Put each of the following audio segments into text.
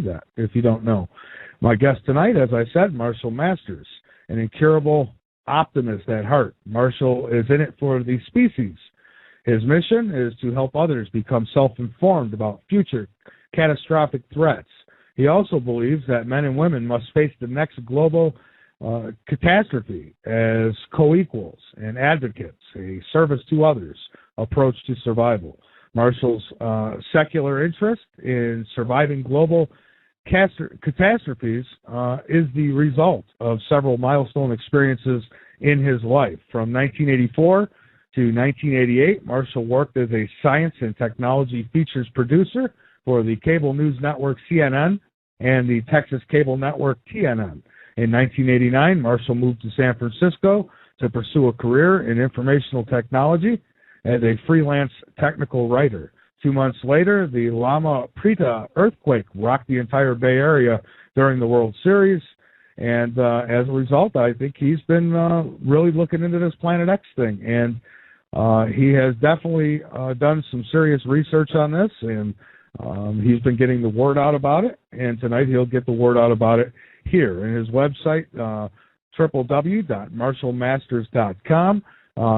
do that if you don't know. My guest tonight, as I said, Marshall Masters, an incurable optimist at heart. Marshall is in it for the species. His mission is to help others become self-informed about future catastrophic threats. He also believes that men and women must face the next global catastrophe as co-equals and advocates, a service to others approach to survival. Marshall's secular interest in surviving global catastrophes is the result of several milestone experiences in his life. From 1984 to 1988, Marshall worked as a science and technology features producer for the cable news network CNN and the Texas cable network TNN. In 1989, Marshall moved to San Francisco to pursue a career in informational technology as a freelance technical writer. 2 months later, the Loma Prieta earthquake rocked the entire Bay Area during the World Series, and as a result, I think he's been really looking into this Planet X thing, and he has definitely done some serious research on this, and he's been getting the word out about it, and tonight he'll get the word out about it here. In his website, www.marshallmasters.com.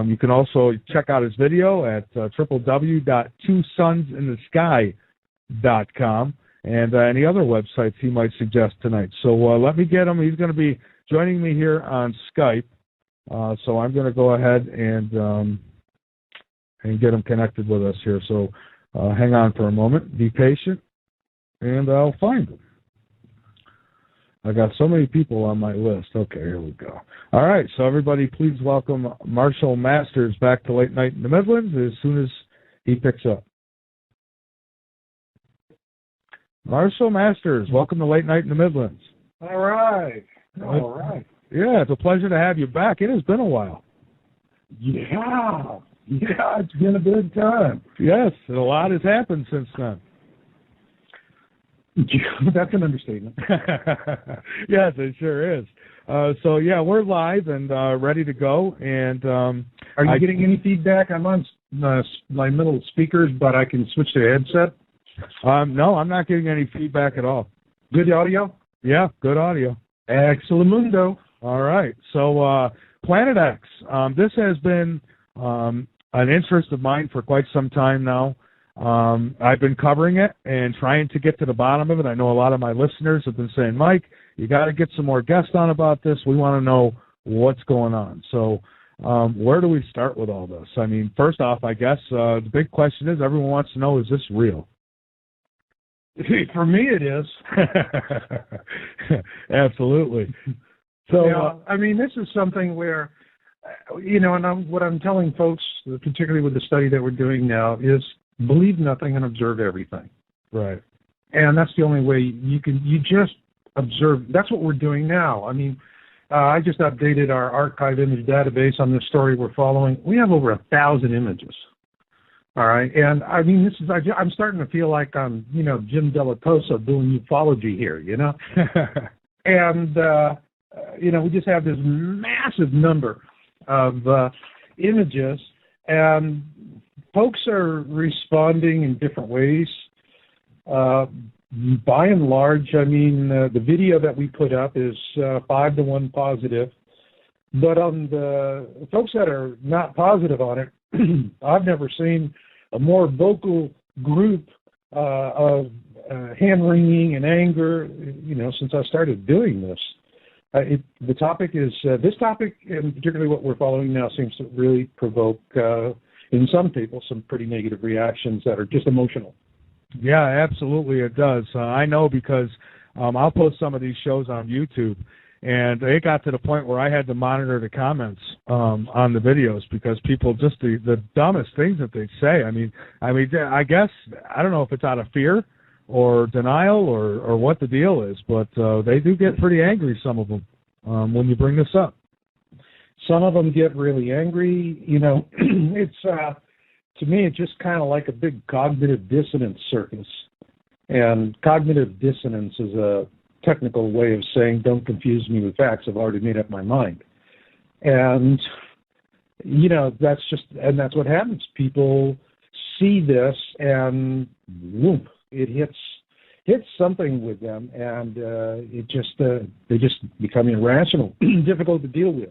You can also check out his video at www.twosunsinthesky.com and any other websites he might suggest tonight. So let me get him. He's going to be joining me here on Skype. So I'm going to go ahead and get him connected with us here. So hang on for a moment. Be patient, and I'll find him. I got so many people on my list. Okay, here we go. All right, so everybody please welcome Marshall Masters back to Late Night in the Midlands as soon as he picks up. Marshall Masters, welcome to Late Night in the Midlands. All right. All right. Yeah, it's a pleasure to have you back. It has been a while. Yeah, it's been a good time. Yes, and a lot has happened since then. That's an understatement. Yes, it sure is. So, yeah, we're live and ready to go. And are you getting any feedback? I'm on my middle speakers, but I can switch to a headset. No, I'm not getting any feedback at all. Good audio? Yeah, good audio. Excellent. All right. So, Planet X. This has been an interest of mine for quite some time now. I've been covering it and trying to get to the bottom of it. I know a lot of my listeners have been saying, Mike, you got to get some more guests on about this. We want to know what's going on. So where do we start with all this? I mean, first off, I guess the big question is everyone wants to know, is this real? For me, it is. Absolutely. So, yeah, I mean, this is something where, and what I'm telling folks, particularly with the study that we're doing now, is believe nothing and observe everything. Right. And that's the only way you just observe. That's what we're doing now. I mean, I just updated our archive image database on this story we're following. We have over 1,000 images. All right. And I mean, I'm starting to feel like I'm, Jim Delatosa doing ufology here, and, we just have this massive number of images, and folks are responding in different ways. By and large, I mean, the video that we put up is 5-to-1 positive. But on the folks that are not positive on it, I've never seen a more vocal group of hand-wringing and anger, since I started doing this. The topic is, this topic, and particularly what we're following now, seems to really provoke, in some people, some pretty negative reactions that are just emotional. Yeah, absolutely it does. I know because I'll post some of these shows on YouTube, and it got to the point where I had to monitor the comments on the videos because people just, the dumbest things that they say. I mean, I guess, I don't know if it's out of fear or denial or what the deal is, but they do get pretty angry, some of them, when you bring this up. Some of them get really angry. It's, to me, it's just kind of like a big cognitive dissonance circus. And cognitive dissonance is a technical way of saying, don't confuse me with facts, I've already made up my mind. And, that's what happens. People see this and whoop, it hits something with them, and they just become irrational, difficult to deal with.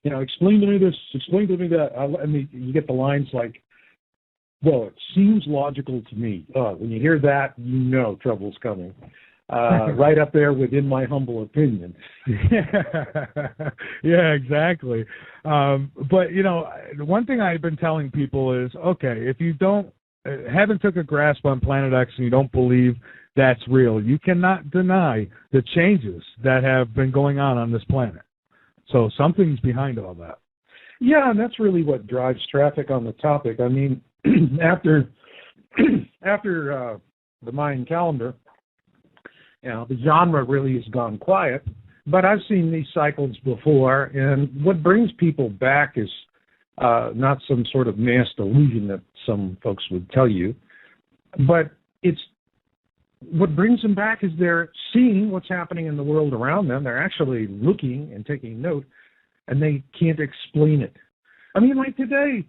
Explain to me this, explain to me that. You get the lines like, well, it seems logical to me. When you hear that, trouble's coming. Right up there with, in my humble opinion. Yeah, exactly. But, one thing I've been telling people is, okay, if you haven't took a grasp on Planet X and you don't believe that's real, you cannot deny the changes that have been going on this planet. So something's behind all that. Yeah, and that's really what drives traffic on the topic. I mean, after the Mayan calendar, the genre really has gone quiet. But I've seen these cycles before, and what brings people back is not some sort of mass delusion that some folks would tell you, but what brings them back is they're seeing what's happening in the world around them. They're actually looking and taking note, and they can't explain it. I mean, like today,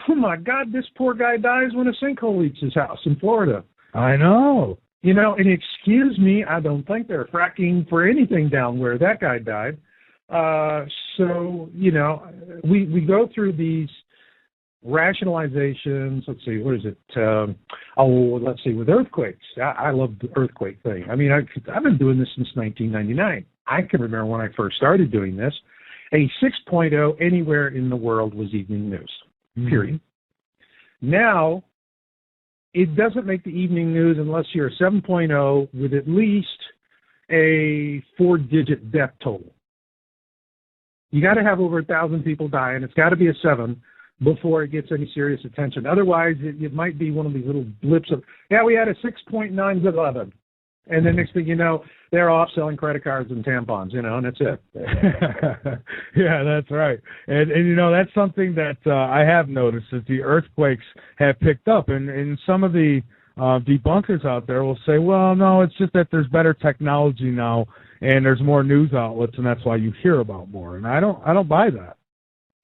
oh my God, this poor guy dies when a sinkhole eats his house in Florida. I know. And excuse me, I don't think they're fracking for anything down where that guy died. So, we go through these rationalizations. Let's see, what is it? Let's see, with earthquakes. I love the earthquake thing. I mean, I've been doing this since 1999. I can remember when I first started doing this. A 6.0 anywhere in the world was evening news, period. Now, it doesn't make the evening news unless you're a 7.0 with at least a 4-digit death total. You got to have over 1,000 people die, and it's got to be a 7 before it gets any serious attention. Otherwise, it might be one of these little blips of, we had a 6.9 to 11. And then next thing you know, they're off selling credit cards and tampons, and that's it. Yeah, that's right. And that's something that I have noticed, is the earthquakes have picked up. And some of the debunkers out there will say, well, no, it's just that there's better technology now and there's more news outlets, and that's why you hear about more. And I don't buy that.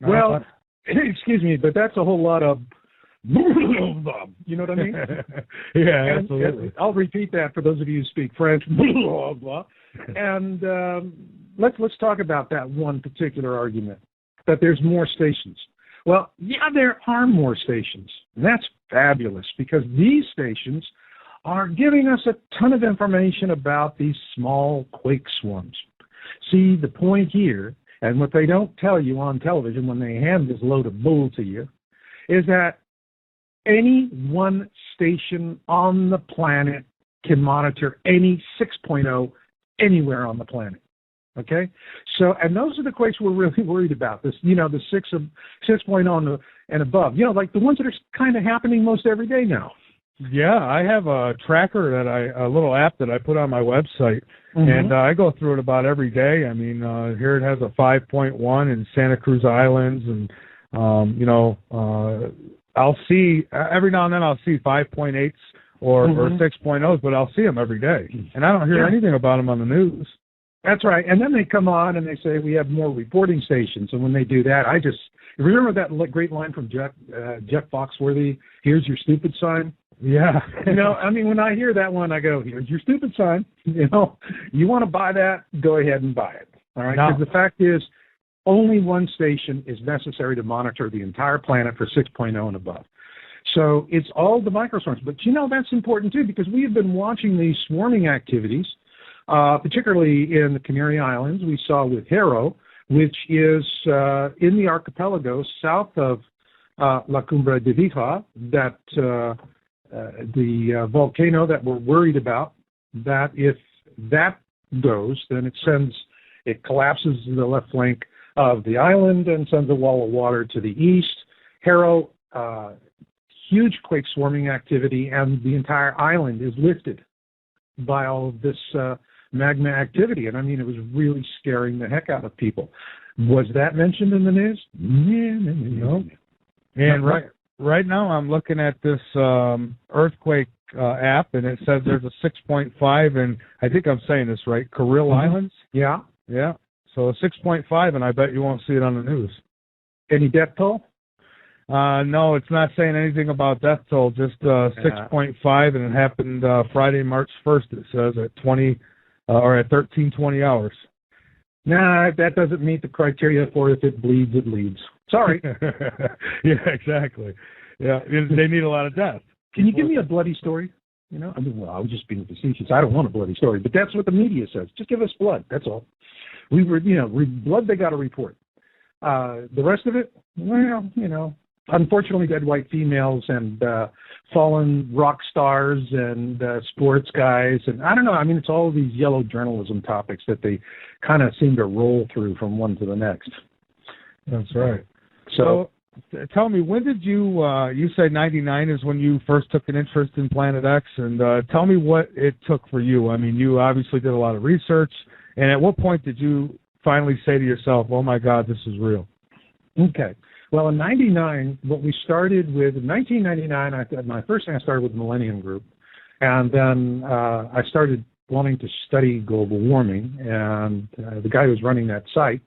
Well, excuse me, but that's a whole lot of you know what I mean? Yeah, absolutely. And I'll repeat that for those of you who speak French. And let's talk about that one particular argument, that there's more stations. Well, yeah, there are more stations. And that's fabulous, because these stations are giving us a ton of information about these small quake swarms. See, the point here, and what they don't tell you on television when they hand this load of bull to you, is that any one station on the planet can monitor any 6.0 anywhere on the planet. Okay? So, and those are the quakes we're really worried about. This, the 6.0 and above. Like the ones that are kind of happening most every day now. Yeah, I have a tracker a little app that I put on my website, and I go through it about every day. I mean, here it has a 5.1 in Santa Cruz Islands, and I'll see every now and then. I'll see 5.8s or 6.0s, but I'll see them every day, and I don't hear anything about them on the news. That's right. And then they come on and they say we have more reporting stations, and when they do that, I just remember that great line from Jeff Foxworthy. Here's your stupid sign. Yeah. I mean, when I hear that one, I go, here's your stupid sign. You want to buy that, go ahead and buy it. All right. Because the fact is, only one station is necessary to monitor the entire planet for 6.0 and above. So it's all the microswarms. But that's important too, because we have been watching these swarming activities, particularly in the Canary Islands. We saw with Haro, which is in the archipelago south of La Cumbre de Vija, that the volcano that we're worried about, that if that goes, then it collapses the left flank of the island and sends a wall of water to the east. Haro, huge quake swarming activity, and the entire island is lifted by all of this magma activity. And I mean, it was really scaring the heck out of people. Was that mentioned in the news? No. And right now I'm looking at this earthquake app, and it says there's a 6.5, and I think I'm saying this right, Kuril Islands? Yeah. Yeah. So a 6.5, and I bet you won't see it on the news. Any death toll? No, it's not saying anything about death toll, just 6.5, and it happened Friday, March 1st, it says, at 20, or at 13:20 hours. Nah, that doesn't meet the criteria for if it bleeds, it leads. Sorry. Yeah, exactly. Yeah, they need a lot of death. Can you give me a bloody story? You know, I mean, well, I was just being facetious. I don't want a bloody story, but that's what the media says. Just give us blood. That's all. We were, blood they got to report. The rest of it, well, unfortunately, dead white females and fallen rock stars and sports guys. And I don't know. I mean, it's all these yellow journalism topics that they kind of seem to roll through from one to the next. That's right. So tell me, when did you say 99 is when you first took an interest in Planet X? And tell me what it took for you. I mean, you obviously did a lot of research. And at what point did you finally say to yourself, oh, my God, this is real? Okay. Well, in 99, what we started with, in 1999, my first thing I started with the Millennium Group. And then I started wanting to study global warming. And the guy who was running that site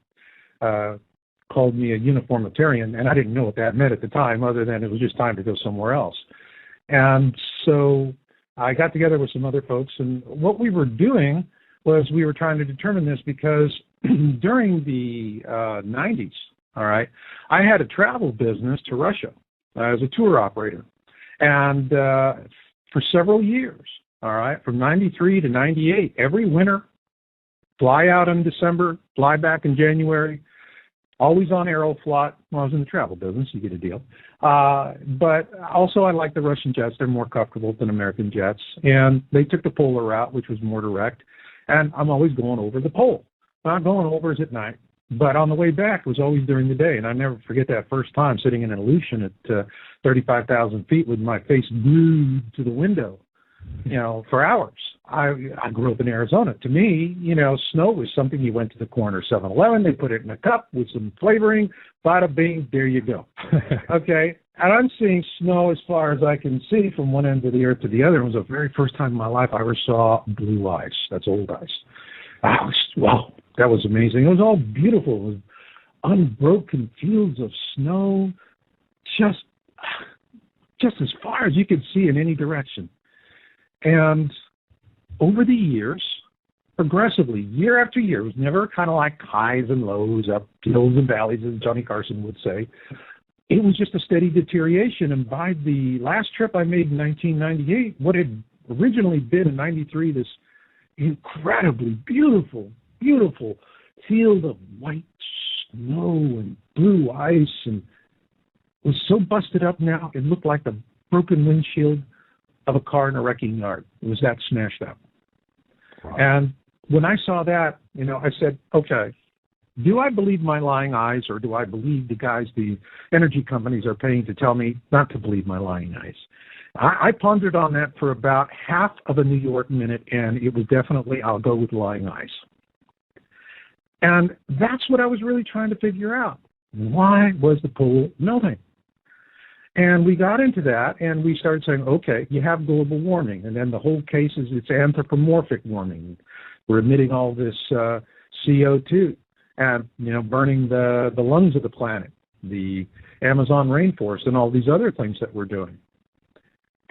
called me a uniformitarian. And I didn't know what that meant at the time, other than it was just time to go somewhere else. And so I got together with some other folks. And what we were doing was we were trying to determine this because during the 90s, all right, I had a travel business to Russia as a tour operator. And for several years, all right, from 93 to 98, every winter, fly out in December, fly back in January, always on Aeroflot. Well, I was in the travel business, you get a deal. But also I like the Russian jets. They're more comfortable than American jets. And they took the polar route, which was more direct. And I'm always going over the pole. Not going over is at night. But on the way back, it was always during the day. And I never forget that first time sitting in an Aleutian at 35,000 feet with my face glued to the window, for hours. I grew up in Arizona. To me, snow was something you went to the corner 7-Eleven, they put it in a cup with some flavoring, bada bing, there you go. Okay? And I'm seeing snow as far as I can see from one end of the earth to the other. It was the very first time in my life I ever saw blue ice. That's old ice. Wow, that was amazing. It was all beautiful. It was unbroken fields of snow, just as far as you could see in any direction. And over the years, progressively, year after year, it was never kind of like highs and lows, up hills and valleys, as Johnny Carson would say. It was just a steady deterioration. And by the last trip I made in 1998, what had originally been in 93, this incredibly beautiful field of white snow and blue ice, and was so busted up now, it looked like the broken windshield of a car in a wrecking yard. It was that smashed up. Wow. And when I saw that, I said, okay, do I believe my lying eyes, or do I believe the guys the energy companies are paying to tell me not to believe my lying eyes? I pondered on that for about half of a New York minute, and it was definitely, I'll go with lying eyes. And that's what I was really trying to figure out. Why was the pole melting? And we got into that, and we started saying, okay, you have global warming, and then the whole case is it's anthropomorphic warming. We're emitting all this CO2 and, burning the lungs of the planet, the Amazon rainforest, and all these other things that we're doing.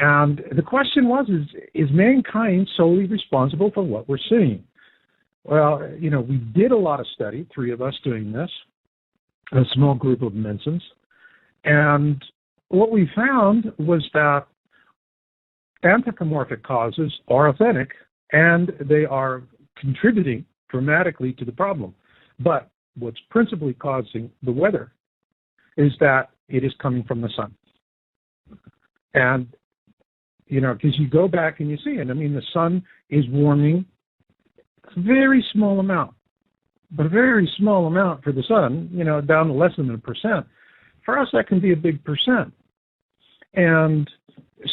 And the question was, is mankind solely responsible for what we're seeing? Well, we did a lot of study, 3 of us doing this, a small group of Minsons, and what we found was that anthropomorphic causes are authentic, and they are contributing dramatically to the problem. But what's principally causing the weather is that it is coming from the sun. And, because you go back and you see it. I mean, the sun is warming a very small amount, but a very small amount for the sun, down to less than 1%. For us, that can be a big percent. And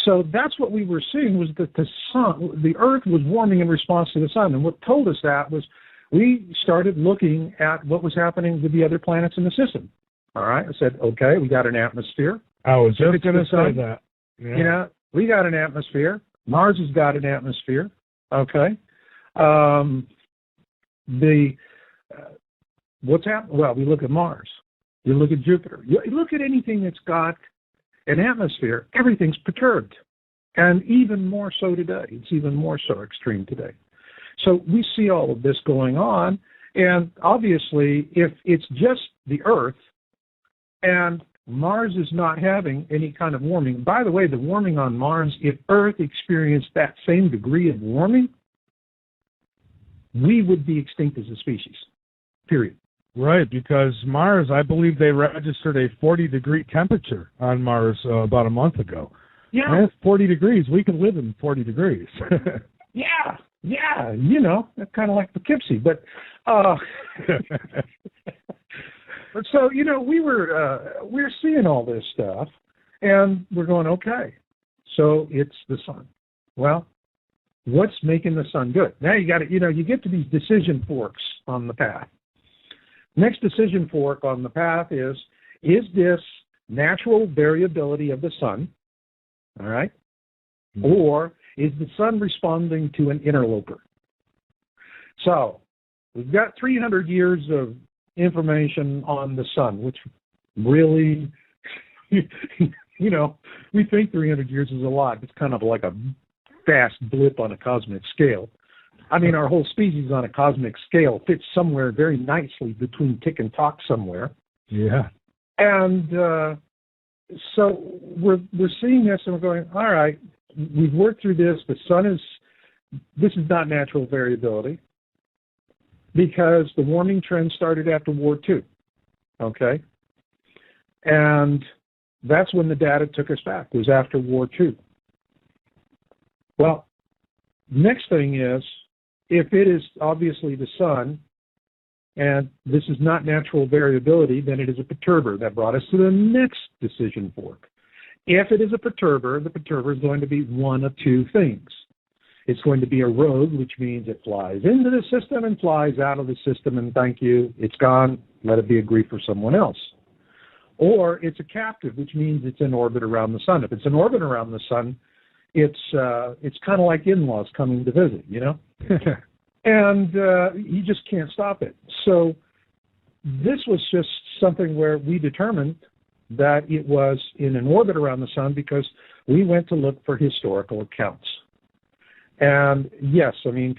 so that's what we were seeing, was that the Earth was warming in response to the sun. And what told us that was we started looking at what was happening with the other planets in the system. All right. I said, okay, we got an atmosphere. I was just going to say that. Yeah. We got an atmosphere. Mars has got an atmosphere. Okay. What's happening? Well, we look at Mars. You look at Jupiter. You look at anything that's got an atmosphere, everything's perturbed. And even more so today. It's even more so extreme today. So we see all of this going on. And obviously, if it's just the Earth and Mars is not having any kind of warming. By the way, the warming on Mars, if Earth experienced that same degree of warming, we would be extinct as a species, period. Right, because Mars, I believe they registered a 40-degree temperature on Mars about a month ago. Yeah. And it's 40 degrees. We can live in 40 degrees. Yeah, you know, kind of like Poughkeepsie. But so, you know, we're seeing all this stuff, and we're going, okay, so it's the sun. Well, what's making the sun good? Now you got to, you know, you get to these decision forks on the path. Next decision fork on the path is this natural variability of the sun, all right, or is the sun responding to an interloper? So we've got 300 years of information on the sun, which really, you know, we think 300 years is a lot. It's kind of like a fast blip on a cosmic scale. I mean, our whole species on a cosmic scale fits somewhere very nicely between tick and tock somewhere. Yeah. And so we're seeing this and we're going, all right, we've worked through this. The sun this is not natural variability because the warming trend started after War II, okay? And that's when the data took us back, was after War II. Well, next thing is, if it is obviously the sun, and this is not natural variability, then it is a perturber. That brought us to the next decision fork. If it is a perturber, the perturber is going to be one of two things. It's going to be a rogue, which means it flies into the system and flies out of the system, and thank you, it's gone, let it be a grief for someone else. Or it's a captive, which means it's in orbit around the sun. If it's in orbit around the sun, it's kind of like in-laws coming to visit, you know? And you just can't stop it. So this was just something where we determined that it was in an orbit around the sun because we went to look for historical accounts. And yes, I mean,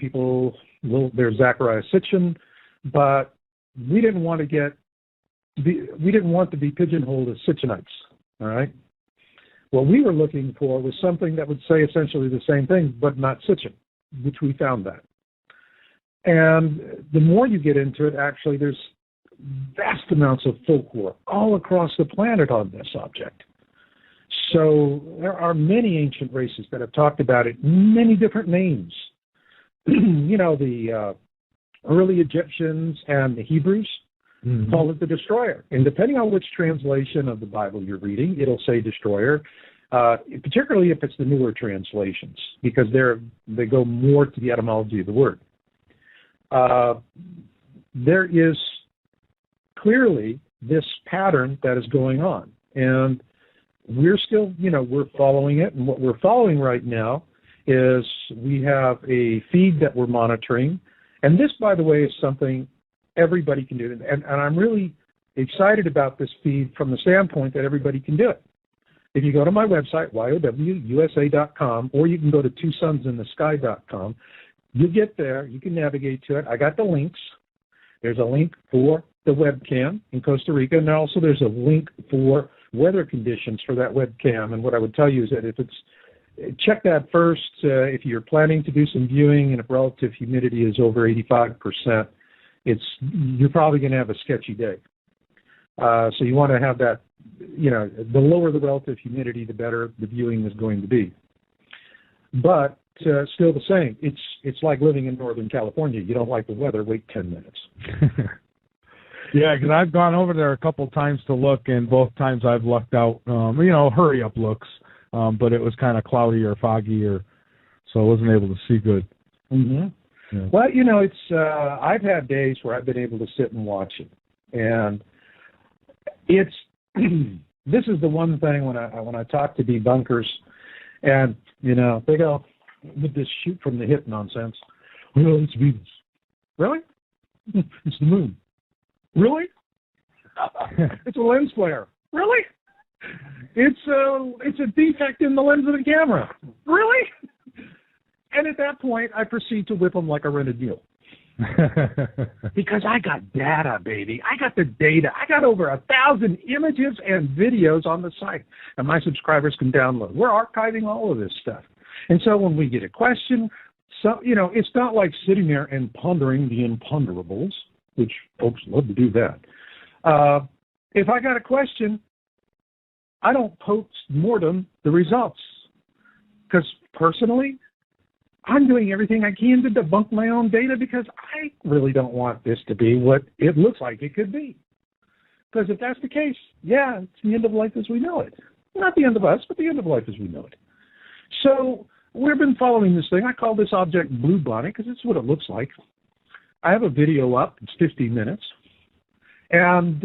there's Zachariah Sitchin, but we didn't want to be pigeonholed as Sitchinites, all right? What we were looking for was something that would say essentially the same thing, but not Sitchin, which we found that. And the more you get into it, actually, there's vast amounts of folklore all across the planet on this subject. So there are many ancient races that have talked about it, many different names. You know, the early Egyptians and the Hebrews call it the destroyer. And depending on which translation of the Bible you're reading, it'll say destroyer, particularly if it's the newer translations, because they go more to the etymology of the word. There is clearly this pattern that is going on. And we're still, you know, we're following it. And what we're following right now is we have a feed that we're monitoring. And this, by the way, is something everybody can do. And I'm really excited about this feed from the standpoint that everybody can do it. If you go to my website, yowusa.com, or you can go to twosunsinthesky.com, you get there, you can navigate to it. I got the links. There's a link for the webcam in Costa Rica, and also there's a link for weather conditions for that webcam. And what I would tell you is that check that first if you're planning to do some viewing and if relative humidity is over 85%, you're probably going to have a sketchy day. So you want to have that, you know, the lower the relative humidity, the better the viewing is going to be. But still the same. It's like living in Northern California. You don't like the weather, wait 10 minutes. Yeah, because I've gone over there a couple times to look, and both times I've lucked out, you know, hurry-up looks, but it was kind of cloudy or foggy, so I wasn't able to see good. Mm-hmm. Yeah. Well, you know, I've had days where I've been able to sit and watch it, and this is the one thing when I talk to debunkers, and, you know, they go with this shoot from the hip nonsense. Well, it's Venus. Really? It's the moon. Really? It's a lens flare. Really? It's a defect in the lens of the camera. Really? And at that point, I proceed to whip them like a rented mule. Because I got data, baby. I got the data. I got over 1,000 images and videos on the site, and my subscribers can download. We're archiving all of this stuff. And so when we get a question, so it's not like sitting there and pondering the imponderables, which folks love to do that. If I got a question, I don't post-mortem the results. Because personally, I'm doing everything I can to debunk my own data because I really don't want this to be what it looks like it could be. Because if that's the case, yeah, it's the end of life as we know it. Not the end of us, but the end of life as we know it. So we've been following this thing. I call this object Bluebonnet because it's what it looks like. I have a video up. It's 15 minutes. And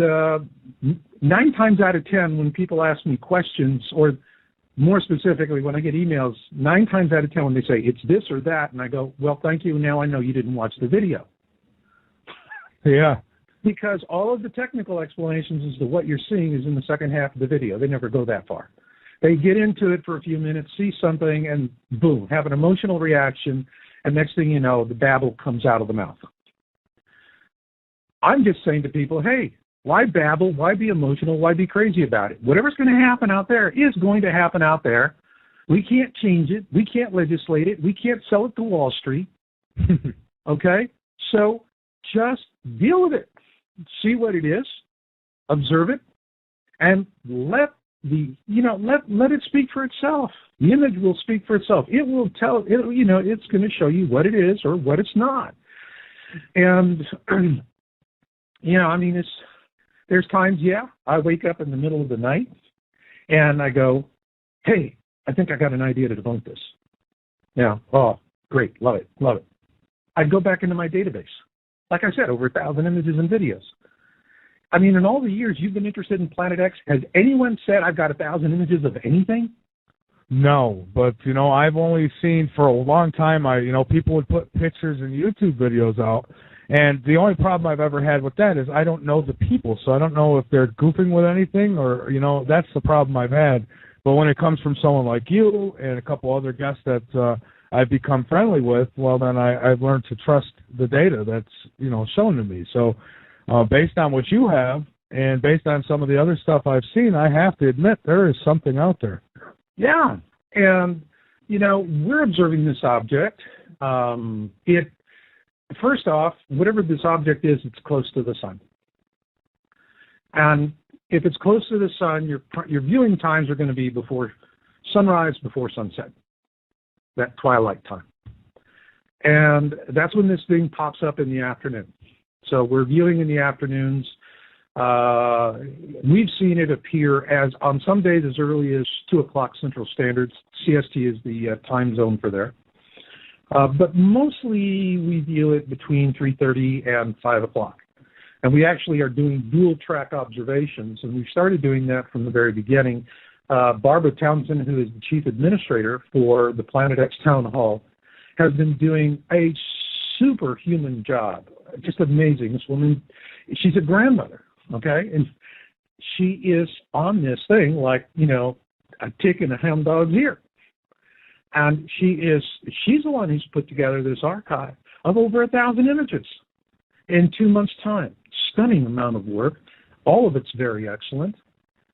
9 times out of 10, when people ask me questions, or more specifically, when I get emails, 9 times out of 10 when they say, it's this or that, and I go, well, thank you, now I know you didn't watch the video. Yeah. Because all of the technical explanations as to what you're seeing is in the second half of the video. They never go that far. They get into it for a few minutes, see something, and boom, have an emotional reaction, and next thing you know, the babble comes out of the mouth. I'm just saying to people, hey, why babble? Why be emotional? Why be crazy about it? Whatever's going to happen out there is going to happen out there. We can't change it. We can't legislate it. We can't sell it to Wall Street. Okay? So just deal with it. See what it is. Observe it. And let it speak for itself. The image will speak for itself. It will tell, it's going to show you what it is or what it's not. And, there's times, I wake up in the middle of the night and I go, hey, I think I got an idea to debunk this. Yeah, oh, great, love it. I'd go back into my database. Like I said, over 1,000 images and videos. In all the years you've been interested in Planet X, has anyone said I've got 1,000 images of anything? No, but, I've only seen for a long time, people would put pictures and YouTube videos out. And the only problem I've ever had with that is I don't know the people, so I don't know if they're goofing with anything or, that's the problem I've had. But when it comes from someone like you and a couple other guests that I've become friendly with, well, then I've learned to trust the data that's, shown to me. So based on what you have and based on some of the other stuff I've seen, I have to admit there is something out there. Yeah, and, we're observing this object. First off, whatever this object is, it's close to the sun. And if it's close to the sun, your viewing times are going to be before sunrise, before sunset, that twilight time. And that's when this thing pops up in the afternoon. So we're viewing in the afternoons. We've seen it appear as on some days as early as 2 o'clock Central Standard. CST is the time zone for there. But mostly we view it between 3:30 and 5 o'clock. And we actually are doing dual track observations, and we started doing that from the very beginning. Barbara Townsend, who is the chief administrator for the Planet X Town Hall, has been doing a superhuman job. Just amazing. This woman, she's a grandmother, okay? And she is on this thing like, a tick in a hound dog's ear. And she's the one who's put together this archive of over 1,000 images in 2 months' time. Stunning amount of work. All of it's very excellent.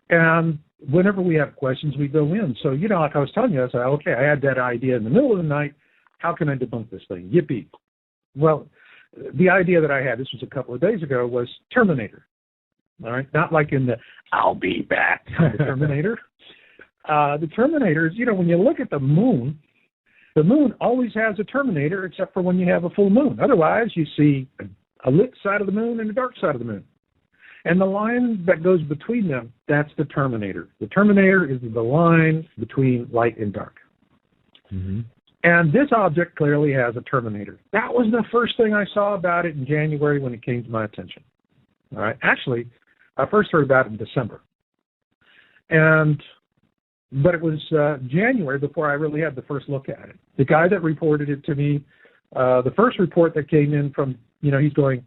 And whenever we have questions, we go in. So, like I was telling you, I said, okay, I had that idea in the middle of the night. How can I debunk this thing? Yippee. Well, the idea that I had, this was a couple of days ago, was Terminator. All right? Not like in the I'll be back Terminator. The Terminator is, when you look at the moon always has a terminator except for when you have a full moon. Otherwise, you see a lit side of the moon and a dark side of the moon. And the line that goes between them, that's the terminator. The terminator is the line between light and dark. Mm-hmm. And this object clearly has a terminator. That was the first thing I saw about it in January when it came to my attention. All right. Actually, I first heard about it in December. But it was January before I really had the first look at it. The guy that reported it to me, the first report that came in from, he's going,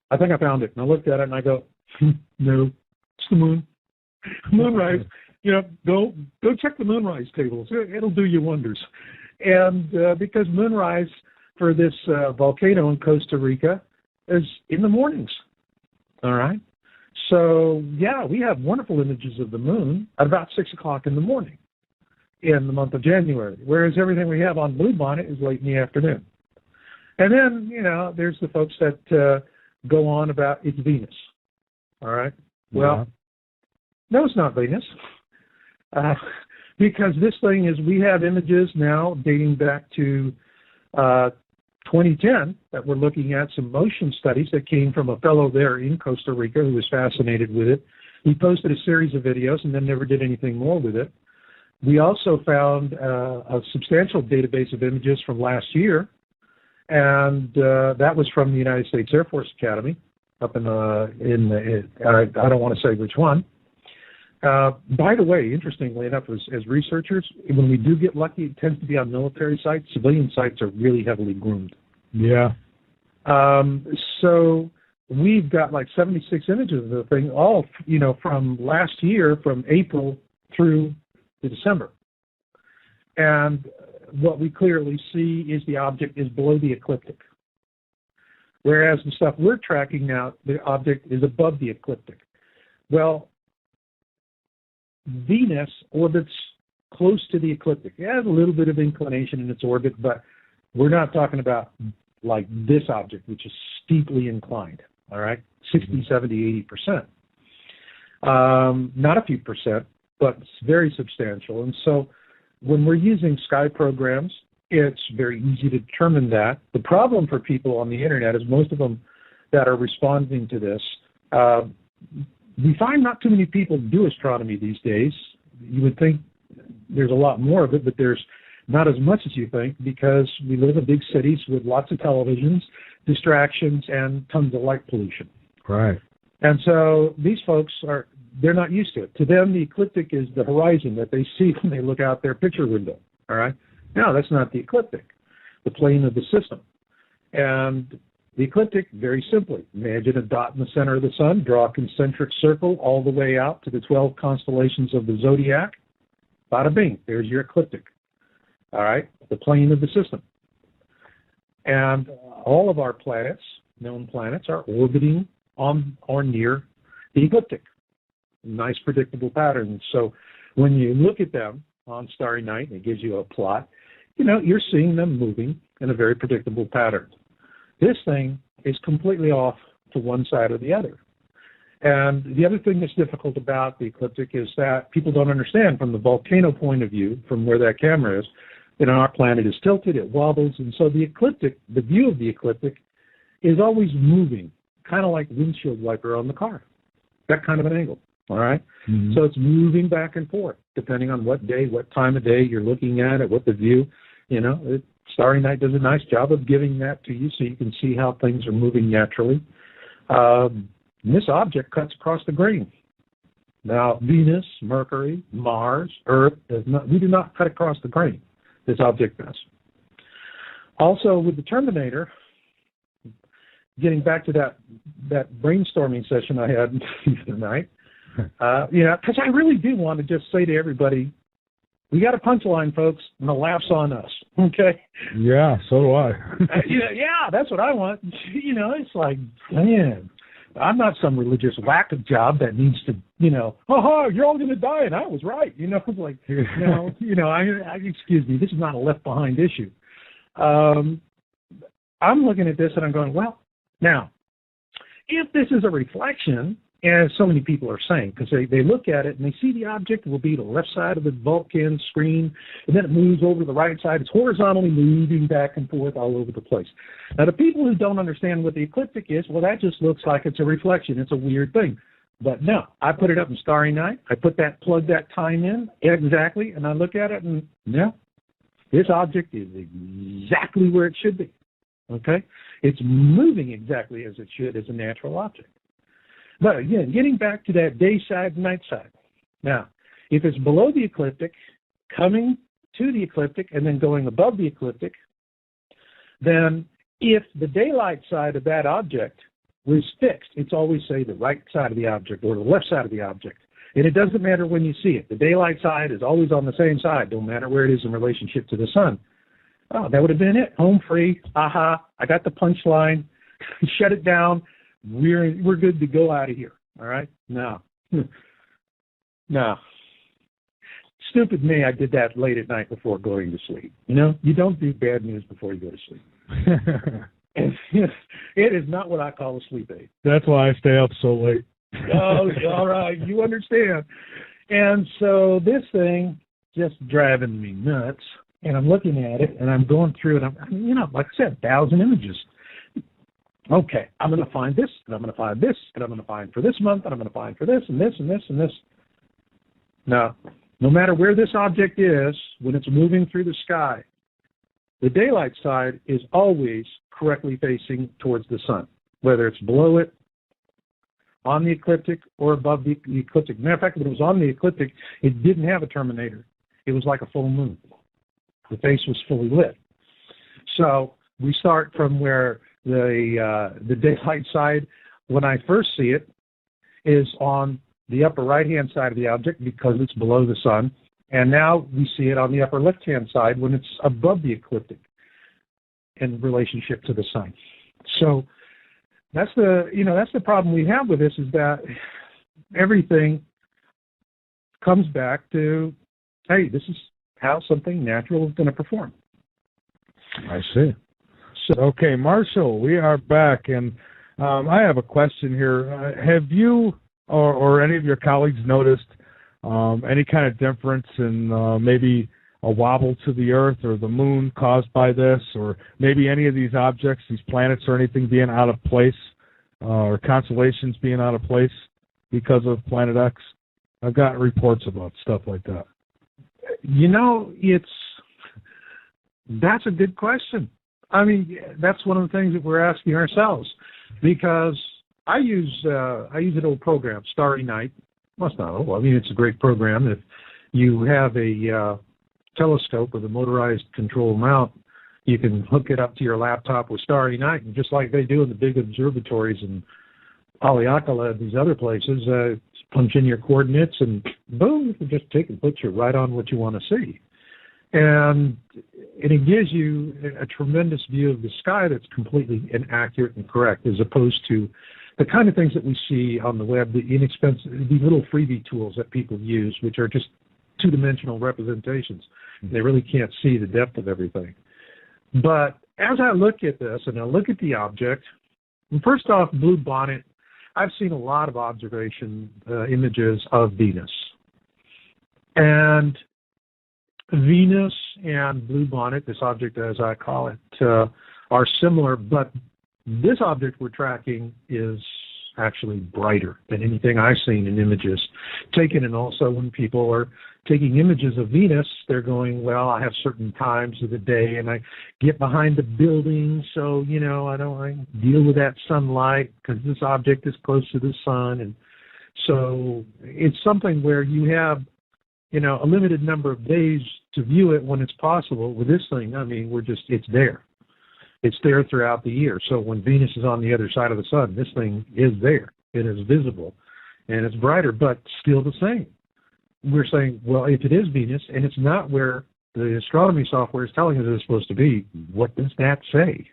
I think I found it. And I looked at it and I go, no, It's the moon. Moonrise. Go check the moonrise tables. It'll do you wonders. And because moonrise for this volcano in Costa Rica is in the mornings. All right. So yeah, we have wonderful images of the moon at about 6 o'clock in the morning in the month of January, whereas everything we have on Bluebonnet is late in the afternoon. And then, there's the folks that go on about it's Venus. All right. Well, no, it's not Venus. Because this thing is, we have images now dating back to 2010 that we're looking at, some motion studies that came from a fellow there in Costa Rica who was fascinated with it. He posted a series of videos and then never did anything more with it. We also found a substantial database of images from last year, and that was from the United States Air Force Academy up I don't want to say which one. By the way, interestingly enough, as researchers, when we do get lucky, it tends to be on military sites. Civilian sites are really heavily groomed. Yeah. So we've got like 76 images of the thing, all, from last year, from April through to December. And what we clearly see is the object is below the ecliptic. Whereas the stuff we're tracking now, the object is above the ecliptic. Well, Venus orbits close to the ecliptic. It has a little bit of inclination in its orbit, but we're not talking about like this object, which is steeply inclined, all right? 60, 70, 80%. Not a few percent, but it's very substantial. And so when we're using sky programs, it's very easy to determine that. The problem for people on the internet is most of them that are responding to this, we find not too many people do astronomy these days. You would think there's a lot more of it, but there's not as much as you think because we live in big cities with lots of televisions, distractions, and tons of light pollution. Right. And so these folks they're not used to it. To them, the ecliptic is the horizon that they see when they look out their picture window. All right? No, that's not the ecliptic, the plane of the system. And the ecliptic, very simply, imagine a dot in the center of the sun, draw a concentric circle all the way out to the 12 constellations of the zodiac. Bada bing, there's your ecliptic. All right, the plane of the system. And all of our planets, known planets, are orbiting on or near the ecliptic. Nice predictable patterns. So when you look at them on Starry Night, it gives you a plot, you're seeing them moving in a very predictable pattern. This thing is completely off to one side or the other. And the other thing that's difficult about the ecliptic is that people don't understand from the volcano point of view, from where that camera is, our planet is tilted, it wobbles, and so the ecliptic, the view of the ecliptic, is always moving, kind of like windshield wiper on the car, that kind of an angle, all right? Mm-hmm. So it's moving back and forth, depending on what day, what time of day you're looking at it, what the view, Starry Night does a nice job of giving that to you so you can see how things are moving naturally. This object cuts across the grain. Now, Venus, Mercury, Mars, Earth, we do not cut across the grain. This object does. Also, with the Terminator, getting back to that brainstorming session I had the other night, because I really do want to just say to everybody, we got a punchline, folks, and the laugh's on us, okay? Yeah, so do I. Yeah, that's what I want. It's like, man, I'm not some religious whack job that needs to, you're all going to die, and I was right. It's like, excuse me, this is not a left behind issue. I'm looking at this and I'm going, well, now, if this is a reflection, as so many people are saying, because they look at it and they see the object will be the left side of the Vulcan screen, and then it moves over to the right side. It's horizontally moving back and forth all over the place. Now, the people who don't understand what the ecliptic is, well, that just looks like it's a reflection. It's a weird thing. But no, I put it up in Starry Night. I plug that time in exactly, and I look at it, and yeah, this object is exactly where it should be. Okay? It's moving exactly as it should as a natural object. But again, getting back to that day side, night side. Now, if it's below the ecliptic, coming to the ecliptic, and then going above the ecliptic, then if the daylight side of that object was fixed. It's always, say, the right side of the object or the left side of the object. And it doesn't matter when you see it. The daylight side is always on the same side. Don't matter where it is in relationship to the sun. Oh, that would have been it. Home free. Aha. I got the punchline. Shut it down. We're good to go out of here. All right? No. No. Stupid me, I did that late at night before going to sleep. You know, you don't do bad news before you go to sleep. And it is not what I call a sleep aid. That's why I stay up so late. Oh, all right, you understand. And so this thing just driving me nuts, and I'm looking at it, and I'm going through it. I'm, you know, like I said, 1,000 images. Okay, I'm going to find this, and I'm going to find this, and I'm going to find for this month, and I'm going to find for this, and this, and this, and this. Now, no matter where this object is, when it's moving through the sky, the daylight side is always correctly facing towards the sun, whether it's below it, on the ecliptic, or above the ecliptic. Matter of fact, if it was on the ecliptic, it didn't have a terminator. It was like a full moon. The face was fully lit. So we start from where the daylight side, when I first see it, is on the upper right-hand side of the object because it's below the sun. And now we see it on the upper left-hand side when it's above the ecliptic in relationship to the sun. So that's the problem we have with this, is that everything comes back to, hey, this is how something natural is going to perform. I see. So, okay, Marshall, we are back, and I have a question here. Have you or any of your colleagues noticed any kind of difference in maybe a wobble to the Earth or the Moon caused by this, or maybe any of these objects, these planets or anything being out of place, or constellations being out of place because of Planet X? I've gotten reports about stuff like that. You know, that's a good question. I mean, that's one of the things that we're asking ourselves, because I use an old program, Starry Night. Well, it's not old. I mean, it's a great program. If you have a telescope with a motorized control mount, you can hook it up to your laptop with Starry Night, and just like they do in the big observatories in Haleakala and these other places, punch in your coordinates and boom, you can just take and put you right on what you want to see. And it gives you a tremendous view of the sky that's completely accurate and correct, as opposed to the kind of things that we see on the web, the little freebie tools that people use, which are just two-dimensional representations. They really can't see the depth of everything. But as I look at this and I look at the object, and first off, Blue Bonnet, I've seen a lot of observation images of Venus. And Venus and Blue Bonnet, this object as I call it, are similar, but this object we're tracking is actually brighter than anything I've seen in images taken. And also when people are taking images of Venus, they're going, well, I have certain times of the day and I get behind the building, so, you know, I deal with that sunlight because this object is close to the sun. And so it's something where you have, you know, a limited number of days to view it when it's possible. With this thing, I mean, it's there. It's there throughout the year. So when Venus is on the other side of the sun, this thing is there. It is visible, and it's brighter, but still the same. We're saying, well, if it is Venus, and it's not where the astronomy software is telling us it's supposed to be, what does that say?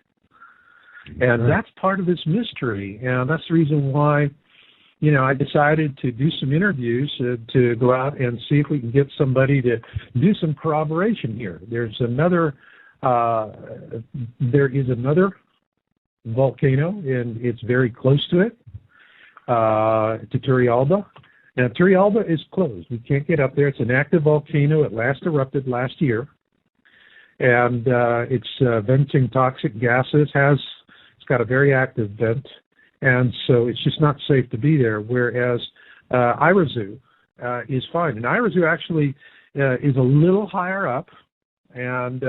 And that's part of this mystery, and that's the reason why, you know, I decided to do some interviews to go out and see if we can get somebody to do some corroboration here. There is another volcano, and it's very close to it, to Turrialba. Now, Turrialba is closed. We can't get up there. It's an active volcano. It last erupted last year, and it's venting toxic gases. It's got a very active vent, and so it's just not safe to be there, whereas Irazu is fine. And Irazu actually is a little higher up, and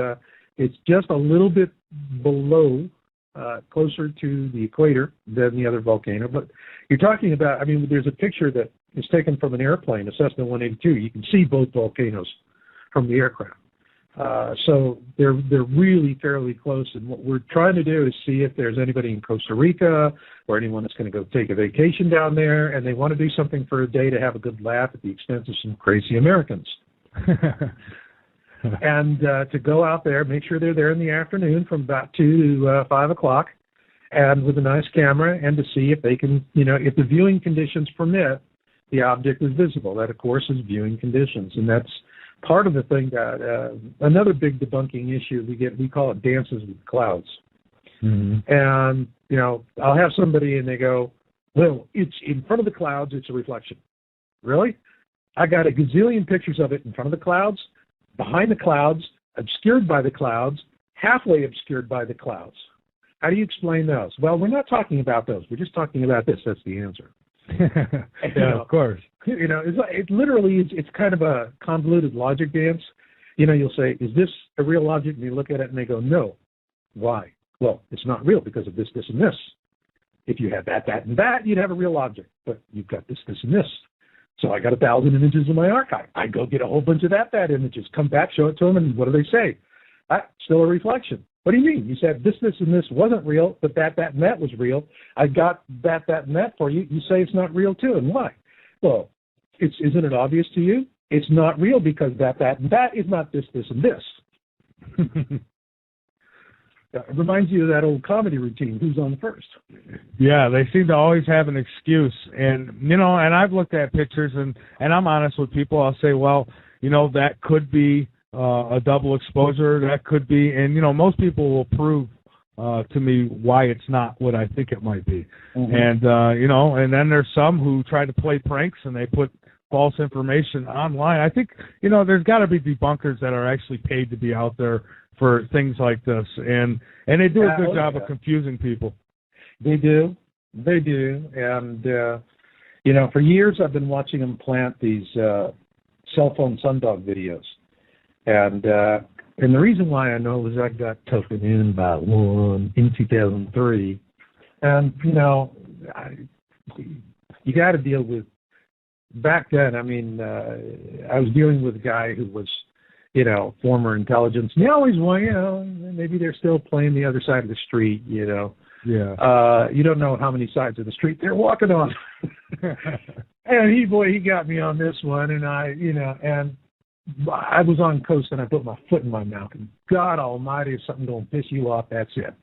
it's just a little bit below, closer to the equator than the other volcano. But you're talking about, I mean, there's a picture that is taken from an airplane, a Cessna 182. You can see both volcanoes from the aircraft. So they're really fairly close. And what we're trying to do is see if there's anybody in Costa Rica or anyone that's going to go take a vacation down there, and they want to do something for a day to have a good laugh at the expense of some crazy Americans. And to go out there, make sure they're there in the afternoon from about 2 to 5 o'clock, and with a nice camera, and to see if they can, if the viewing conditions permit, the object is visible. That, of course, is viewing conditions, and that's part of the thing that another big debunking issue we call it dances with clouds. Mm-hmm. And, I'll have somebody and they go, well, it's in front of the clouds, it's a reflection. Really? I got a gazillion pictures of it in front of the clouds, behind the clouds, obscured by the clouds, halfway obscured by the clouds. How do you explain those? Well, we're not talking about those. We're just talking about this. That's the answer. Yeah, of course. It literally is. It's kind of a convoluted logic dance. You'll say, "Is this a real object?" And you look at it, and they go, "No." Why? Well, it's not real because of this, this, and this. If you had that, and that, you'd have a real object. But you've got this, this, and this. So I got 1,000 images in my archive. I go get a whole bunch of that images. Come back, show it to them, and what do they say? Still a reflection. What do you mean? You said this, this, and this wasn't real, but that, and that was real. I got that, and that for you. You say it's not real too, and why? Well, isn't it obvious to you? It's not real because that, and that is not this, this, and this. It reminds you of that old comedy routine, who's on first? Yeah, they seem to always have an excuse. And, and I've looked at pictures, and I'm honest with people. I'll say, well, that could be a double exposure. That could be, and, most people will prove to me why it's not what I think it might be. Mm-hmm. And, and then there's some who try to play pranks, and they put false information online. I think, there's got to be debunkers that are actually paid to be out there for things like this, and they do a good job of confusing people. They do, and for years I've been watching them plant these cell phone sundog videos, and the reason why I know is I got taken in by one in 2003, and you got to deal with. Back then, I was dealing with a guy who was, former intelligence. And you always want, maybe they're still playing the other side of the street, Yeah. You don't know how many sides of the street they're walking on. And he got me on this one, and and I was on coast, and I put my foot in my mouth, and God Almighty, if something don't piss you off, that's it.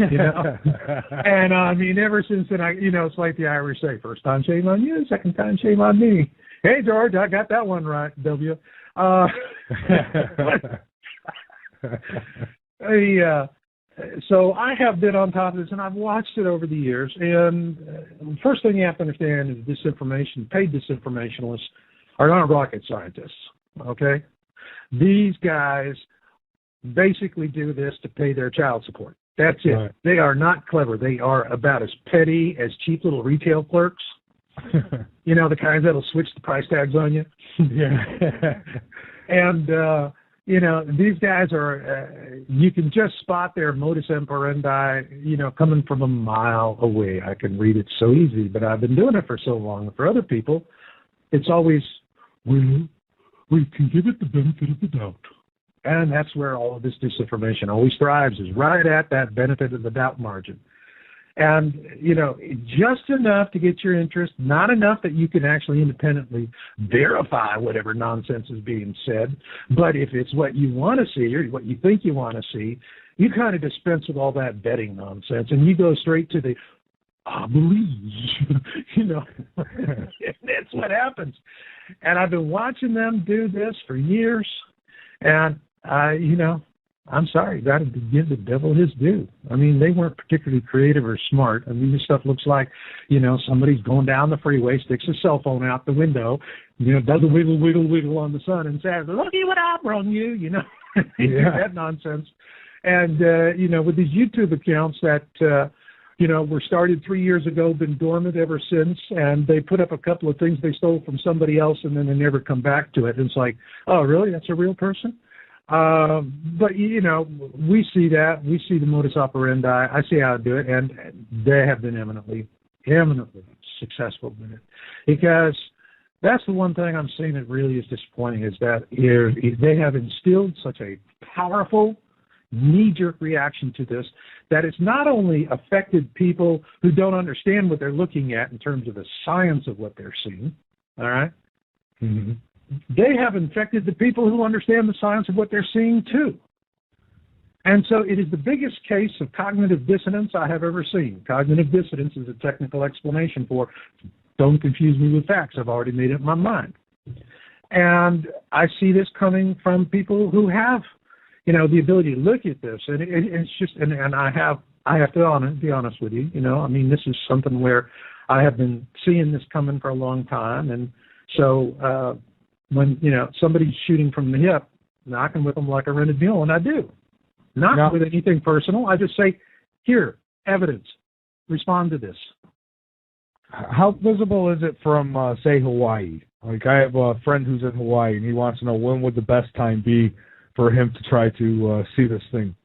And ever since then, it's like the Irish say, first time shame on you, second time shame on me. Hey, George, I got that one right, W. So I have been on top of this, and I've watched it over the years. And first thing you have to understand is paid disinformationalists are not rocket scientists, okay? These guys basically do this to pay their child support. That's it. Right. They are not clever. They are about as petty as cheap little retail clerks. The kinds that'll switch the price tags on you. Yeah. And, these guys are, you can just spot their modus operandi, coming from a mile away. I can read it so easy, but I've been doing it for so long. For other people, it's always, we can give it the benefit of the doubt. And that's where all of this disinformation always thrives, is right at that benefit of the doubt margin. And, just enough to get your interest, not enough that you can actually independently verify whatever nonsense is being said. But if it's what you want to see or what you think you want to see, you kind of dispense with all that betting nonsense, and you go straight to the, I believe, That's what happens. And I've been watching them do this for years, and I'm sorry, got to give the devil his due. They weren't particularly creative or smart. This stuff looks like, somebody's going down the freeway, sticks a cell phone out the window, does a wiggle, wiggle, wiggle on the sun and says, looky what I brought you, that nonsense. And, with these YouTube accounts that, were started 3 years ago, been dormant ever since, and they put up a couple of things they stole from somebody else, and then they never come back to it. And it's like, oh, really? That's a real person? But, we see that. We see the modus operandi. I see how to do it, and they have been eminently successful with it. Because That's the one thing I'm seeing that really is disappointing, is that they have instilled such a powerful knee-jerk reaction to this that it's not only affected people who don't understand what they're looking at in terms of the science of what they're seeing, all right? Mm-hmm. They have infected the people who understand the science of what they're seeing, too. And so it is the biggest case of cognitive dissonance I have ever seen. Cognitive dissonance is a technical explanation for don't confuse me with facts. I've already made up my mind. And I see this coming from people who have, the ability to look at this. And it's just, and I have to be honest with you, I mean, this is something where I have been seeing this coming for a long time. And so when, somebody's shooting from the hip, knocking with them like a rented mule, and I do. Not with anything personal. I just say, here, evidence. Respond to this. How visible is it from, say, Hawaii? Like, I have a friend who's in Hawaii, and he wants to know when would the best time be for him to try to see this thing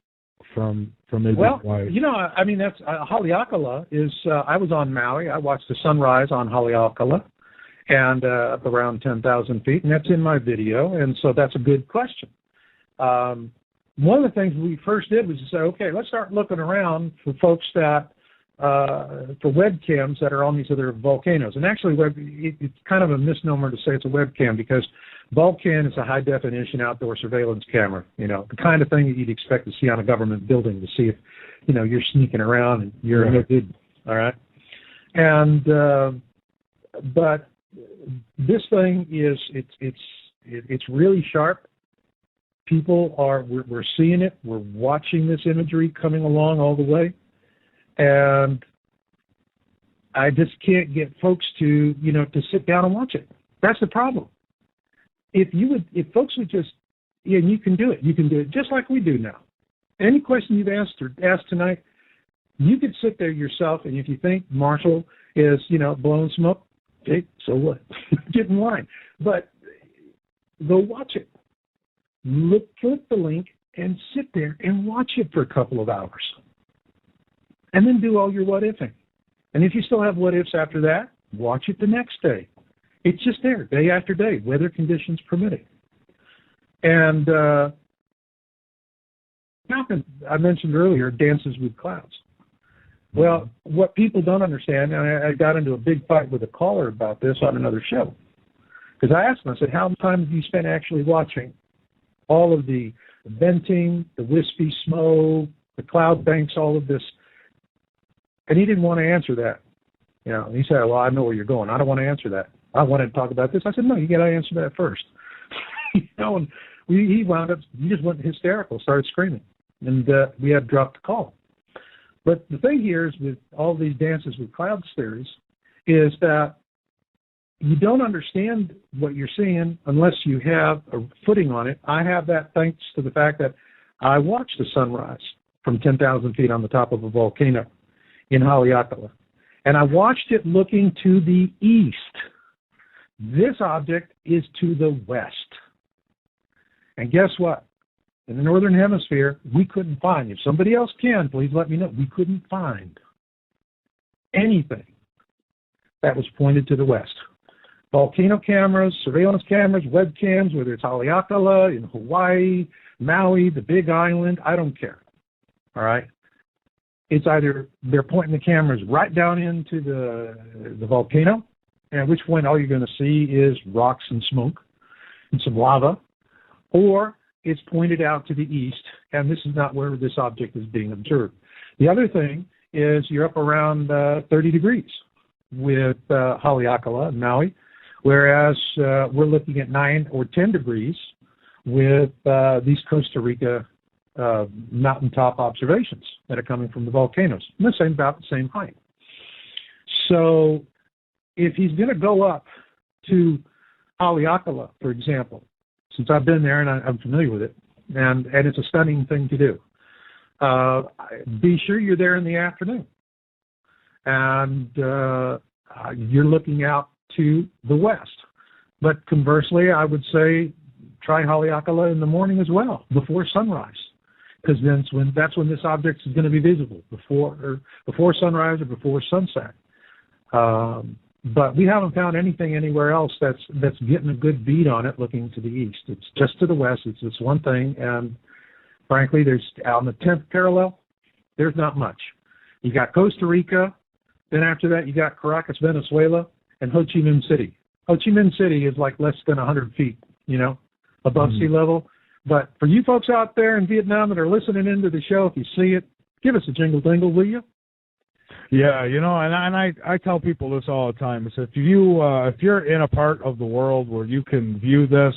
from maybe Hawaii. I mean, that's Haleakala is. I was on Maui. I watched the sunrise on Haleakala, and up around 10,000 feet, and that's in my video. And so that's a good question. One of the things we first did was to say, okay, let's start looking around for folks that, for webcams that are on these other volcanoes. And actually, it's kind of a misnomer to say it's a webcam, because Vulcan is a high-definition outdoor surveillance camera, the kind of thing that you'd expect to see on a government building to see if, you're sneaking around and you're no good, all right? And, but this thing is, it's really sharp. People we're seeing it. We're watching this imagery coming along all the way. And I just can't get folks to sit down and watch it. That's the problem. If folks would just, and you can do it. You can do it just like we do now. Any question you've asked tonight, you could sit there yourself, and if you think Marshall is, blowing smoke, okay, so what? Get in line. But go watch it. Click the link and sit there and watch it for a couple of hours. And then do all your what-ifing. And if you still have what-ifs after that, watch it the next day. It's just there, day after day, weather conditions permitting. And I mentioned earlier, dances with clouds. Well, what people don't understand, and I got into a big fight with a caller about this on another show, because I asked him, I said, how much time have you spent actually watching all of the venting, the wispy smoke, the cloud banks, all of this? And he didn't want to answer that. He said, well, I know where you're going. I don't want to answer that. I wanted to talk about this. I said, no, you got to answer that first. And he wound up, he just went hysterical, started screaming. And we had to drop the call. But the thing here is, with all these dances with clouds theories, is that you don't understand what you're seeing unless you have a footing on it. I have that thanks to the fact that I watched the sunrise from 10,000 feet on the top of a volcano in Haleakala. And I watched it looking to the east. This object is to the west. And guess what? In the northern hemisphere, we couldn't find. If somebody else can, please let me know. We couldn't find anything that was pointed to the west. Volcano cameras, surveillance cameras, webcams, whether it's Haleakala, in Hawaii, Maui, the Big Island, I don't care. All right? It's either they're pointing the cameras right down into the volcano, at which point all you're going to see is rocks and smoke and some lava, or it's pointed out to the east, and this is not where this object is being observed. The other thing is you're up around 30 degrees with Haleakala and Maui, whereas we're looking at 9 or 10 degrees with these Costa Rica mountaintop observations that are coming from the volcanoes, and about the same height. So if he's going to go up to Haleakala, for example, since I've been there and I'm familiar with it, and it's a stunning thing to do, be sure you're there in the afternoon. And you're looking out to the west. But conversely, I would say try Haleakala in the morning as well, before sunrise, because that's when this object is going to be visible, before sunrise or before sunset. But we haven't found anything anywhere else that's getting a good bead on it looking to the east. It's just to the west. It's this one thing, and frankly, there's on the 10th parallel, there's not much. You got Costa Rica, then after that you got Caracas, Venezuela, and Ho Chi Minh City. Ho Chi Minh City is like less than 100 feet, above sea level. But for you folks out there in Vietnam that are listening into the show, if you see it, give us a jingle dingle, will you? Yeah, and I tell people this all the time. Is if you're in a part of the world where you can view this,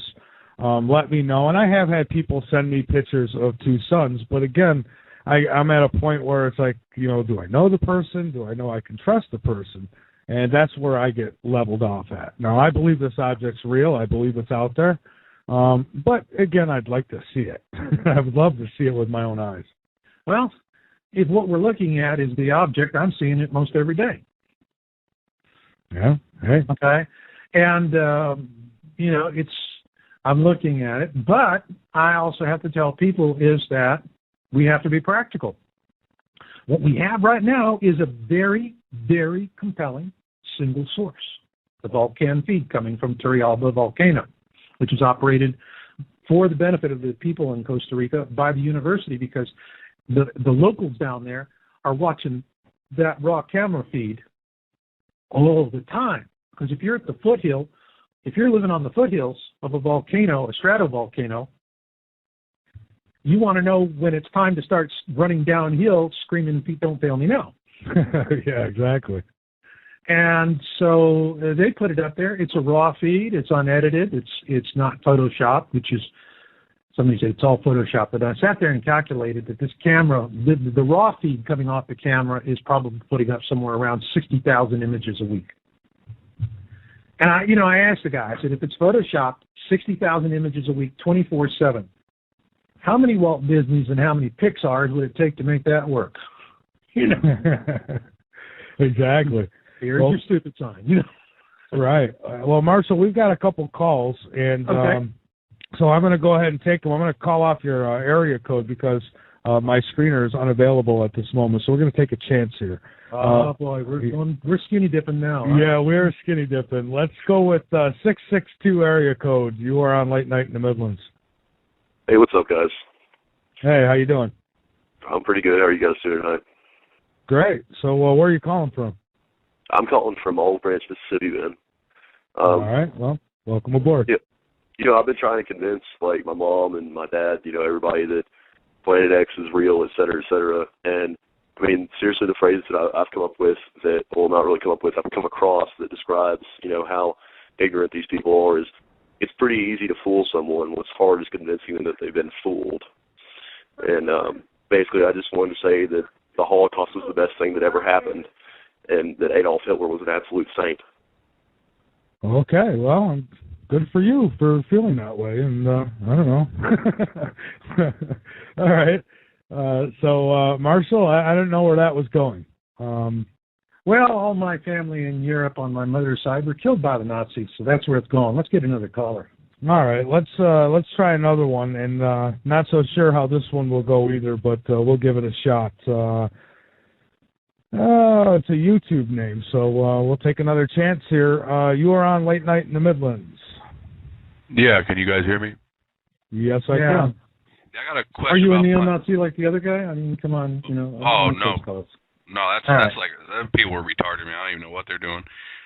let me know. And I have had people send me pictures of two suns, but again, I'm at a point where it's like, do I know the person? Do I know I can trust the person? And that's where I get leveled off at. Now, I believe this object's real. I believe it's out there. But again, I'd like to see it. I would love to see it with my own eyes. Well, if what we're looking at is the object, I'm seeing it most every day. Yeah. Hey. Okay. And, I'm looking at it. But I also have to tell people is that we have to be practical. What we have right now is a very, very compelling single source, the Volcan feed coming from Turrialba volcano, which is operated for the benefit of the people in Costa Rica by the university, because the locals down there are watching that raw camera feed all the time. Because if you're at the foothill, if you're living on the foothills of a volcano, a stratovolcano, you want to know when it's time to start running downhill, screaming, "Feet don't fail me now." Yeah, exactly. And so they put it up there. It's a raw feed. It's unedited. It's not Photoshopped, which is, somebody said it's all Photoshop. But I sat there and calculated that this camera, the raw feed coming off the camera is probably putting up somewhere around 60,000 images a week. And I asked the guy, I said, if it's Photoshopped, 60,000 images a week, 24/7, how many Walt Disneys and how many Pixars would it take to make that work? Exactly. Here's your stupid sign. Right. Well, Marshall, we've got a couple calls, and okay. So I'm going to go ahead and take them. I'm going to call off your area code because my screener is unavailable at this moment, so we're going to take a chance here. Oh, boy, we're skinny dipping now. Huh? Yeah, we're skinny dipping. Let's go with 662 area code. You are on Late Night in the Midlands. Hey, what's up, guys? Hey, how you doing? I'm pretty good. How are you guys doing tonight? Great. So where are you calling from? I'm calling from Olive Branch, Mississippi, man. All right. Well, welcome aboard. Yeah. I've been trying to convince, like, my mom and my dad, everybody that Planet X is real, et cetera, et cetera. And, I mean, seriously, the phrase that I've come up with that, well, not really come up with, I've come across that describes, how ignorant these people are is it's pretty easy to fool someone. What's hard is convincing them that they've been fooled. And basically, I just wanted to say that the Holocaust was the best thing that ever happened and that Adolf Hitler was an absolute saint. Okay, well, good for you for feeling that way, and I don't know. All right. So, Marshall, I don't know where that was going. Well, all my family in Europe on my mother's side were killed by the Nazis, so that's where it's going. Let's get another caller. All right, let's try another one, and not so sure how this one will go either, but we'll give it a shot. It's a YouTube name, so we'll take another chance here. You are on Late Night in the Midlands. Yeah, can you guys hear me? Yes, I can. I got a question. Are you a neo-Nazi like the other guy? I mean, come on, Oh, no. No, that's like, people are retarded, man. I don't even know what they're doing.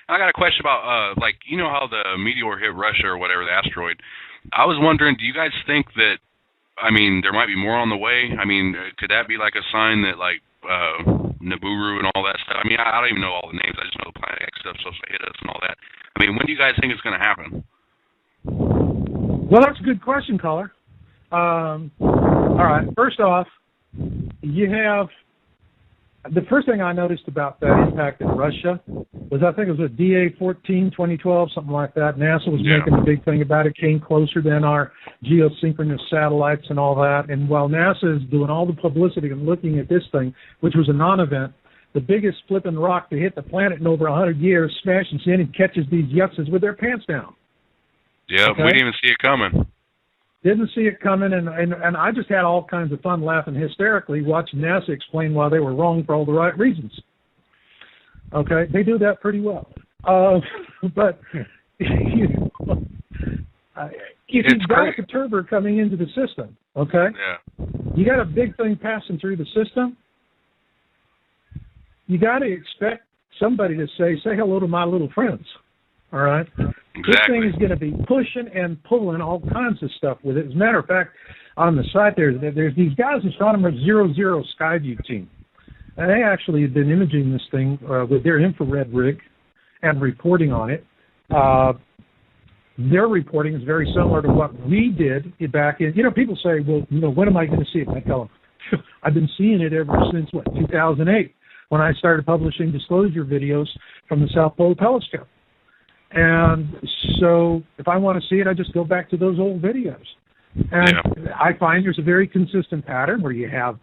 I got a question about, how the meteor hit Russia or whatever, the asteroid. I was wondering, do you guys think that, there might be more on the way? Could that be like a sign that, Nibiru and all that stuff? I don't even know all the names. I just know the Planet X stuff supposed to hit us and all that. When do you guys think it's going to happen? Well, that's a good question, caller. All right. First off, you have the first thing I noticed about that impact in Russia was I think it was a DA-14, 2012, something like that. NASA was making a big thing about it, came closer than our geosynchronous satellites and all that. And while NASA is doing all the publicity and looking at this thing, which was a non-event, the biggest flipping rock to hit the planet in over 100 years smashes in and catches these yutzes with their pants down. Yeah, okay? We didn't even see it coming. Didn't see it coming, and I just had all kinds of fun laughing hysterically watching NASA explain why they were wrong for all the right reasons. Okay, they do that pretty well. But you know, if you've got a perturber coming into the system, okay, you got a big thing passing through the system, you got to expect somebody to say hello to my little friends. All right? Exactly. This thing is going to be pushing and pulling all kinds of stuff with it. As a matter of fact, on the site there's these guys, Astronomer 00 Skyview team. And they actually have been imaging this thing with their infrared rig and reporting on it. Their reporting is very similar to what we did back in, people say, well, when am I going to see it? I tell them, I've been seeing it ever since, 2008, when I started publishing disclosure videos from the South Pole Telescope. And so if I want to see it, I just go back to those old videos. And I find there's a very consistent pattern where you have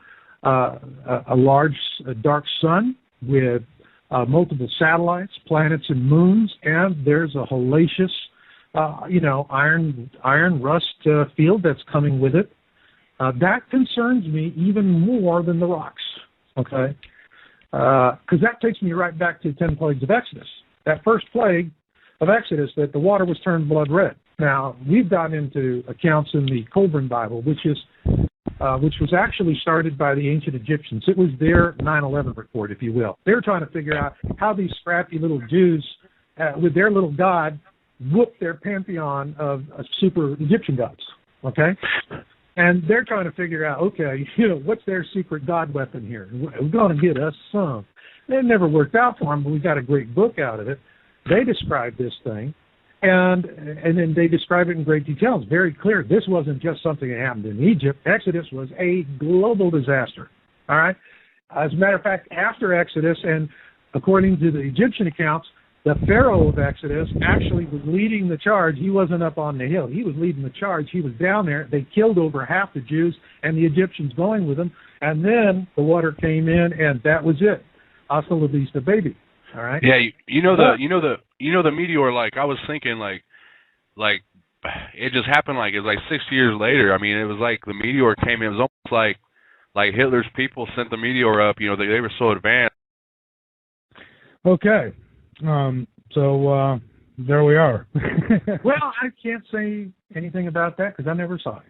a large dark sun with multiple satellites, planets, and moons, and there's a hellacious, iron rust field that's coming with it. That concerns me even more than the rocks, okay? Because that takes me right back to 10 plagues of Exodus. That first plague of Exodus, that the water was turned blood red. Now, we've gotten into accounts in the Colburn Bible, which was actually started by the ancient Egyptians. It was their 9/11 report, if you will. They were trying to figure out how these scrappy little Jews, with their little god, whooped their pantheon of super Egyptian gods, okay? And they're trying to figure out, okay, what's their secret god weapon here? We're going to get us some. It never worked out for them, but we got a great book out of it. They described this thing, and then they describe it in great detail. It's very clear. This wasn't just something that happened in Egypt. Exodus was a global disaster, all right? As a matter of fact, after Exodus, and according to the Egyptian accounts, the Pharaoh of Exodus actually was leading the charge. He wasn't up on the hill. He was leading the charge. He was down there. They killed over half the Jews, and the Egyptians going with them. And then the water came in, and that was it. Hasta la vista, baby. All right. Yeah, the meteor. Like I was thinking, like it just happened. Like it was like 6 years later. I mean, it was like the meteor came in. It was almost like Hitler's people sent the meteor up. They were so advanced. Okay. So there we are. Well, I can't say anything about that because I never saw it.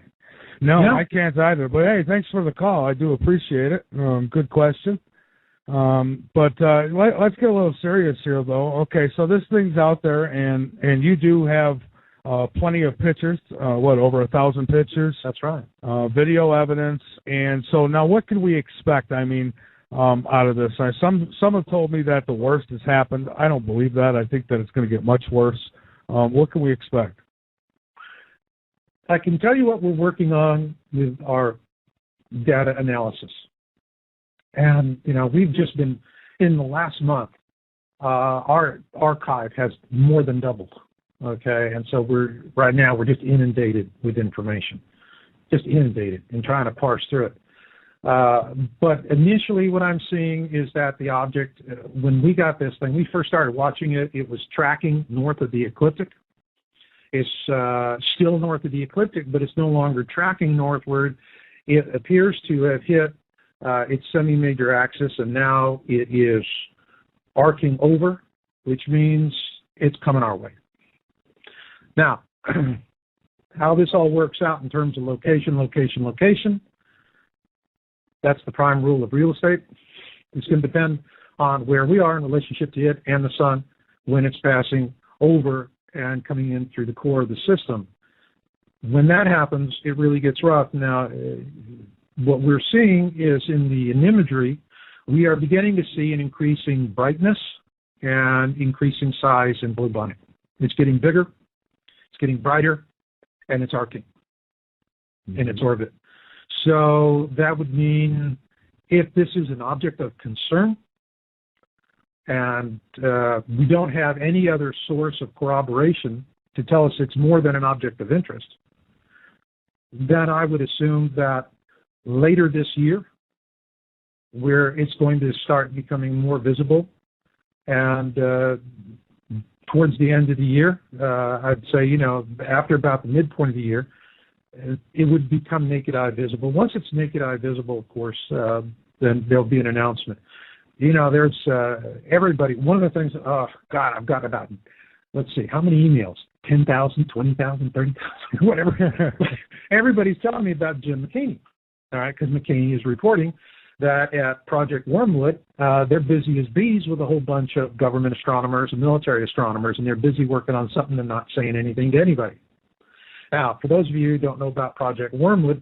No, I can't either. But hey, thanks for the call. I do appreciate it. Good question. But let's get a little serious here, though. Okay, so this thing's out there, and you do have plenty of pictures. Over 1,000 pictures? That's right. Video evidence, and so now what can we expect? I mean, out of this, some have told me that the worst has happened. I don't believe that. I think that it's going to get much worse. What can we expect? I can tell you what we're working on with our data analysis. And, we've just been, in the last month, our archive has more than doubled, okay? And so right now we're just inundated with information, just inundated and trying to parse through it. But initially what I'm seeing is that the object, when we got this thing, we first started watching it, it was tracking north of the ecliptic. It's still north of the ecliptic, but it's no longer tracking northward. It appears to have hit its semi-major axis, and now it is arcing over, which means it's coming our way. Now, how this all works out in terms of location, that's the prime rule of real estate. It's going to depend on where we are in relationship to it and the sun when it's passing over and coming in through the core of the system. When that happens, it really gets rough. Now, what we're seeing is in the imagery, we are beginning to see an increasing brightness and increasing size in Blue Bunny. It's getting bigger, it's getting brighter, and it's arcing in its orbit. So that would mean if this is an object of concern and we don't have any other source of corroboration to tell us it's more than an object of interest, then I would assume that later this year, where it's going to start becoming more visible, and towards the end of the year, I'd say, after about the midpoint of the year, it would become naked eye visible. Once it's naked eye visible, of course, then there'll be an announcement. there's everybody. One of the things, oh, God, I've got about, let's see, how many emails? 10,000, 20,000, 30,000, whatever. Everybody's telling me about Jim McCaney, all right, because McCaney is reporting that at Project Wormwood, they're busy as bees with a whole bunch of government astronomers and military astronomers, and they're busy working on something and not saying anything to anybody. Now, for those of you who don't know about Project Wormwood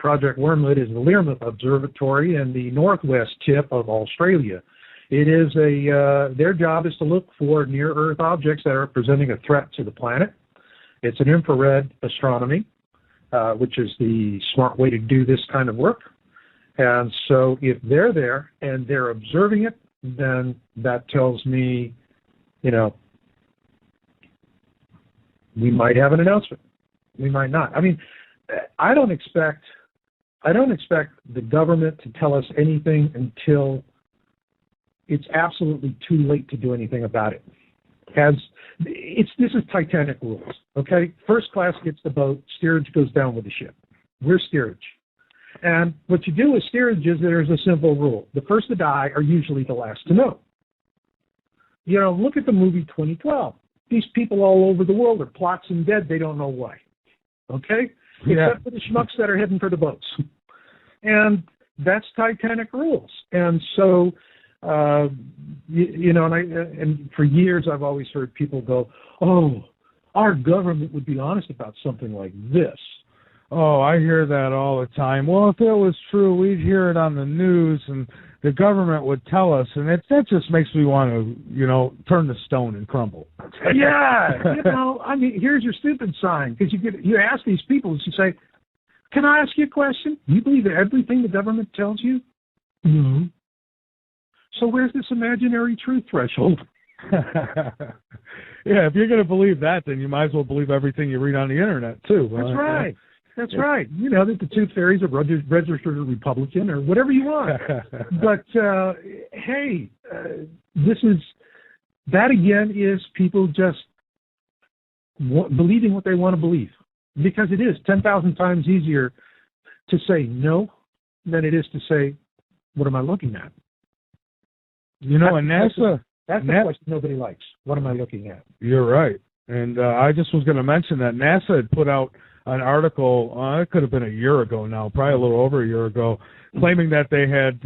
is the Learmonth Observatory in the northwest tip of Australia. It is their job is to look for near-Earth objects that are presenting a threat to the planet. It's an infrared astronomy, which is the smart way to do this kind of work. And so if they're there and they're observing it, then that tells me, we might have an announcement. We might not. I mean, I don't expect the government to tell us anything until it's absolutely too late to do anything about it. This is Titanic rules, okay? First class gets the boat, steerage goes down with the ship. We're steerage. And what you do with steerage is there's a simple rule. The first to die are usually the last to know. Look at the movie 2012. These people all over the world are plots and dead. They don't know why. Okay? Yeah. Except for the schmucks that are heading for the boats. And that's Titanic rules. And so, and for years I've always heard people go, oh, our government would be honest about something like this. Oh, I hear that all the time. Well, if it was true, we'd hear it on the news, and the government would tell us, and that just makes me want to, turn to stone and crumble. Yeah, here's your stupid sign, because you ask these people, you say, can I ask you a question? You believe everything the government tells you? No. So where's this imaginary truth threshold? Yeah, if you're going to believe that, then you might as well believe everything you read on the internet, too. That's right. That's right. That the tooth fairy's a registered Republican or whatever you want. But, hey, that again is people just believing what they want to believe. Because it is 10,000 times easier to say no than it is to say, what am I looking at? And NASA... That's the question nobody likes. What am I looking at? You're right. And I just was going to mention that NASA had put out an article, it could have been a year ago now, probably a little over a year ago, claiming that they had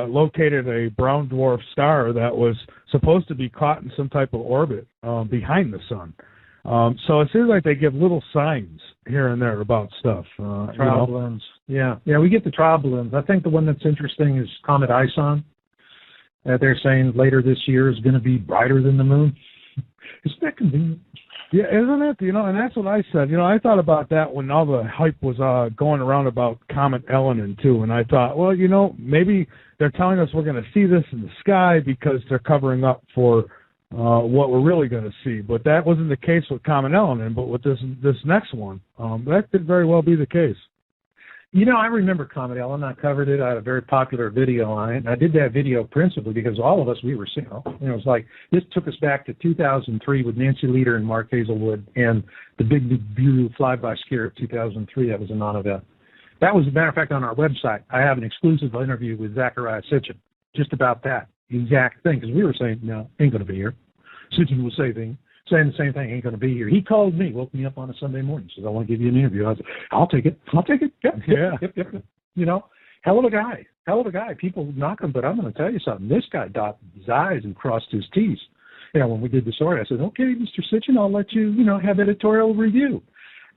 located a brown dwarf star that was supposed to be caught in some type of orbit behind the sun. So it seems like they give little signs here and there about stuff. Trial balloons. Yeah, we get the trial balloons. I think the one that's interesting is Comet Ison. They're saying later this year is going to be brighter than the moon. Isn't that convenient? Yeah, isn't it? And that's what I said. I thought about that when all the hype was going around about Comet Elenin, too. And I thought, well, maybe they're telling us we're going to see this in the sky because they're covering up for what we're really going to see. But that wasn't the case with Comet Elenin. But with this next one, that could very well be the case. I remember Comet Elenin. I covered it. I had a very popular video on it. And I did that video principally because all of us, we were seeing, it was like, this took us back to 2003 with Nancy Leader and Mark Hazelwood and the big Nibiru flyby scare of 2003. That was a non-event. That was, as a matter of fact, on our website. I have an exclusive interview with Zachariah Sitchin just about that exact thing because we were saying, no, ain't going to be here. Sitchin was saying the same thing, ain't going to be here. He called me, woke me up on a Sunday morning, says, I want to give you an interview. I said, I'll take it. Yep. Hell of a guy. People knock him, but I'm going to tell you something. This guy dotted his I's and crossed his T's. When we did the story, I said, okay, Mr. Sitchin, I'll let you, have editorial review.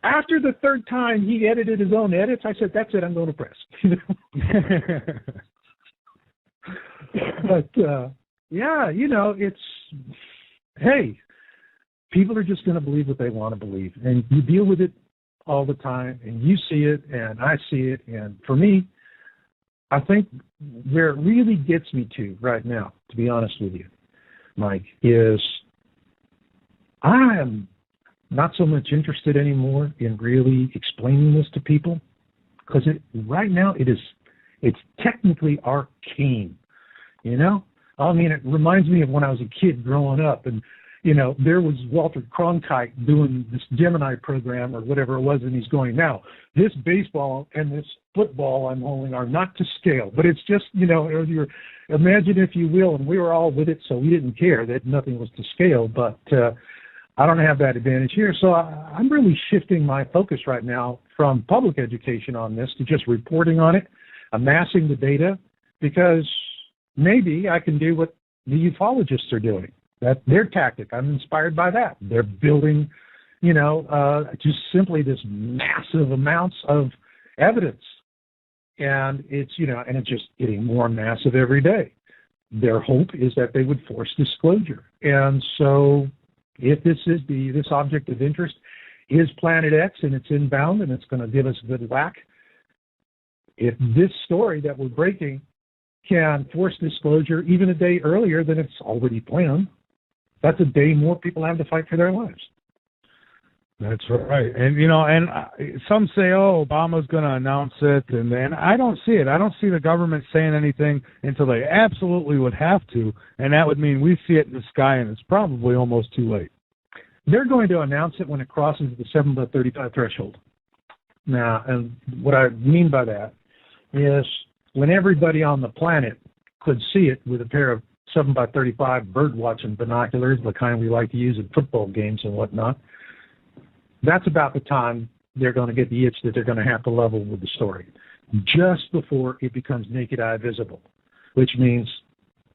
After the third time he edited his own edits, I said, that's it, I'm going to press. But, it's, hey, people are just going to believe what they want to believe. And you deal with it all the time, and you see it, and I see it. And for me, I think where it really gets me to right now, to be honest with you, Mike, is I am not so much interested anymore in really explaining this to people because right now it's technically arcane, I mean, it reminds me of when I was a kid growing up and there was Walter Cronkite doing this Gemini program or whatever it was, and he's going, now, this baseball and this football I'm holding are not to scale. But it's just, you're, imagine, if you will, and we were all with it, so we didn't care that nothing was to scale. But I don't have that advantage here. So I'm really shifting my focus right now from public education on this to just reporting on it, amassing the data, because maybe I can do what the ufologists are doing. That's their tactic. I'm inspired by that. They're building, just simply this massive amounts of evidence. And it's, and it's just getting more massive every day. Their hope is that they would force disclosure. And so if this object of interest is Planet X and it's inbound and it's going to give us a good whack, if this story that we're breaking can force disclosure even a day earlier than it's already planned, that's a day more people have to fight for their lives. That's right. And, some say, Obama's going to announce it, and I don't see it. I don't see the government saying anything until they absolutely would have to, and that would mean we see it in the sky, and it's probably almost too late. They're going to announce it when it crosses the 7/35 threshold. Now, and what I mean by that is when everybody on the planet could see it with a pair of 7x35 bird-watching binoculars, the kind we like to use in football games and whatnot, that's about the time they're going to get the itch that they're going to have to level with the story, just before it becomes naked eye visible, which means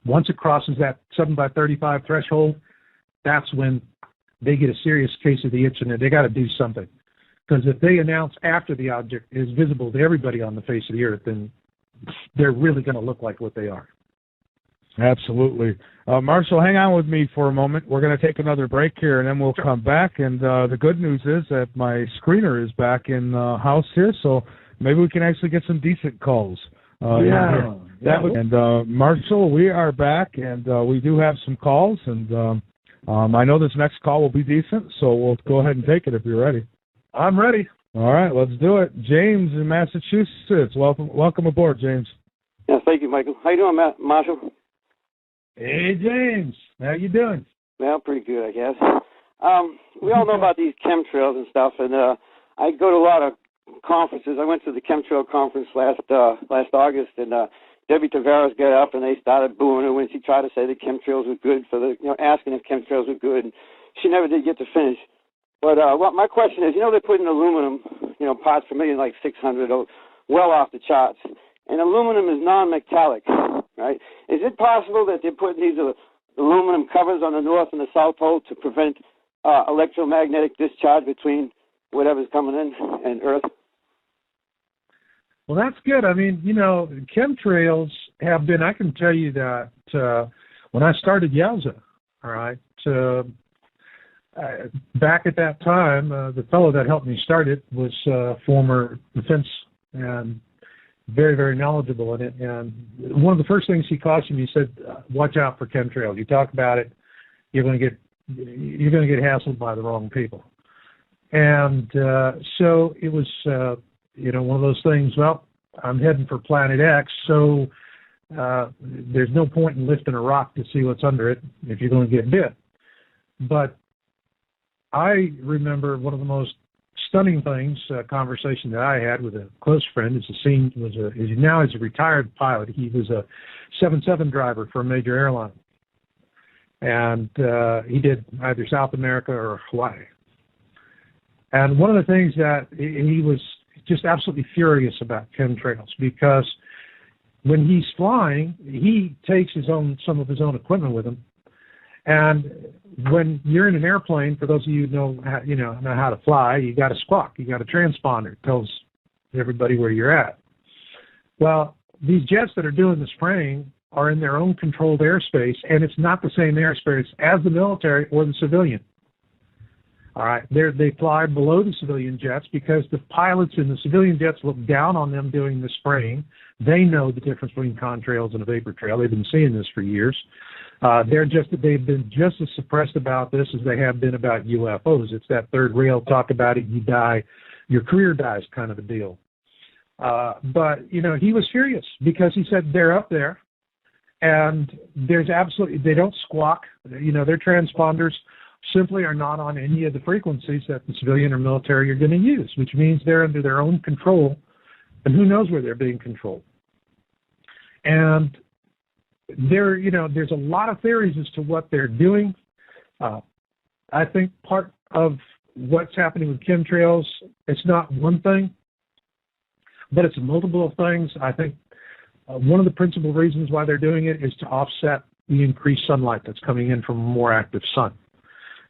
once it crosses that 7x35 threshold, that's when they get a serious case of the itch and they got to do something. Because if they announce after the object is visible to everybody on the face of the earth, then they're really going to look like what they are. Absolutely. Marshall, hang on with me for a moment. We're going to take another break here, and then we'll come back. And the good news is that my screener is back in the house here, so maybe we can actually get some decent calls. Marshall, we are back, and we do have some calls. And I know this next call will be decent, so we'll go ahead and take it if you're ready. I'm ready. All right, let's do it. James in Massachusetts. Welcome aboard, James. Yeah, thank you, Michael. How you doing, Marshall? Hey, James. How you doing? Well, pretty good, I guess. We all know about these chemtrails and stuff, and I go to a lot of conferences. I went to the chemtrail conference last August, and Debbie Tavares got up, and they started booing her when she tried to say that chemtrails were good asking if chemtrails were good, and she never did get to finish. But my question is, they're putting aluminum, parts per million, like 600, well off the charts. And aluminum is non-metallic, right? Is it possible that they're putting these aluminum covers on the North and the South Pole to prevent electromagnetic discharge between whatever's coming in and Earth? Well, that's good. I mean, chemtrails have been, I can tell you that when I started Yowza, all right, back at that time, the fellow that helped me start it was former defense and very, very knowledgeable in it. And one of the first things he cautioned me, he said, watch out for chemtrails. You talk about it, you're going to get hassled by the wrong people. And so it was, one of those things, well, I'm heading for Planet X, so there's no point in lifting a rock to see what's under it if you're going to get bit. But I remember one of the most stunning things, a conversation that I had with a close friend. Now he's a retired pilot. He was a 777 driver for a major airline, and he did either South America or Hawaii. And one of the things that he was just absolutely furious about chemtrails, because when he's flying, he takes some of his own equipment with him. And when you're in an airplane, for those of you who know how to fly, you got a squawk, you got a transponder. It tells everybody where you're at. Well, these jets that are doing the spraying are in their own controlled airspace, and it's not the same airspace as the military or the civilian. All right, they fly below the civilian jets because the pilots in the civilian jets look down on them doing the spraying. They know the difference between contrails and a vapor trail. They've been seeing this for years. They've been just as suppressed about this as they have been about UFOs. It's that third rail, talk about it, you die, your career dies kind of a deal. But he was furious because he said they're up there And they don't squawk. Their transponders simply are not on any of the frequencies that the civilian or military are going to use, which means they're under their own control, and who knows where they're being controlled. And there's a lot of theories as to what they're doing. I think part of what's happening with chemtrails, it's not one thing, but it's multiple of things. I think one of the principal reasons why they're doing it is to offset the increased sunlight that's coming in from a more active sun.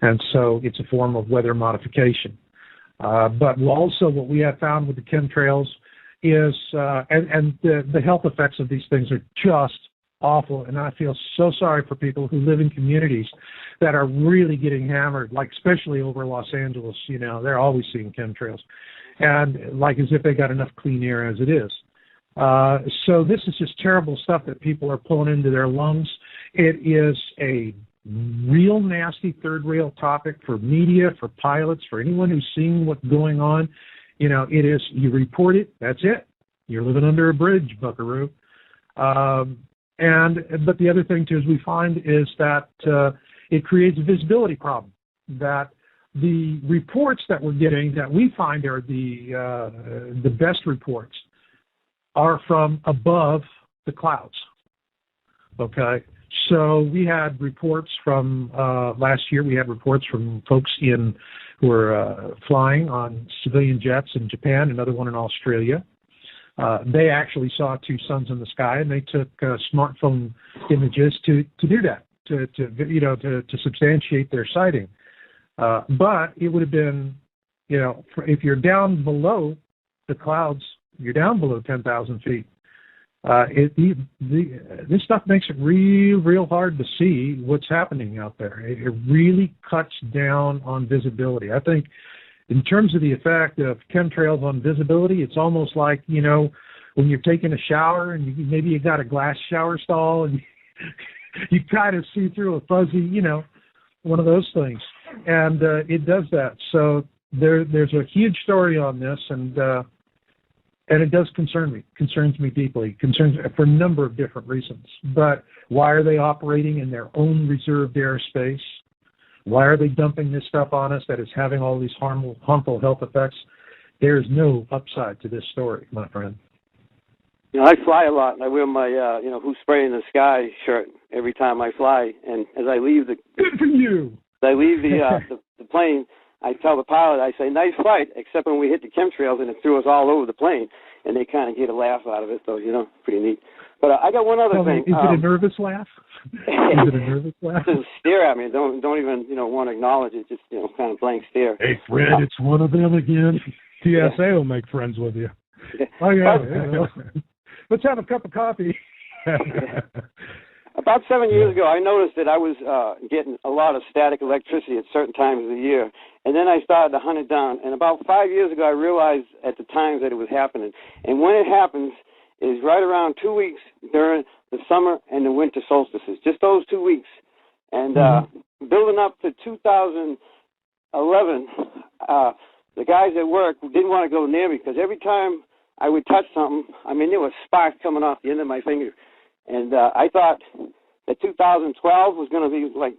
And so it's a form of weather modification. But also what we have found with the chemtrails is, and the health effects of these things are just awful. And I feel so sorry for people who live in communities that are really getting hammered, like especially over Los Angeles. They're always seeing chemtrails. And like as if they got enough clean air as it is. So this is just terrible stuff that people are pulling into their lungs. It is a real nasty third-rail topic for media, for pilots, for anyone who's seeing what's going on. It is, you report it, that's it. You're living under a bridge, buckaroo. But the other thing, too, is we find is that it creates a visibility problem, that the reports that we're getting that we find are the best reports are from above the clouds, okay? So we had reports from last year. We had reports from folks who were flying on civilian jets in Japan, another one in Australia. They actually saw two suns in the sky, and they took smartphone images to do that, to substantiate their sighting. But it would have been, if you're down below the clouds, you're down below 10,000 feet. This stuff makes it real hard to see what's happening out there. It really cuts down on visibility. I think in terms of the effect of chemtrails on visibility, it's almost like, when you're taking a shower and maybe you got a glass shower stall and you kind of see through a fuzzy, one of those things. And it does that. So there's a huge story on this, and it does concerns me deeply, concerns for a number of different reasons. But why are they operating in their own reserved airspace? Why are they dumping this stuff on us that is having all these harmful health effects? There's no upside to this story, my friend. I fly a lot, and I wear my, Who's Spraying the Sky shirt every time I fly. And as I leave Good for you! As I leave the plane, I tell the pilot, I say, nice flight, except when we hit the chemtrails and it threw us all over the plane. And they kind of get a laugh out of it, so, pretty neat. But I got one other thing. Is it a nervous laugh? Is it a nervous laugh? Just stare at me. Don't even, want to acknowledge it. Just, kind of blank stare. Hey, Fred, it's one of them again. TSA will make friends with you. Oh, yeah. Let's have a cup of coffee. About 7 years ago, I noticed that I was getting a lot of static electricity at certain times of the year. And then I started to hunt it down. And about 5 years ago, I realized at the times that it was happening. And when it happens is right around 2 weeks during the summer and the winter solstices, just those 2 weeks. And building up to 2011, the guys at work didn't want to go near me because every time I would touch something, there was sparks coming off the end of my finger. And I thought that 2012 was going to be like,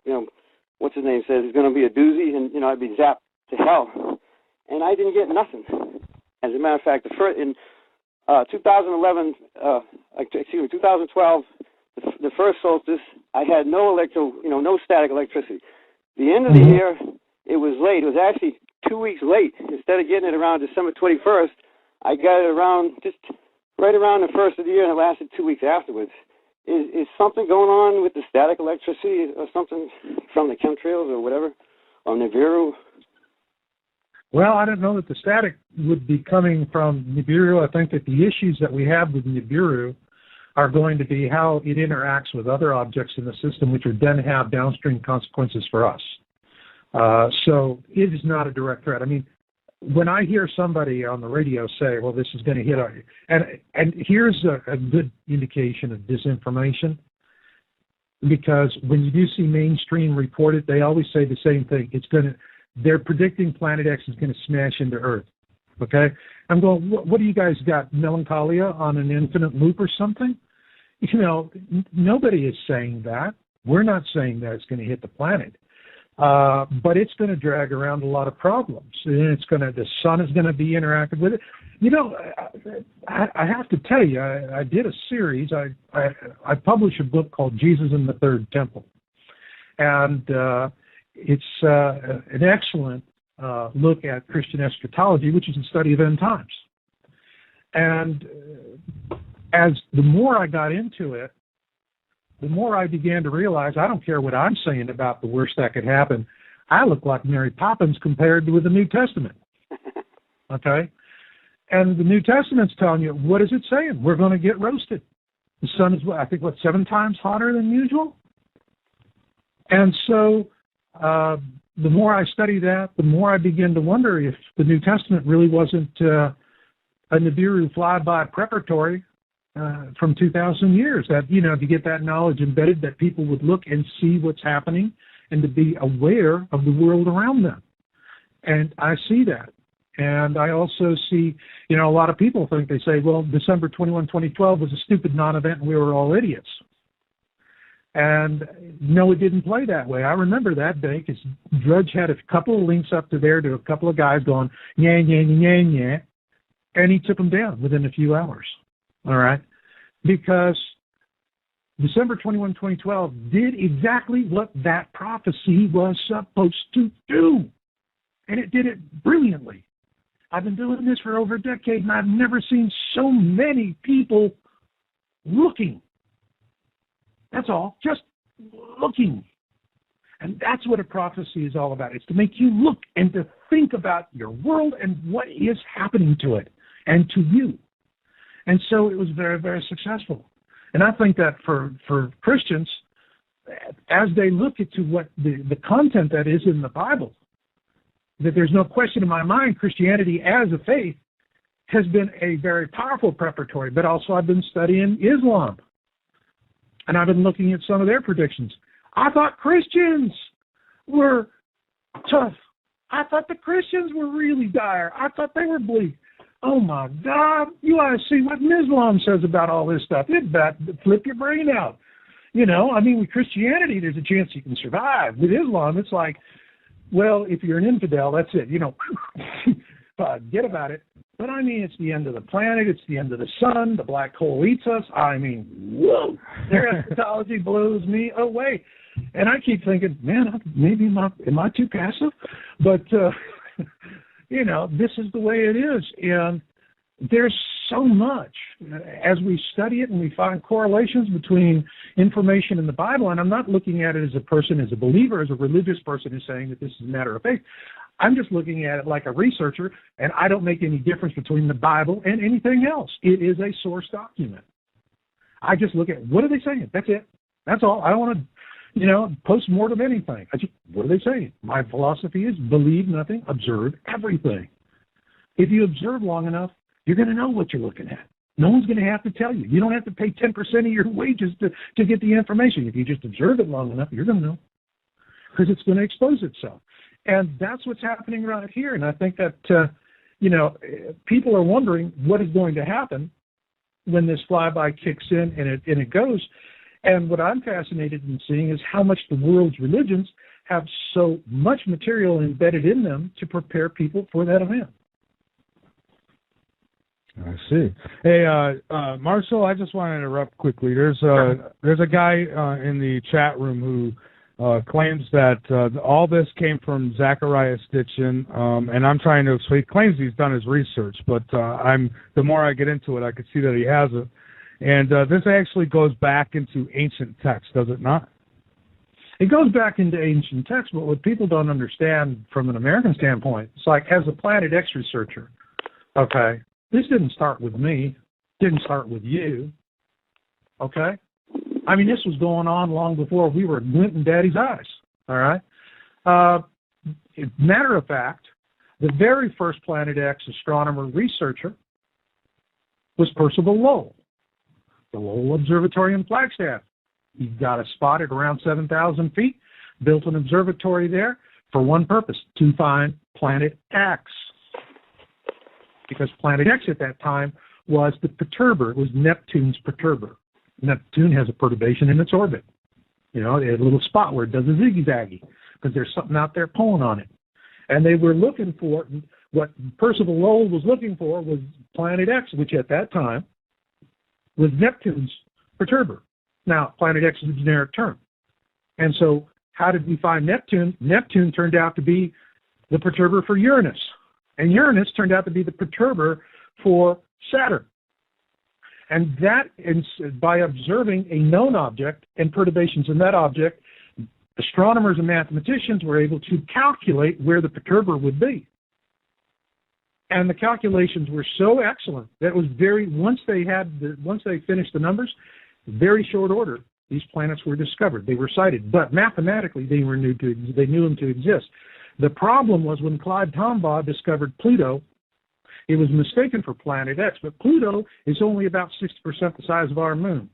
what's his name says, it's going to be a doozy, and, I'd be zapped to hell. And I didn't get nothing. As a matter of fact, in 2012, the first solstice, I had no static electricity. The end of the year, it was late. It was actually 2 weeks late. Instead of getting it around December 21st, I got it just right around the first of the year, and it lasted 2 weeks afterwards. Is something going on with the static electricity or something from the chemtrails or whatever, or Nibiru? Well, I don't know that the static would be coming from Nibiru. I think that the issues that we have with Nibiru are going to be how it interacts with other objects in the system, which would then have downstream consequences for us. So it is not a direct threat. When I hear somebody on the radio say, well, this is going to hit our... And here's a good indication of disinformation, because when you do see mainstream report it, they always say the same thing. They're predicting Planet X is going to smash into Earth, okay? I'm going, what do you guys got, melancholia on an infinite loop or something? nobody is saying that. We're not saying that it's going to hit the planet. But it's going to drag around a lot of problems. And the sun is going to be interactive with it. I have to tell you, I did a series. I published a book called Jesus in the Third Temple. And it's an excellent look at Christian eschatology, which is the study of end times. And as the more I got into it, the more I began to realize I don't care what I'm saying about the worst that could happen. I look like Mary Poppins compared with the New Testament. Okay? And the New Testament's telling you, what is it saying? We're going to get roasted. The sun is, I think, 7 times hotter than usual? And so the more I study that, the more I begin to wonder if the New Testament really wasn't a Nibiru flyby preparatory from 2,000 years, that, to get that knowledge embedded, that people would look and see what's happening and to be aware of the world around them. And I see that. And I also see, a lot of people think, they say, well, December 21, 2012 was a stupid non-event and we were all idiots. And no, it didn't play that way. I remember that day because Drudge had a couple of links up to there to a couple of guys going, yeah, yeah, yeah, yeah, and he took them down within a few hours. All right? Because December 21, 2012 did exactly what that prophecy was supposed to do. And it did it brilliantly. I've been doing this for over a decade, and I've never seen so many people looking. That's all. Just looking. And that's what a prophecy is all about. It's to make you look and to think about your world and what is happening to it and to you. And so it was very, very successful. And I think that for Christians, as they look into what the content that is in the Bible, that there's no question in my mind, Christianity as a faith has been a very powerful preparatory, but also I've been studying Islam. And I've been looking at some of their predictions. I thought Christians were tough. I thought the Christians were really dire. I thought they were bleak. Oh, my God, you ought to see what Islam says about all this stuff. It'd flip your brain out. With Christianity, there's a chance you can survive. With Islam, it's like, well, if you're an infidel, that's it. Forget about it. But it's the end of the planet. It's the end of the sun. The black hole eats us. Whoa, their eschatology blows me away. And I keep thinking, man, maybe am I too passive? But, this is the way it is. And there's so much as we study it and we find correlations between information in the Bible. And I'm not looking at it as a person, as a believer, as a religious person who's saying that this is a matter of faith. I'm just looking at it like a researcher, and I don't make any difference between the Bible and anything else. It is a source document. I just look at, what are they saying? That's it. That's all. I don't want to, post-mortem anything. What are they saying? My philosophy is believe nothing, observe everything. If you observe long enough, you're going to know what you're looking at. No one's going to have to tell you. You don't have to pay 10% of your wages to get the information. If you just observe it long enough, you're going to know, because it's going to expose itself. And that's what's happening right here. And I think that, people are wondering what is going to happen when this flyby kicks in and it goes. And what I'm fascinated in seeing is how much the world's religions have so much material embedded in them to prepare people for that event. I see. Hey, Marshall, I just want to interrupt quickly. There's a guy in the chat room who claims that all this came from Zachariah Stitchin, and I'm trying to explain. He claims he's done his research, but the more I get into it, I can see that he hasn't. And this actually goes back into ancient texts, does it not? It goes back into ancient texts, but what people don't understand from an American standpoint, it's like, as a Planet X researcher, okay, this didn't start with me, didn't start with you, okay? This was going on long before we were glinting Daddy's eyes, all right? Matter of fact, the very first Planet X astronomer researcher was Percival Lowell, the Lowell Observatory in Flagstaff. He got a spot at around 7,000 feet, built an observatory there for one purpose, to find Planet X. Because Planet X at that time was the perturber, it was Neptune's perturber. Neptune has a perturbation in its orbit. You know, a little spot where it does a zigzaggy because there's something out there pulling on it. And they were looking for, what Percival Lowell was looking for was Planet X, which at that time was Neptune's perturber. Now, Planet X is a generic term. And so how did we find Neptune? Neptune turned out to be the perturber for Uranus. And Uranus turned out to be the perturber for Saturn. And that, by observing a known object and perturbations in that object, astronomers and mathematicians were able to calculate where the perturber would be. And the calculations were so excellent that it was once they finished the numbers, very short order, these planets were discovered. They were sighted, but mathematically they knew them to exist. The problem was when Clyde Tombaugh discovered Pluto, it was mistaken for Planet X, but Pluto is only about 60% the size of our moon.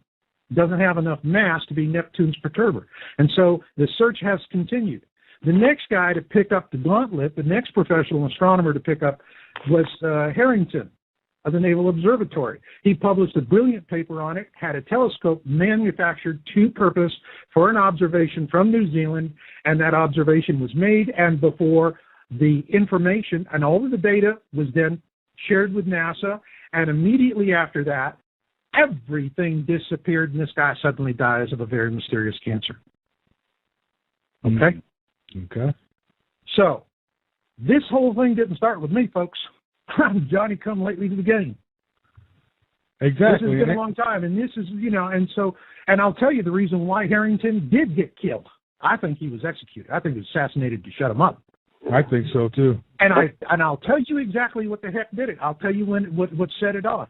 It doesn't have enough mass to be Neptune's perturber. And so the search has continued. The next guy to pick up the gauntlet, the next professional astronomer to pick up, was Harrington of the Naval Observatory. He published a brilliant paper on it, had a telescope manufactured to purpose for an observation from New Zealand, and that observation was made, and before the information and all of the data was then shared with NASA, and immediately after that, everything disappeared, and this guy suddenly dies of a very mysterious cancer. Okay? Okay. So, this whole thing didn't start with me, folks. I'm Johnny come lately to the game. Exactly. This has been a long time, and this is, and I'll tell you the reason why Harrington did get killed. I think he was executed. I think he was assassinated to shut him up. I think so too. And I'll tell you exactly what the heck did it. I'll tell you what set it off.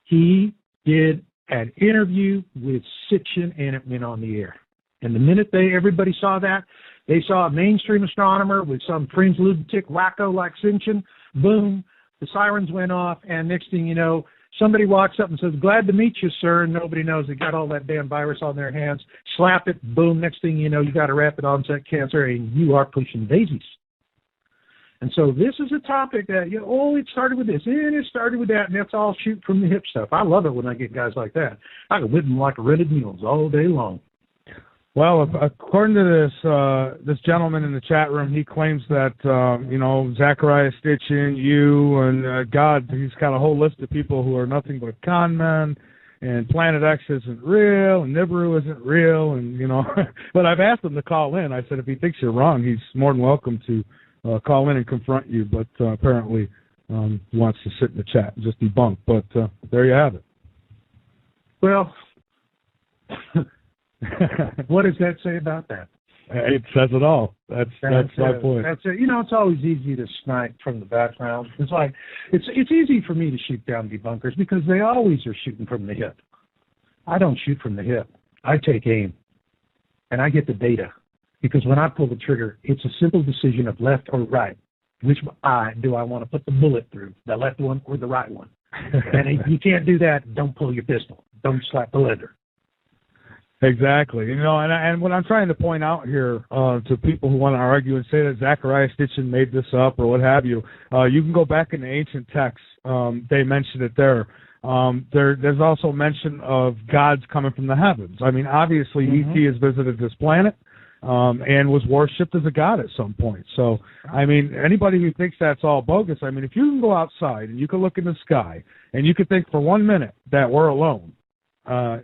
He did an interview with Sitchin, and it went on the air. And the minute everybody saw that, they saw a mainstream astronomer with some fringe lunatic wacko like Sitchin. Boom, the sirens went off, and next thing you know, somebody walks up and says, "Glad to meet you, sir," and nobody knows they got all that damn virus on their hands. Slap it, boom, next thing you know, you got a rapid onset cancer, and you are pushing daisies. And so this is a topic that, it started with this, and it started with that, and that's all shoot from the hip stuff. I love it when I get guys like that. I can whip them like a rented mules all day long. Well, according to this gentleman in the chat room, he claims that, Zachariah Stitchin, you, and God, he's got a whole list of people who are nothing but con men, and Planet X isn't real, and Nibiru isn't real, and, but I've asked him to call in. I said if he thinks you're wrong, he's more than welcome to call in and confront you, but apparently he wants to sit in the chat and just debunk. But there you have it. Well, what does that say about that? It says it all. That's my point. That's it. It's always easy to snipe from the background. It's like it's easy for me to shoot down debunkers because they always are shooting from the hip. I don't shoot from the hip. I take aim, and I get the data. Because when I pull the trigger, it's a simple decision of left or right. Which eye do I want to put the bullet through, the left one or the right one? And if you can't do that, don't pull your pistol. Don't slap the leather. Exactly. And what I'm trying to point out here to people who want to argue and say that Zachariah Stitchin made this up or what have you, you can go back in the ancient texts. They mention it there. There's also mention of gods coming from the heavens. I mean, obviously, E.T. has visited this planet. And was worshipped as a god at some point. So, I mean, anybody who thinks that's all bogus, I mean, if you can go outside and you can look in the sky and you can think for 1 minute that we're alone, I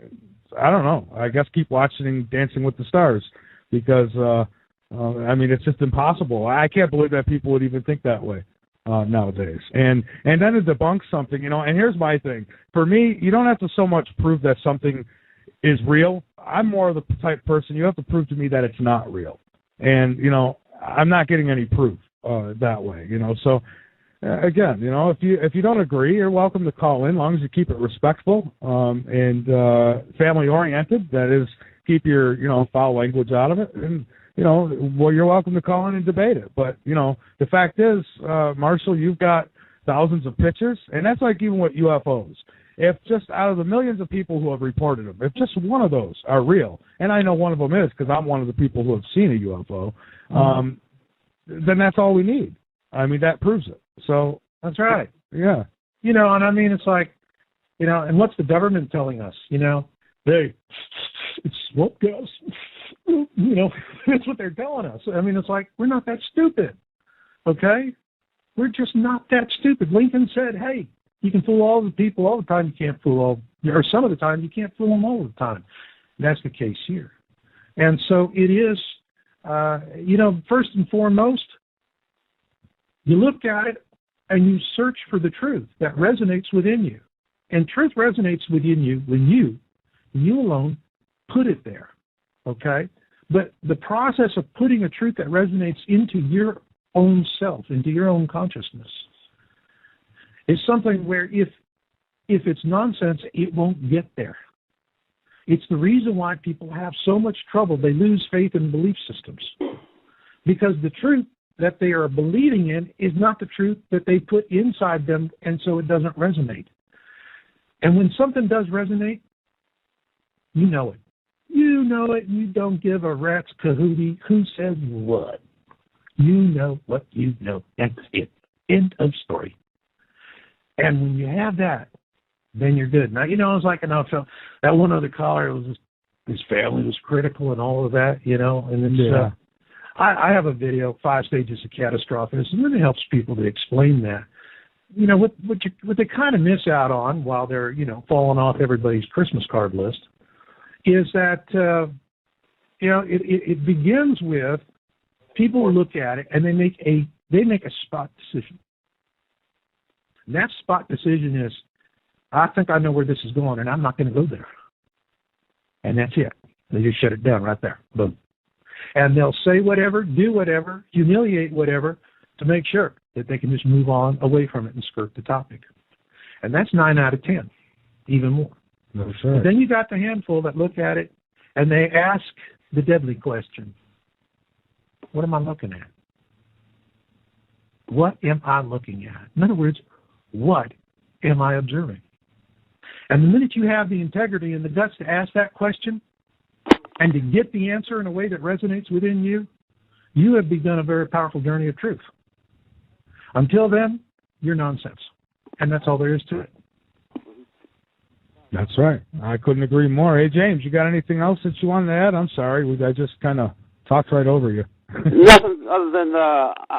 don't know. I guess keep watching Dancing with the Stars because, I mean, it's just impossible. I can't believe that people would even think that way nowadays. And then to debunk something, and here's my thing. For me, you don't have to so much prove that something is real. I'm more of the type person, you have to prove to me that it's not real. And, I'm not getting any proof that way, So, again, if you don't agree, you're welcome to call in, as long as you keep it respectful and family-oriented. That is, keep your, foul language out of it. And, you're welcome to call in and debate it. But, the fact is, Marshall, you've got thousands of pictures, and that's like even with UFOs. If just out of the millions of people who have reported them, if just one of those are real, and I know one of them is because I'm one of the people who have seen a UFO, then that's all we need. I mean, that proves it. So that's right. Yeah. And I mean, it's like, and what's the government telling us? Hey, it's smoke gas. You know, that's what they're telling us. I mean, it's like, we're not that stupid, okay? We're just not that stupid. Lincoln said, hey, you can fool all the people all the time. You can't fool all, or some of the time, you can't fool them all the time. And that's the case here. And so it is, you know, first and foremost, you look at it and you search for the truth that resonates within you. And truth resonates within you when you alone, put it there, okay? But the process of putting a truth that resonates into your own self, into your own consciousness, is something where if it's nonsense, it won't get there. It's the reason why people have so much trouble. They lose faith in belief systems. Because the truth that they are believing in is not the truth that they put inside them, and so it doesn't resonate. And when something does resonate, you know it. You know it. You don't give a rat's cahootie who says what. You know what you know. That's it. End of story. And when you have that, then you're good. Now, you know, it's like, so that one other caller, his family was critical and all of that, you know, and then I have a video, 5 Stages of Catastrophe. It really helps people to explain that. You know, what they kind of miss out on while they're, you know, falling off everybody's Christmas card list is that, you know, it begins with people look at it and they make a spot decision. And that spot decision is, I think I know where this is going, and I'm not going to go there. And that's it. They just shut it down right there. Boom. And they'll say whatever, do whatever, humiliate whatever to make sure that they can just move on away from it and skirt the topic. And that's 9 out of 10, even more. No, sure. Then you got the handful that look at it and they ask the deadly question, what am I looking at? What am I looking at? In other words, what am I observing? And the minute you have the integrity and the guts to ask that question and to get the answer in a way that resonates within you, you have begun a very powerful journey of truth. Until then, you're nonsense. And that's all there is to it. That's right. I couldn't agree more. Hey, James, you got anything else that you wanted to add? I'm sorry. I just kind of talked right over you. Nothing other than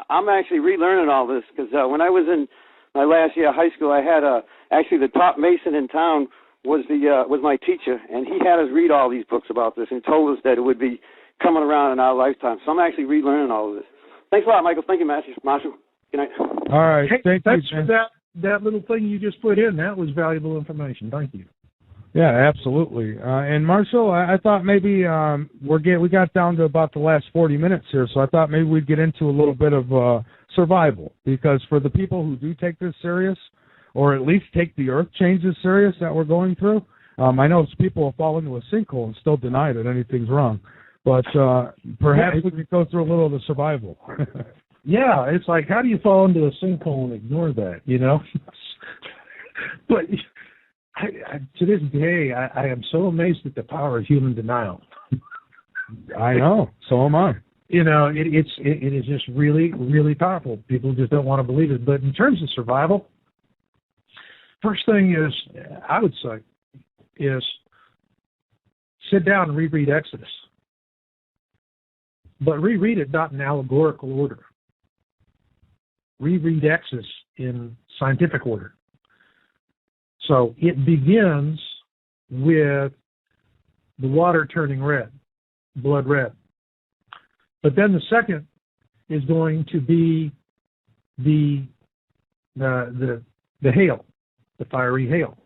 I'm actually relearning all this because when I was in my last year of high school, I had actually the top Mason in town was my teacher, and he had us read all these books about this and told us that it would be coming around in our lifetime. So I'm actually relearning all of this. Thanks a lot, Michael. Thank you, Marshall. Good night. All right. Hey, thanks for that little thing you just put in. That was valuable information. Thank you. Yeah, absolutely. And Marshall, I thought maybe we got down to about the last 40 minutes here, so I thought maybe we'd get into a little bit of survival, because for the people who do take this serious, or at least take the earth changes serious that we're going through, I know people will fall into a sinkhole and still deny that anything's wrong, but perhaps we could go through a little of the survival. Yeah, it's like, how do you fall into a sinkhole and ignore that, you know? But to this day, I am so amazed at the power of human denial. I know. So am I. You know, it is just really, really powerful. People just don't want to believe it. But in terms of survival, first thing is, I would say, is sit down and reread Exodus. But reread it not in allegorical order. Reread Exodus in scientific order. So it begins with the water turning red, blood red. But then the second is going to be the hail, the fiery hail.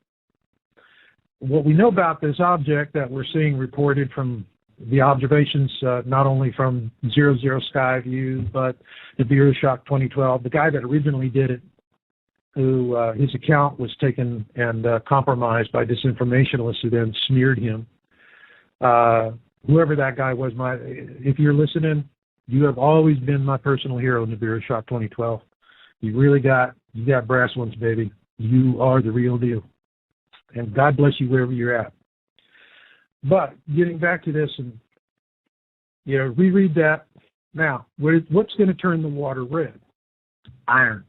What we know about this object that we're seeing reported from the observations, not only from 00 Sky View, but Nibiru 2012, the guy that originally did it, who his account was taken and compromised by disinformationalists who then smeared him. Whoever that guy was, if you're listening, you have always been my personal hero, Nibiru 2012. You got brass ones, baby. You are the real deal. And God bless you wherever you're at. But getting back to this, and reread that. Now, what's going to turn the water red? Iron.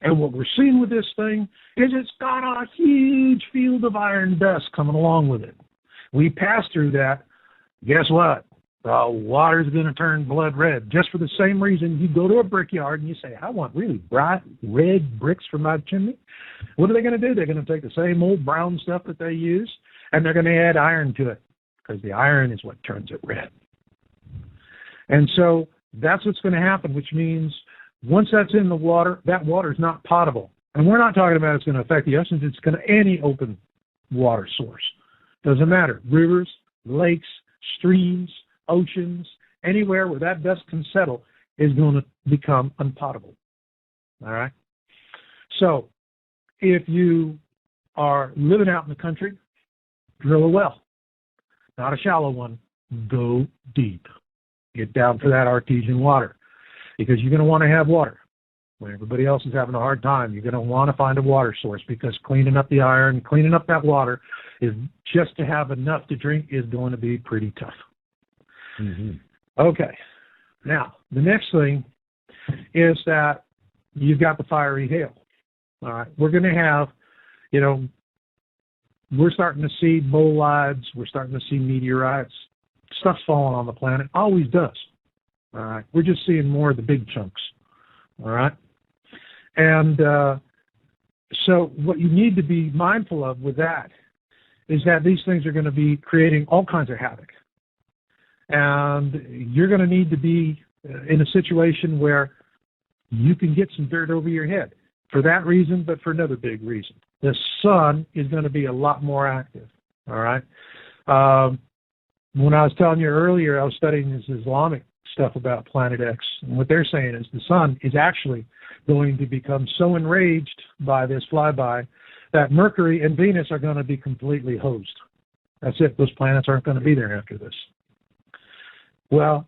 And what we're seeing with this thing is it's got a huge field of iron dust coming along with it. we pass through that, guess what? The water's going to turn blood red. Just for the same reason you go to a brickyard and you say, I want really bright red bricks for my chimney. What are they going to do? They're going to take the same old brown stuff that they use, and they're going to add iron to it, because the iron is what turns it red. And so that's what's going to happen, which means once that's in the water, that water is not potable. And we're not talking about it's going to affect the oceans. It's going to any open water source. Doesn't matter. Rivers, lakes, streams, oceans, anywhere where that dust can settle is going to become unpotable. All right? So if you are living out in the country, drill a well. Not a shallow one. Go deep. Get down for that artesian water, because you're going to want to have water. When everybody else is having a hard time, you're going to want to find a water source, because cleaning up the iron, cleaning up that water, is just to have enough to drink is going to be pretty tough. Mm-hmm. Okay. Now, the next thing is that you've got the fiery hail. All right. We're going to have, we're starting to see bolides. We're starting to see meteorites. Stuff's falling on the planet. Always does. All right. We're just seeing more of the big chunks. All right. And so what you need to be mindful of with that is that these things are going to be creating all kinds of havoc. And you're going to need to be in a situation where you can get some dirt over your head for that reason, but for another big reason. The sun is going to be a lot more active. All right. When I was telling you earlier, I was studying this Islamic stuff about Planet X. And what they're saying is the sun is actually going to become so enraged by this flyby that Mercury and Venus are going to be completely hosed. That's it. Those planets aren't going to be there after this. Well,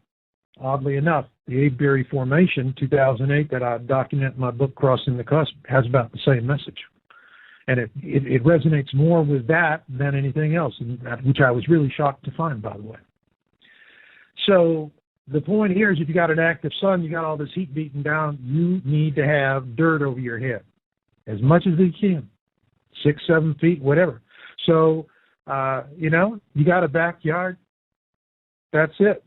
oddly enough, the Avebury Formation, 2008, that I document in my book, Crossing the Cusp, has about the same message. And it resonates more with that than anything else, which I was really shocked to find, by the way. So the point here is if you got an active sun, you got all this heat beating down, you need to have dirt over your head as much as you can, 6, 7 feet, whatever. So, you got a backyard, that's it.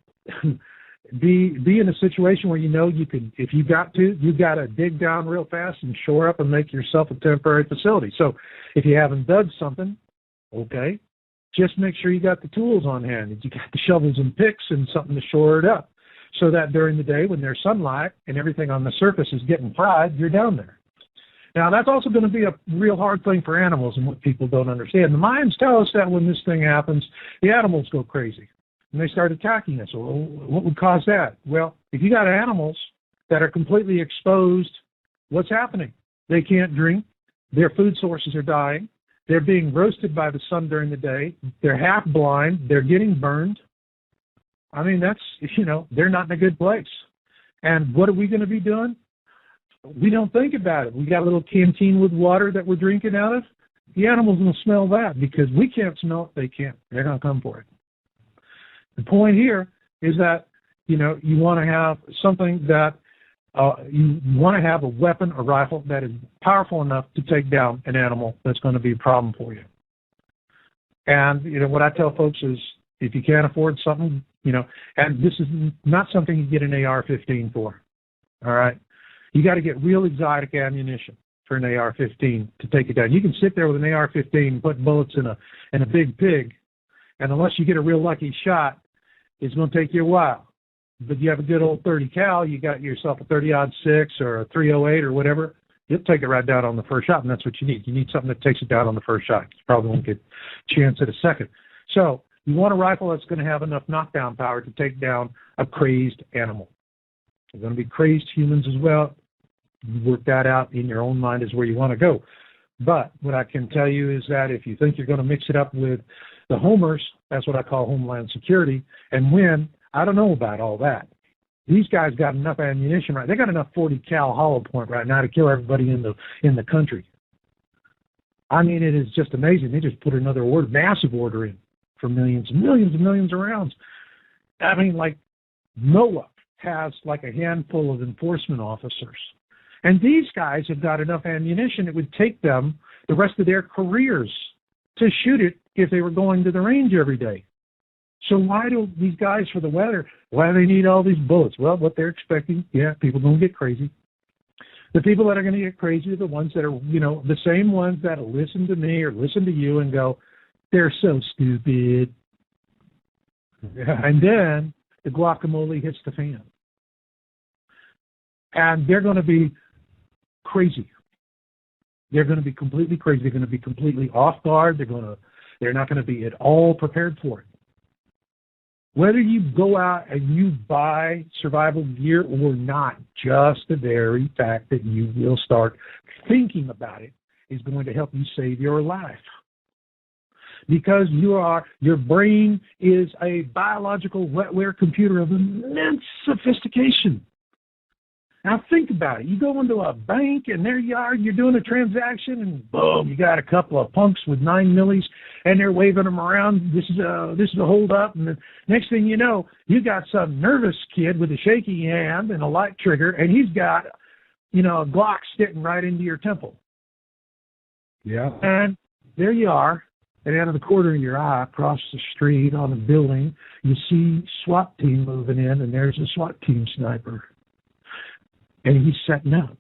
Be in a situation where you can, if you got to dig down real fast and shore up and make yourself a temporary facility. So if you haven't dug something, okay, just make sure you got the tools on hand. You got the shovels and picks and something to shore it up, so that during the day when there's sunlight and everything on the surface is getting fried, you're down there. Now, that's also going to be a real hard thing for animals, and what people don't understand. The Mayans tell us that when this thing happens, the animals go crazy, and they start attacking us. Well, what would cause that? Well, if you got animals that are completely exposed, what's happening? They can't drink. Their food sources are dying. They're being roasted by the sun during the day. They're half blind. They're getting burned. I mean, they're not in a good place. And what are we going to be doing? We don't think about it. We got a little canteen with water that we're drinking out of. The animals will smell that because we can't smell it. They can't. They're going to come for it. The point here is that, you want to have something that you want to have a weapon, a rifle that is powerful enough to take down an animal that's going to be a problem for you. And, what I tell folks is if you can't afford something, and this is not something you get an AR-15 for, all right? You got to get real exotic ammunition for an AR-15 to take it down. You can sit there with an AR-15 and put bullets in a big pig, and unless you get a real lucky shot, it's going to take you a while. But you have a good old 30 cal, you got yourself a 30-06 or a 308 or whatever, you'll take it right down on the first shot, and that's what you need. You need something that takes it down on the first shot. You probably won't get a chance at a second. So you want a rifle that's going to have enough knockdown power to take down a crazed animal. They're going to be crazed humans as well. You work that out in your own mind is where you want to go. But what I can tell you is that if you think you're going to mix it up with the homers, that's what I call Homeland Security, and win, I don't know about all that. These guys got enough ammunition, right? They got enough 40 cal hollow point right now to kill everybody in the country. I mean, it is just amazing. They just put another massive order in for millions and millions and millions of rounds. I mean, like NOAA has like a handful of enforcement officers. And these guys have got enough ammunition it would take them the rest of their careers to shoot it if they were going to the range every day. So why do these guys for the weather, why do they need all these bullets? Well, what they're expecting, people are going to get crazy. The people that are going to get crazy are the ones that are, the same ones that will listen to me or listen to you and go, they're so stupid. Yeah. And then the guacamole hits the fan. And they're going to be crazy. They're going to be completely crazy. They're going to be completely off guard. They're not going to be at all prepared for it. Whether you go out and you buy survival gear or not, just the very fact that you will start thinking about it is going to help you save your life. Because your brain is a biological wetware computer of immense sophistication. Now think about it. You go into a bank and there you are, you're doing a transaction and boom, you got a couple of punks with 9 millis and they're waving them around. This is a hold up. And the next thing you know, you got some nervous kid with a shaky hand and a light trigger and he's got, a Glock sticking right into your temple. Yeah. And there you are. And out of the corner of your eye, across the street on a building, you see SWAT team moving in and there's a SWAT team sniper. And he's setting up.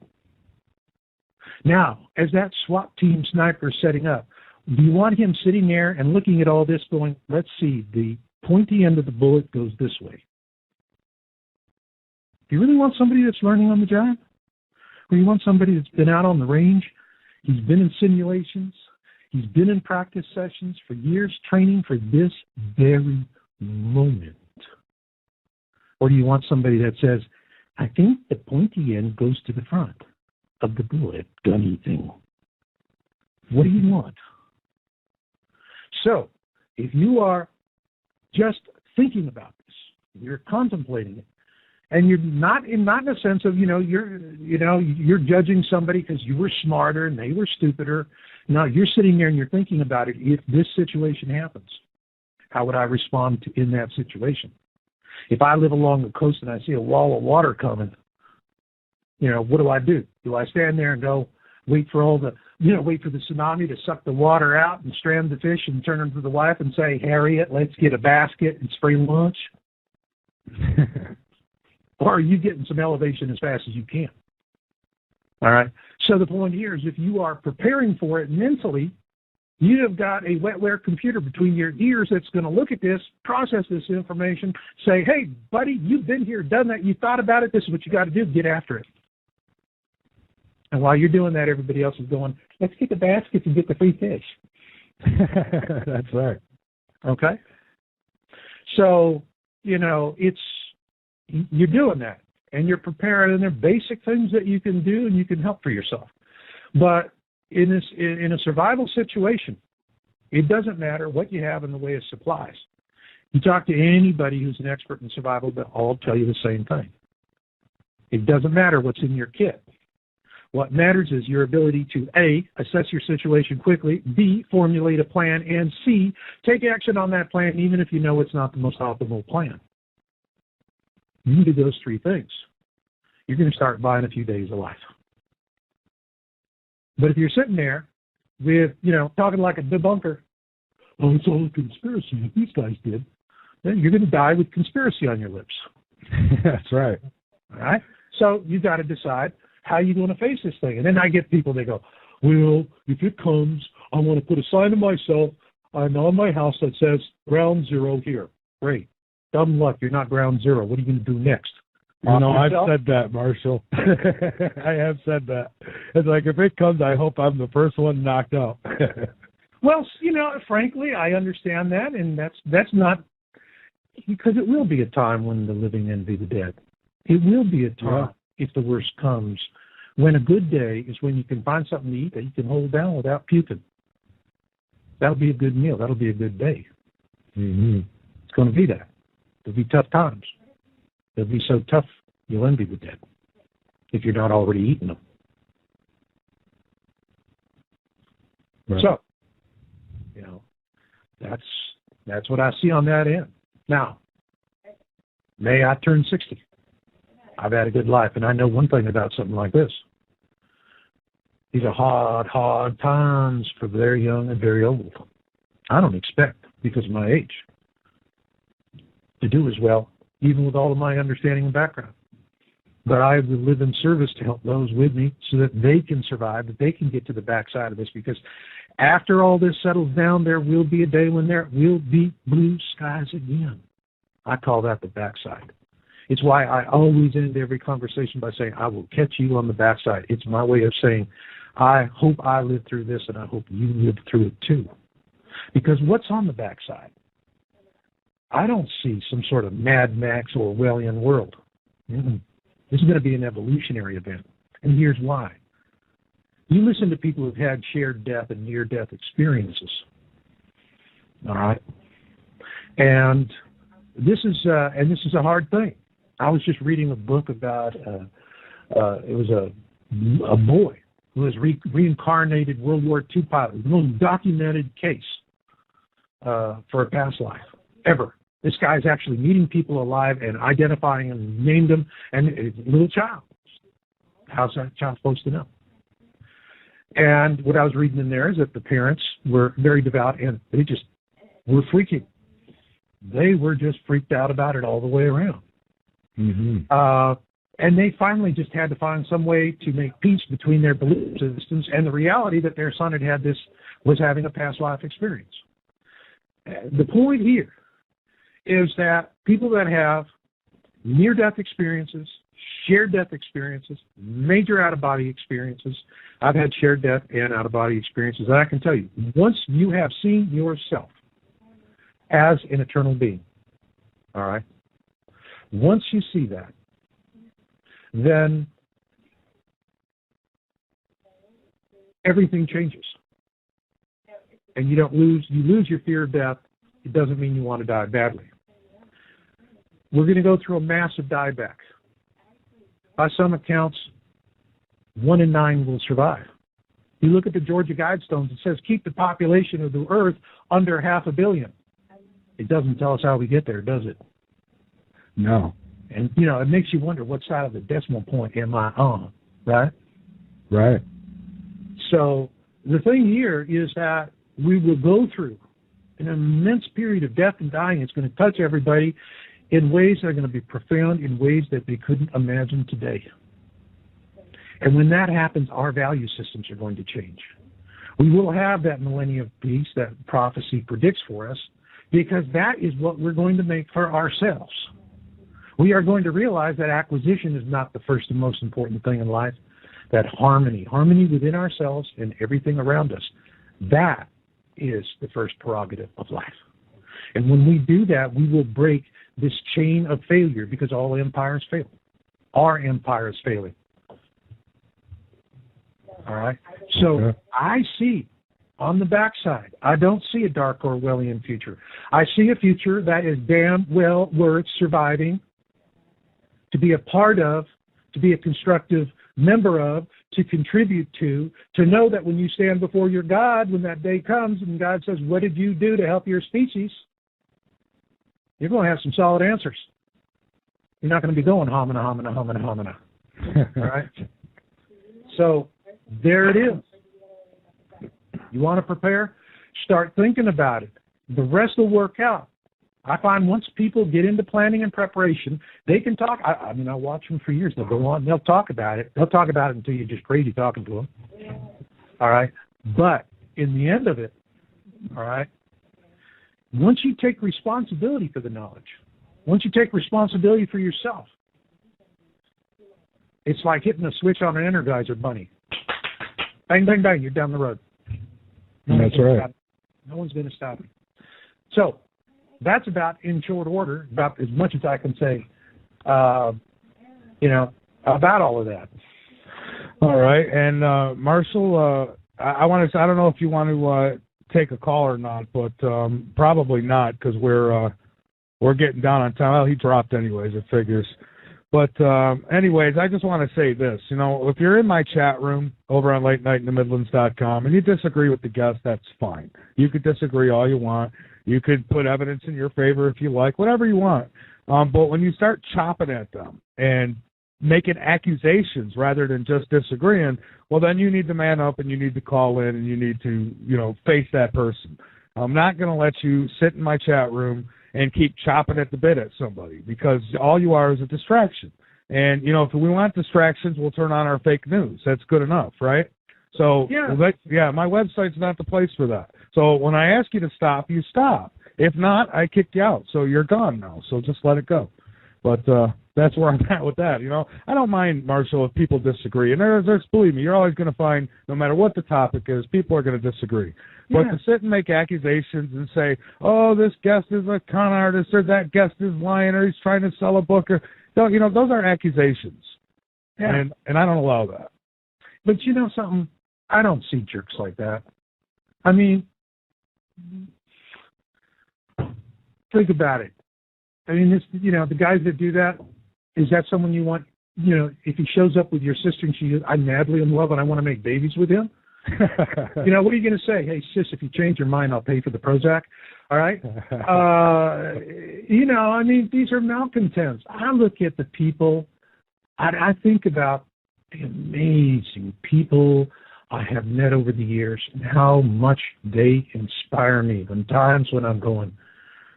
Now, as that SWAT team sniper is setting up, do you want him sitting there and looking at all this going, let's see, the pointy end of the bullet goes this way? Do you really want somebody that's learning on the job? Or you want somebody that's been out on the range, he's been in simulations, he's been in practice sessions for years training for this very moment? Or do you want somebody that says, I think the pointy end goes to the front of the bullet, gunny thing. What do you want? So, if you are just thinking about this, you're contemplating it, and you're not in a sense of you're judging somebody because you were smarter and they were stupider. No, you're sitting there and you're thinking about it. If this situation happens, how would I respond in that situation? If I live along the coast and I see a wall of water coming, what do? Do I stand there and go, wait for the tsunami to suck the water out and strand the fish and turn them to the wife and say, Harriet, let's get a basket and spray lunch? Or are you getting some elevation as fast as you can? All right. So the point here is if you are preparing for it mentally, you have got a wetware computer between your ears that's going to look at this, process this information, say, hey, buddy, you've been here, done that, you thought about it, this is what you got to do, get after it. And while you're doing that, everybody else is going, let's get the baskets and get the free fish. That's right. Okay? So, you're doing that, and you're preparing, and there are basic things that you can do, and you can help for yourself. But in a survival situation, it doesn't matter what you have in the way of supplies. You talk to anybody who's an expert in survival, they'll all tell you the same thing. It doesn't matter what's in your kit. What matters is your ability to A, assess your situation quickly, B, formulate a plan, and C, take action on that plan even if you know it's not the most optimal plan. You do those three things, you're going to start buying a few days of life. But if you're sitting there with, talking like a debunker, oh, it's all a conspiracy that these guys did, then you're going to die with conspiracy on your lips. That's right. All right? So you've got to decide how you're going to face this thing. And then I get people, they go, well, if it comes, I want to put a sign of myself on my house that says ground zero here. Great. Dumb luck, you're not ground zero. What are you going to do next? I've said that, Marshall. I have said that. It's like, if it comes, I hope I'm the first one knocked out. Well, frankly, I understand that, and that's not, because it will be a time when the living envy the dead. It will be a time, if the worst comes, when a good day is when you can find something to eat that you can hold down without puking. That'll be a good meal. That'll be a good day. Mm-hmm. It's going to be that. There'll be tough times. They'll be so tough, you'll envy the dead if you're not already eating them. Right. So, that's what I see on that end. Now, may I turn 60. I've had a good life, and I know one thing about something like this. These are hard, hard times for very young and very old. I don't expect, because of my age, to do as well, even with all of my understanding and background. But I will live in service to help those with me so that they can survive, that they can get to the backside of this, because after all this settles down, there will be a day when there will be blue skies again. I call that the backside. It's why I always end every conversation by saying, I will catch you on the backside. It's my way of saying, I hope I live through this, and I hope you live through it too. Because what's on the backside? I don't see some sort of Mad Max Orwellian world. This is going to be an evolutionary event. And here's why. You listen to people who've had shared death and near-death experiences. All right? And this is a hard thing. I was just reading a book about, it was a boy who was reincarnated World War II pilot, the most documented case for a past life ever. This guy's actually meeting people alive and identifying them, named them, and it's a little child. How's that child supposed to know? And what I was reading in there is that the parents were very devout, and they just were freaking. They were just freaked out about it all the way around. And they finally just had to find some way to make peace between their belief systems and the reality that their son had this, was having a past life experience. The point here is that people that have near-death experiences, shared death experiences, major out-of-body experiences, I've had shared death and out-of-body experiences, and I can tell you, once you have seen yourself as an eternal being, all right, once you see that, then everything changes. And you lose your fear of death. It doesn't mean you want to die badly. We're going to go through a massive dieback. By some accounts, 1 in 9 will survive. You look at the Georgia Guidestones, it says keep the population of the earth under 500 million. It doesn't tell us how we get there, does it? No. And, it makes you wonder what side of the decimal point am I on, right? Right. So the thing here is that we will go through an immense period of death and dying. It's going to touch everybody in ways that are going to be profound, in ways that they couldn't imagine today. And when that happens, our value systems are going to change. We will have that millennium of peace that prophecy predicts for us, because that is what we're going to make for ourselves. We are going to realize that acquisition is not the first and most important thing in life, that harmony within ourselves and everything around us, that is the first prerogative of life. And when we do that, we will break this chain of failure, because all empires fail. Our empire is failing. All right? So I see on the backside, I don't see a dark Orwellian future. I see a future that is damn well worth surviving, to be a part of, to be a constructive member of, to contribute to know that when you stand before your God, when that day comes and God says, what did you do to help your species? You're going to have some solid answers. You're not going to be going homina, homina, homina, homina. All right? So there it is. You want to prepare? Start thinking about it. The rest will work out. I find once people get into planning and preparation, they can talk. I watch them for years. They'll go on. They'll talk about it. They'll talk about it until you're just crazy talking to them. All right? But in the end of it, all right, once you take responsibility for the knowledge, once you take responsibility for yourself, it's like hitting a switch on an Energizer bunny. Bang, bang, bang, you're down the road. That's right. No one's going to stop you. So that's about, in short order, about as much as I can say, about all of that. All right. And, Marshall, I want to say, I don't know if you want to take a call or not, but probably not, because we're getting down on time. Well, he dropped anyways, it figures. But anyways, I just want to say this. If you're in my chat room over on LateNightInTheMidlands.com and you disagree with the guest, that's fine. You could disagree all you want. You could put evidence in your favor if you like, whatever you want. But when you start chopping at them and making accusations rather than just disagreeing, well, then you need to man up and you need to call in and you need to, face that person. I'm not going to let you sit in my chat room and keep chopping at the bit at somebody, because all you are is a distraction. And, you know, if we want distractions, we'll turn on our fake news. That's good enough, right? So, my website's not the place for that. So when I ask you to stop, you stop. If not, I kick you out. So you're gone now. So just let it go. But that's where I'm at with that. You know, I don't mind, Marshall, if people disagree. And there's believe me, you're always going to find, no matter what the topic is, people are going to disagree. But to sit and make accusations and say, oh, this guest is a con artist, or that guest is lying, or he's trying to sell a book, or, you know, those are accusations. Yeah. And I don't allow that. But you know something? I don't see jerks like that. I mean, think about it. I mean, this, you know, the guys that do that, is that someone you want, you know, if he shows up with your sister and she goes, I'm madly in love and I want to make babies with him? You know, what are you going to say? Hey, sis, if you change your mind, I'll pay for the Prozac. All right? You know, I mean, these are malcontents. I look at the people, I think about the amazing people I have met over the years and how much they inspire me. In times when I'm going,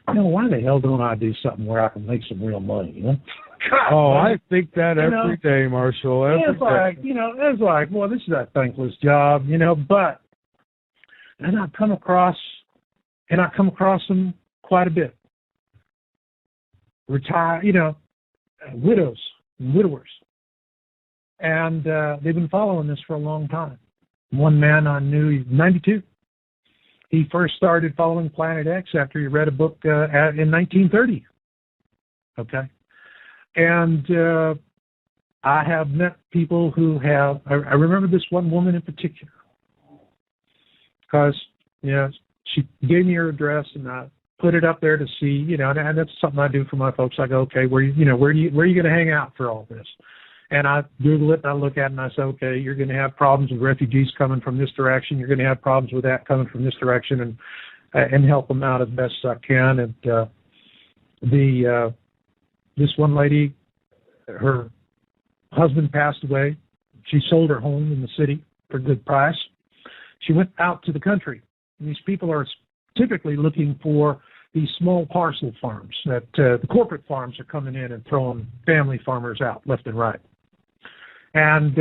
you know, why the hell don't I do something where I can make some real money, you know? God, I think that every day, Marshall. It's like, you know, it's like, well, this is a thankless job, you know, but, and I come across them quite a bit. You know, widows and widowers. And they've been following this for a long time. One man I knew, he's 92. He first started following Planet X after he read a book in 1930. Okay. And I have met people who have, I remember this one woman in particular, because, you know, she gave me her address and I put it up there to see, you know, and that's something I do for my folks. I go, okay, where are you going to hang out for all this? And I Google it and I look at it and I say, okay, you're going to have problems with refugees coming from this direction. You're going to have problems with that coming from this direction, and help them out as best as I can. And this one lady, her husband passed away. She sold her home in the city for a good price. She went out to the country. And these people are typically looking for these small parcel farms that the corporate farms are coming in and throwing family farmers out left and right. And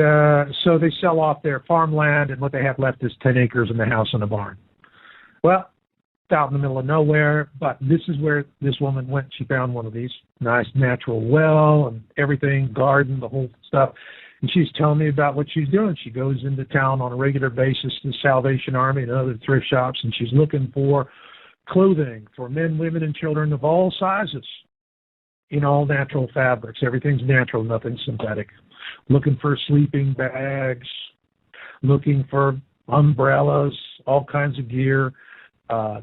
so they sell off their farmland, and what they have left is 10 acres and a house and a barn. Well, it's out in the middle of nowhere, but this is where this woman went. She found one of these nice natural well and everything, garden, the whole stuff. And she's telling me about what she's doing. She goes into town on a regular basis to the Salvation Army and other thrift shops, and she's looking for clothing for men, women, and children of all sizes in all natural fabrics. Everything's natural, nothing synthetic. Looking for sleeping bags, looking for umbrellas, all kinds of gear.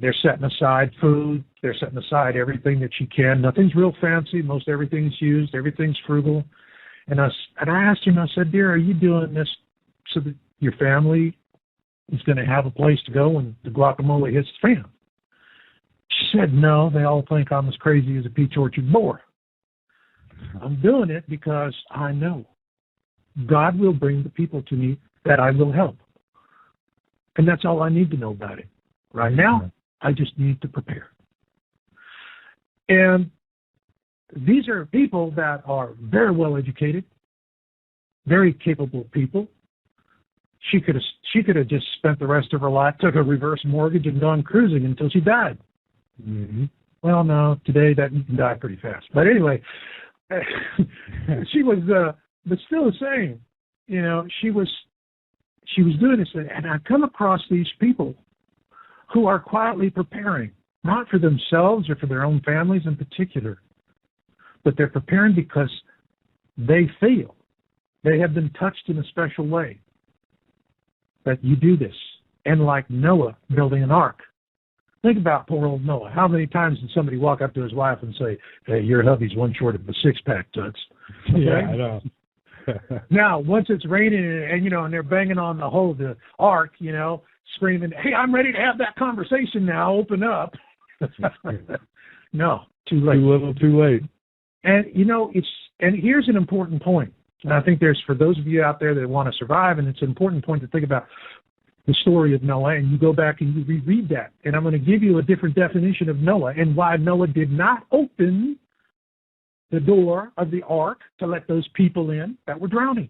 They're setting aside food. They're setting aside everything that she can. Nothing's real fancy. Most everything's used. Everything's frugal. And I asked her, and I said, dear, are you doing this so that your family is going to have a place to go when the guacamole hits the fan? She said, no, they all think I'm as crazy as a peach orchard boar. I'm doing it because I know God will bring the people to me that I will help. And that's all I need to know about it. Right now, I just need to prepare. And these are people that are very well educated, very capable people. She could have just spent the rest of her life, took a reverse mortgage, and gone cruising until she died. Mm-hmm. Well, no, today that you can die pretty fast. But anyway, she was, but still the same. You know, she was doing this, and I come across these people who are quietly preparing, not for themselves or for their own families in particular, but they're preparing because they feel they have been touched in a special way. That you do this. And like Noah building an ark. Think about poor old Noah. How many times did somebody walk up to his wife and say, hey, your hubby's one short of a six-pack, Toots? Okay? Yeah, I know. Now, once it's raining and, you know, and they're banging on the ark, you know, screaming, hey, I'm ready to have that conversation now, open up. No, too late. Too little, too late. And, you know, and here's an important point. And I think there's, for those of you out there that want to survive, and it's an important point to think about. the story of Noah, and you go back and you reread that. And I'm going to give you a different definition of Noah and why Noah did not open the door of the ark to let those people in that were drowning.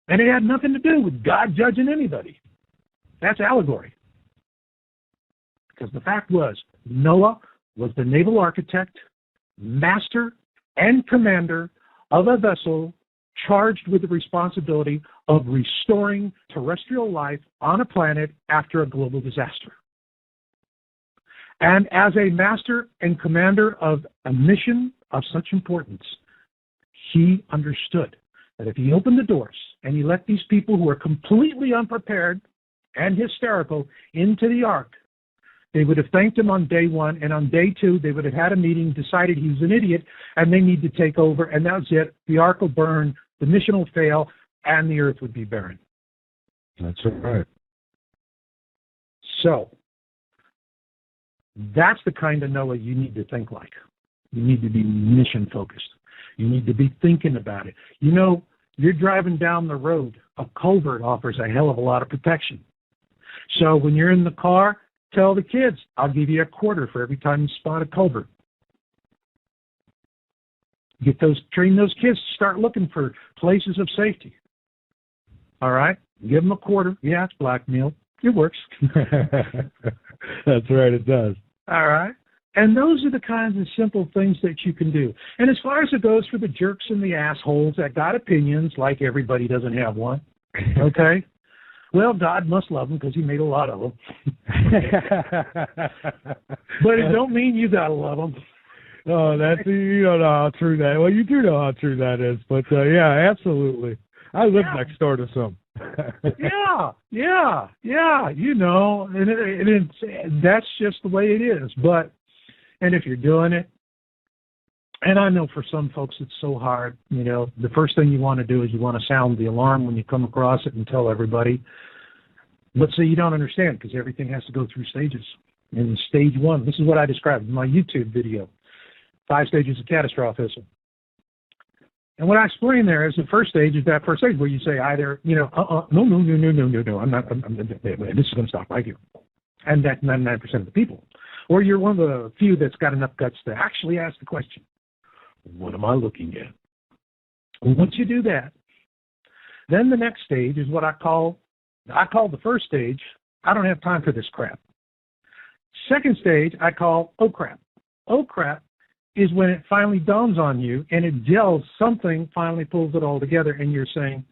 And it had nothing to do with God judging anybody. That's allegory. Because the fact was, Noah was the naval architect, master, and commander of a vessel charged with the responsibility of restoring terrestrial life on a planet after a global disaster. And as a master and commander of a mission of such importance, he understood that if he opened the doors and he let these people who were completely unprepared and hysterical into the ark, they would have thanked him on day one, and on day two, they would have had a meeting, decided he was an idiot, and they need to take over, and that's it. The ark will burn, the mission will fail, and the earth would be barren. That's right. So, that's the kind of Noah you need to think like. You need to be mission-focused. You need to be thinking about it. You know, you're driving down the road. A culvert offers a hell of a lot of protection. So when you're in the car, tell the kids, I'll give you a quarter for every time you spot a culvert. Train those kids to start looking for places of safety. All right? Give them a quarter. Yeah, it's blackmail. It works. That's right, it does. All right? And those are the kinds of simple things that you can do. And as far as it goes for the jerks and the assholes that got opinions, like everybody doesn't have one, okay? Well, God must love them because he made a lot of them. But it don't mean you got to love them. Oh, you don't know how true that is. Well, you do know how true that is. But, yeah, absolutely. I live next door to some. Yeah. You know, and that's just the way it is. And if you're doing it, and I know for some folks it's so hard, you know, the first thing you want to do is you want to sound the alarm when you come across it and tell everybody. But see, you don't understand because everything has to go through stages. In stage one, this is what I described in my YouTube video, 5 stages of catastrophism. And what I explain there is the first stage is that first stage where you say either, you know, no, this is going to stop right here. And that's 99% of the people. Or you're one of the few that's got enough guts to actually ask the question, what am I looking at? And once you do that, then the next stage is what I call the first stage, I don't have time for this crap. Second stage, I call, oh crap. Oh crap is when it finally dawns on you and it gels, something finally pulls it all together and you're saying,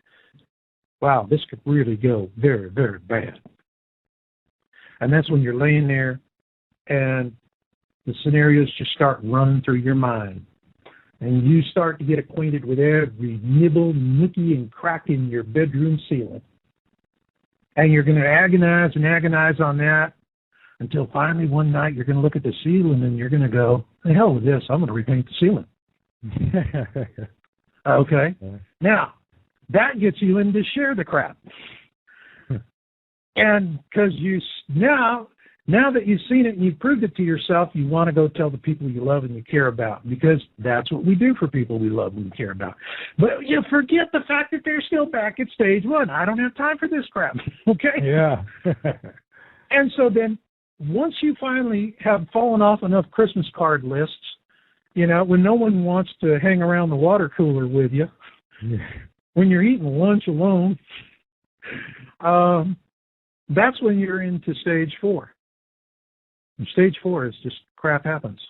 wow, this could really go very, very bad. And that's when you're laying there and the scenarios just start running through your mind. And you start to get acquainted with every nibble, nookie, and crack in your bedroom ceiling. And you're going to agonize and agonize on that until finally one night you're going to look at the ceiling and you're going to go, the hell with this, I'm going to repaint the ceiling. Okay? Now, that gets you in to share the crap. And because now that you've seen it and you've proved it to yourself, you want to go tell the people you love and you care about, because that's what we do for people we love and we care about. But you forget the fact that they're still back at stage one. I don't have time for this crap. Okay? Yeah. And so then once you finally have fallen off enough Christmas card lists, you know, when no one wants to hang around the water cooler with you, when you're eating lunch alone, that's when you're into stage 4. And stage 4 is just crap happens.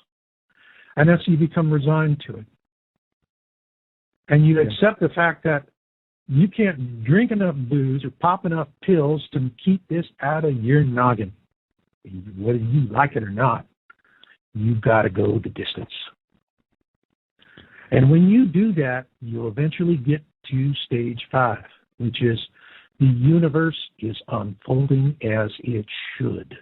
And that's you become resigned to it. And you accept the fact that you can't drink enough booze or pop enough pills to keep this out of your noggin. Whether you like it or not, you've got to go the distance. And when you do that, you'll eventually get to stage 5, which is the universe is unfolding as it should.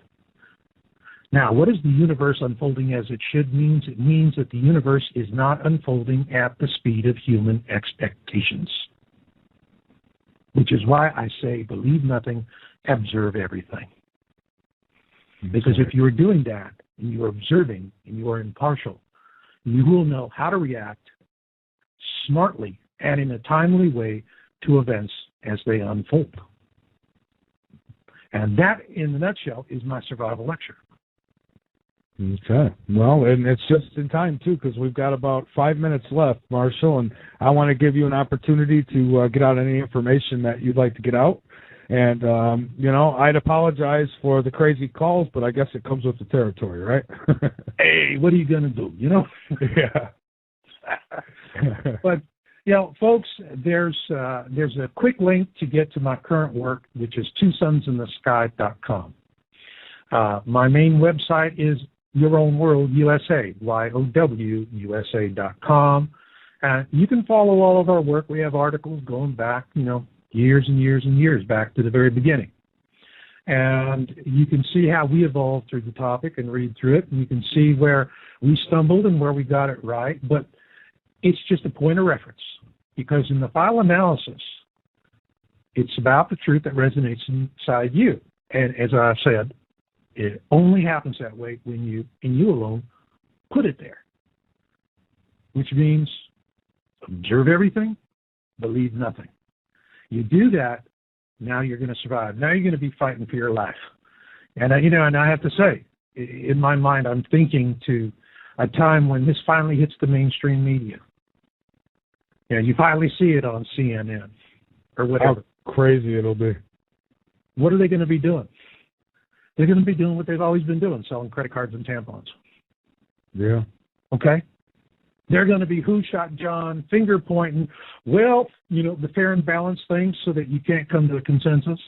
Now, what does the universe unfolding as it should mean? It means that the universe is not unfolding at the speed of human expectations. Which is why I say, believe nothing, observe everything. Because if you are doing that, and you are observing, and you are impartial, you will know how to react smartly and in a timely way to events as they unfold. And that, in a nutshell, is my survival lecture. Okay. Well, and it's just in time, too, because we've got about 5 minutes left, Marshall, and I want to give you an opportunity to get out any information that you'd like to get out. And, I'd apologize for the crazy calls, but I guess it comes with the territory, right? Hey, what are you going to do, Yeah. But, folks, there's a quick link to get to my current work, which is twosunsinthesky.com. My main website is Your Own World USA, YOWUSA.com. You can follow all of our work. We have articles going back, years and years and years back to the very beginning. And you can see how we evolved through the topic and read through it. And you can see where we stumbled and where we got it right. But it's just a point of reference, because in the file analysis, it's about the truth that resonates inside you. And as I said, it only happens that way when you, and you alone, put it there. Which means observe everything, believe nothing. You do that, now you're going to survive. Now you're going to be fighting for your life. And and I have to say, in my mind, I'm thinking to a time when this finally hits the mainstream media. You finally see it on CNN or whatever. How crazy it'll be. What are they going to be doing? They're going to be doing what they've always been doing, selling credit cards and tampons. Yeah. Okay? They're going to be who shot John, finger pointing, the fair and balanced thing so that you can't come to a consensus.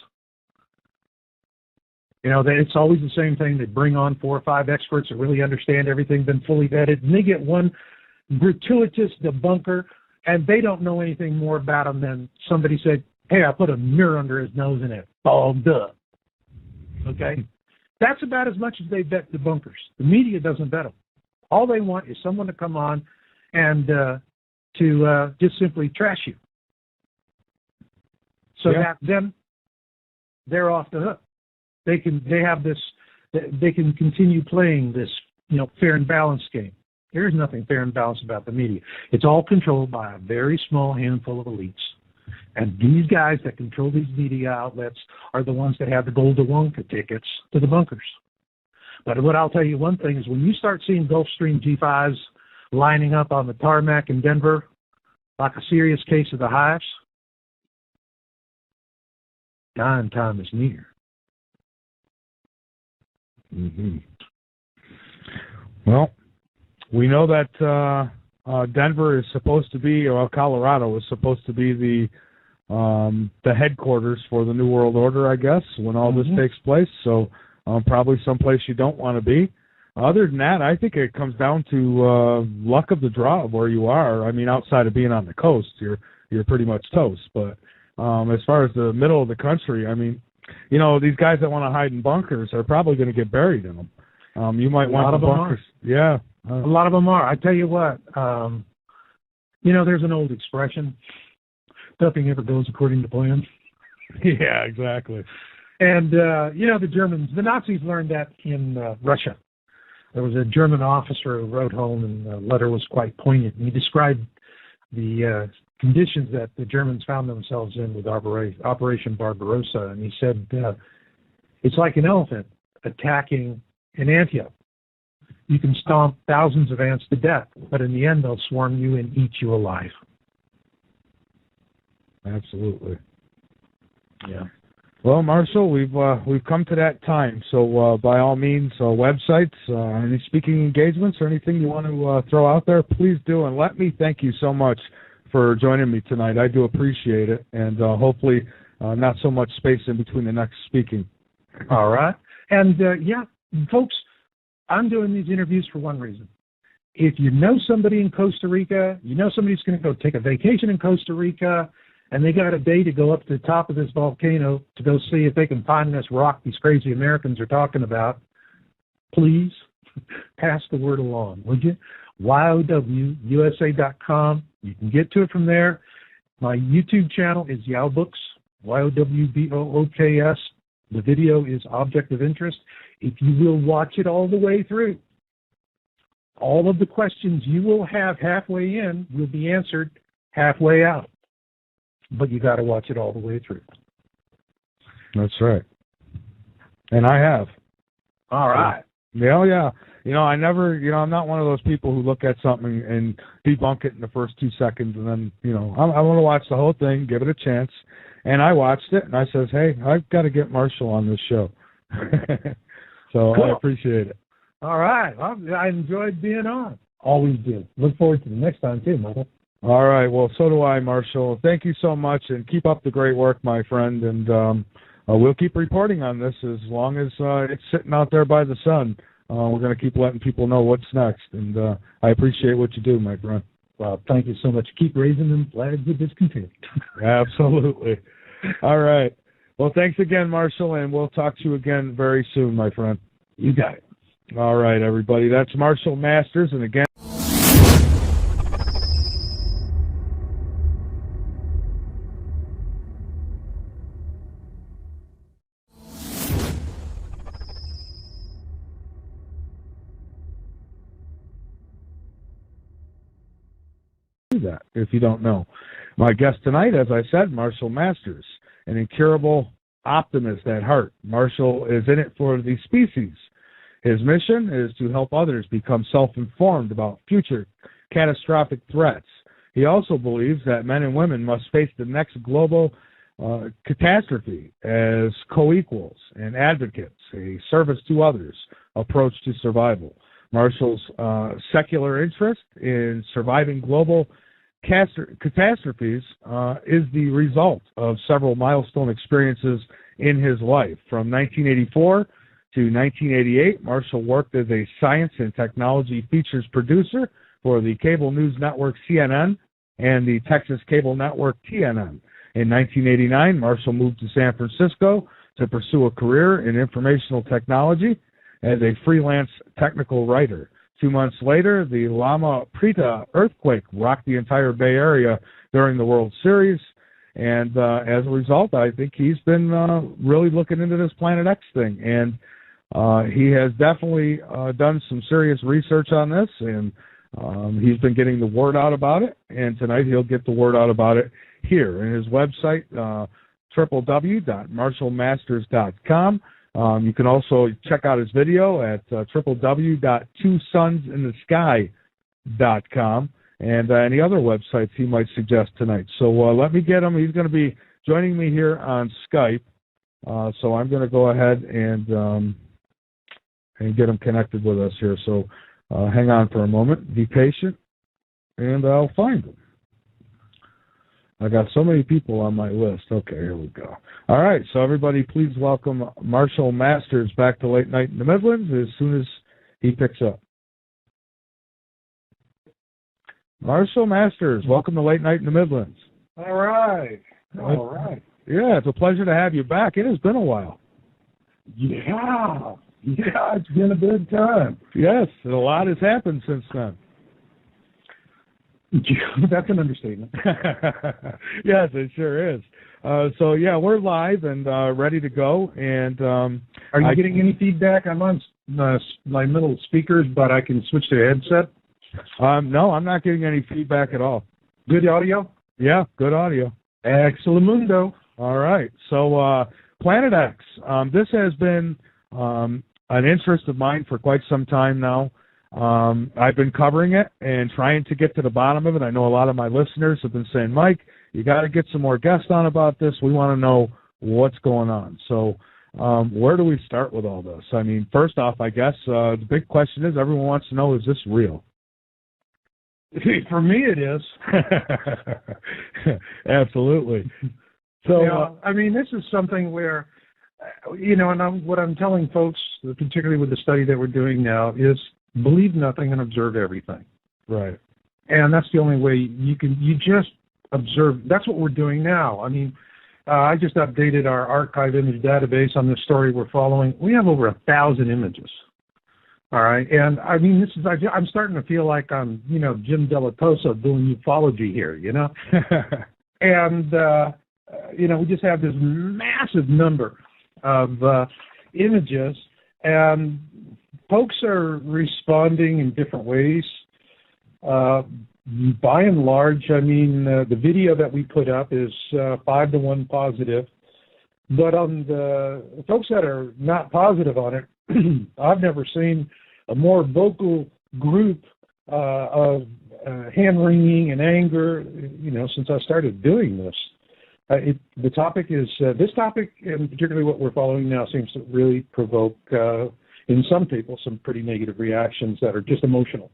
It's always the same thing. They bring on 4 or 5 experts that really understand everything, been fully vetted, and they get one gratuitous debunker, and they don't know anything more about him than somebody said, hey, I put a mirror under his nose and it fogged up. Okay? That's about as much as they vet debunkers. The media doesn't vet them. All they want is someone to come on and to just simply trash you. So that then they're off the hook. They can continue playing this, fair and balanced game. There is nothing fair and balanced about the media. It's all controlled by a very small handful of elites. And these guys that control these media outlets are the ones that have the Gold Wonka tickets to the bunkers. But what I'll tell you one thing is when you start seeing Gulfstream G5s lining up on the tarmac in Denver like a serious case of the hives, dying time is near. Mm-hmm. Well, we know that Denver is supposed to be, or Colorado is supposed to be the headquarters for the New World Order, I guess, when all this takes place. So probably someplace you don't want to be. Other than that, I think it comes down to luck of the draw of where you are. I mean, outside of being on the coast, you're pretty much toast. But as far as the middle of the country, I mean, these guys that want to hide in bunkers are probably going to get buried in them. You might want the bunkers. Yeah. A lot of them are. I tell you what, there's an old expression, nothing ever goes according to plan. Yeah, exactly. And, the Nazis learned that in Russia. There was a German officer who wrote home, and the letter was quite poignant. And he described the conditions that the Germans found themselves in with Operation Barbarossa. And he said, it's like an elephant attacking an anthill. You can stomp thousands of ants to death, but in the end, they'll swarm you and eat you alive. Absolutely. Yeah. Well, Marshall, we've come to that time. So by all means, websites, any speaking engagements, or anything you want to throw out there, please do. And let me thank you so much for joining me tonight. I do appreciate it, and hopefully not so much space in between the next speaking. All right. And folks, I'm doing these interviews for one reason. If you know somebody in Costa Rica, somebody who's going to go take a vacation in Costa Rica, and they got a day to go up to the top of this volcano to go see if they can find this rock these crazy Americans are talking about, please pass the word along, would you? YOWUSA.com. You can get to it from there. My YouTube channel is YOWBooks, YOWBOOKS. The video is Object of Interest. If you will watch it all the way through, all of the questions you will have halfway in will be answered halfway out. But you got to watch it all the way through. That's right. And I have. All right. Yeah, yeah. I'm not one of those people who look at something and debunk it in the first 2 seconds, and then, I want to watch the whole thing, give it a chance. And I watched it, and I says, hey, I've got to get Marshall on this show. So cool. I appreciate it. All right. Well, I enjoyed being on. Always do. Look forward to the next time, too, Michael. All right. Well, so do I, Marshall. Thank you so much, and keep up the great work, my friend. And we'll keep reporting on this as long as it's sitting out there by the sun. We're going to keep letting people know what's next. And I appreciate what you do, my friend. Well, thank you so much. Keep raising them flags of discontent. Absolutely. All right. Well, thanks again, Marshall, and we'll talk to you again very soon, my friend. You got it. All right, everybody. That's Marshall Masters, and again... that if you don't know. My guest tonight, as I said, Marshall Masters, an incurable optimist at heart. Marshall is in it for the species. His mission is to help others become self-informed about future catastrophic threats. He also believes that men and women must face the next global catastrophe as co-equals and advocates, a service to others approach to survival. Marshall's secular interest in surviving global catastrophes is the result of several milestone experiences in his life. From 1984 to 1988, Marshall worked as a science and technology features producer for the cable news network CNN and the Texas cable network TNN. In 1989, Marshall moved to San Francisco to pursue a career in informational technology as a freelance technical writer. 2 months later, the Loma Prieta earthquake rocked the entire Bay Area during the World Series, and as a result, I think he's been really looking into this Planet X thing, and he has definitely done some serious research on this, and he's been getting the word out about it, and tonight he'll get the word out about it here. In his website, www.marshallmasters.com. You can also check out his video at www.twosunsinsthesky.com and any other websites he might suggest tonight. So let me get him. He's going to be joining me here on Skype. So I'm going to go ahead and get him connected with us here. So hang on for a moment. Be patient, and I'll find him. I got so many people on my list. Okay, here we go. All right, so everybody please welcome Marshall Masters back to Late Night in the Midlands as soon as he picks up. Marshall Masters, welcome to Late Night in the Midlands. All right. All right. Yeah, it's a pleasure to have you back. It has been a while. Yeah, it's been a big time. Yes, and a lot has happened since then. That's an understatement. Yes, it sure is. So yeah, we're live and ready to go. And are you getting any feedback? I'm on my middle speakers, but I can switch to a headset. No, I'm not getting any feedback at all. Good audio? Yeah, good audio. Excellent. All right. So Planet X. This has been an interest of mine for quite some time now. I've been covering it and trying to get to the bottom of it. I know a lot of my listeners have been saying, Mike, you got to get some more guests on about this. We want to know what's going on. So where do we start with all this? I mean, first off, I guess the big question is everyone wants to know, is this real? For me, it is. Absolutely. So, I mean, this is something where, and what I'm telling folks, particularly with the study that we're doing now, is believe nothing and observe everything. Right. And that's the only way you just observe. That's what we're doing now. I mean, I just updated our archive image database on this story we're following. We have over 1,000 images. All right. And I mean, I'm starting to feel like I'm, Jim Delatoso doing ufology here, and, we just have this massive number of images, and folks are responding in different ways. By and large, I mean, the video that we put up is 5-to-1 positive. But on the folks that are not positive on it, I've never seen a more vocal group of hand-wringing and anger, since I started doing this. The topic is, this topic, and particularly what we're following now, seems to really provoke, in some people, some pretty negative reactions that are just emotional.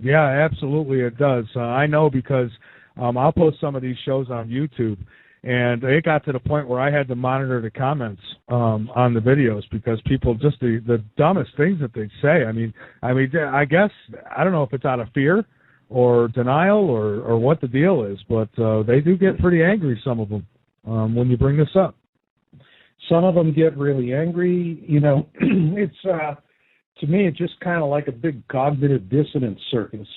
Yeah, absolutely it does. I know because I'll post some of these shows on YouTube, and it got to the point where I had to monitor the comments on the videos because people just the dumbest things that they say. I mean, I guess I don't know if it's out of fear or denial or what the deal is, but they do get pretty angry. Some of them when you bring this up. Some of them get really angry. It's to me, it's just kind of like a big cognitive dissonance circus.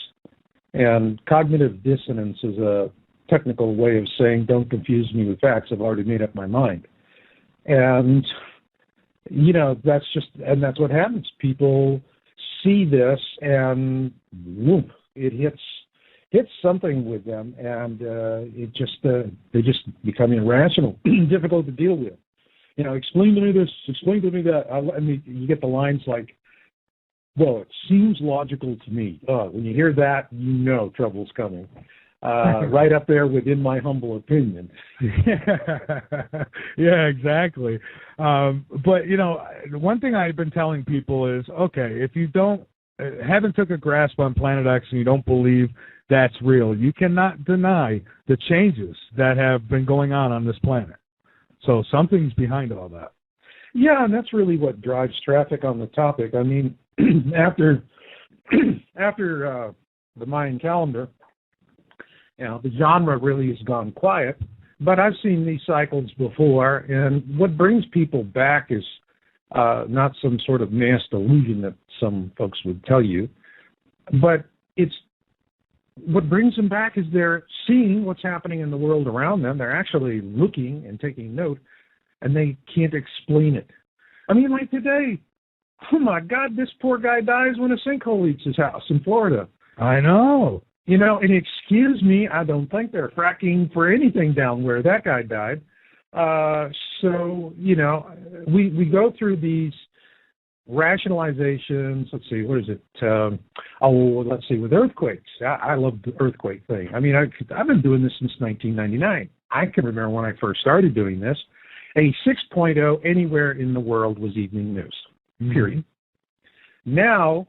And cognitive dissonance is a technical way of saying, don't confuse me with facts, I've already made up my mind. And, that's what happens. People see this and whoop, it hits something with them, and they just become irrational, difficult to deal with. Explain to me this, explain to me that. You get the lines like, well, it seems logical to me. When you hear that, trouble's coming. Right up there with, in my humble opinion. Yeah, exactly. But, one thing I've been telling people is, okay, if you haven't took a grasp on Planet X and you don't believe that's real, you cannot deny the changes that have been going on this planet. So something's behind all that. Yeah, and that's really what drives traffic on the topic. I mean, after the Mayan calendar, the genre really has gone quiet. But I've seen these cycles before, and what brings people back is not some sort of mass delusion that some folks would tell you, but it's what brings them back is they're seeing what's happening in the world around them. They're actually looking and taking note, and they can't explain it. I mean, like today, oh my God, this poor guy dies when a sinkhole eats his house in Florida. I know. And excuse me, I don't think they're fracking for anything down where that guy died. So, we go through these rationalizations. Let's see, what is it? Let's see, with earthquakes. I love the earthquake thing. I mean, I've been doing this since 1999. I can remember when I first started doing this. A 6.0 anywhere in the world was evening news, period. Now,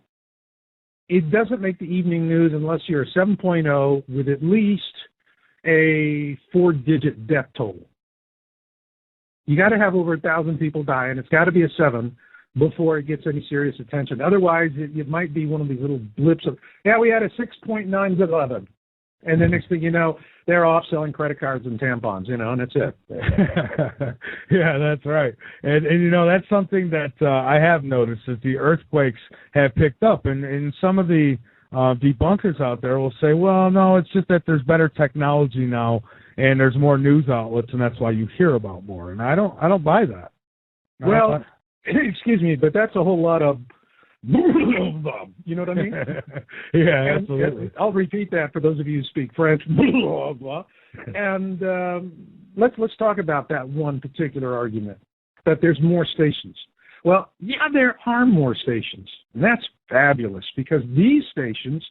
it doesn't make the evening news unless you're a 7.0 with at least a 4-digit death total. You got to have over 1,000 people die, and it's got to be a 7 before it gets any serious attention. Otherwise, it might be one of these little blips of, we had a 6.9 to 11. And the next thing you know, they're off selling credit cards and tampons, and that's it. Yeah, that's right. And that's something that I have noticed is the earthquakes have picked up. And some of the debunkers out there will say, well, no, it's just that there's better technology now and there's more news outlets, and that's why you hear about more. And I don't buy that. Well, excuse me, but that's a whole lot of you know what I mean? Yeah, absolutely. And I'll repeat that for those of you who speak French. And let's talk about that one particular argument, that there's more stations. Well, yeah, there are more stations. And that's fabulous because these stations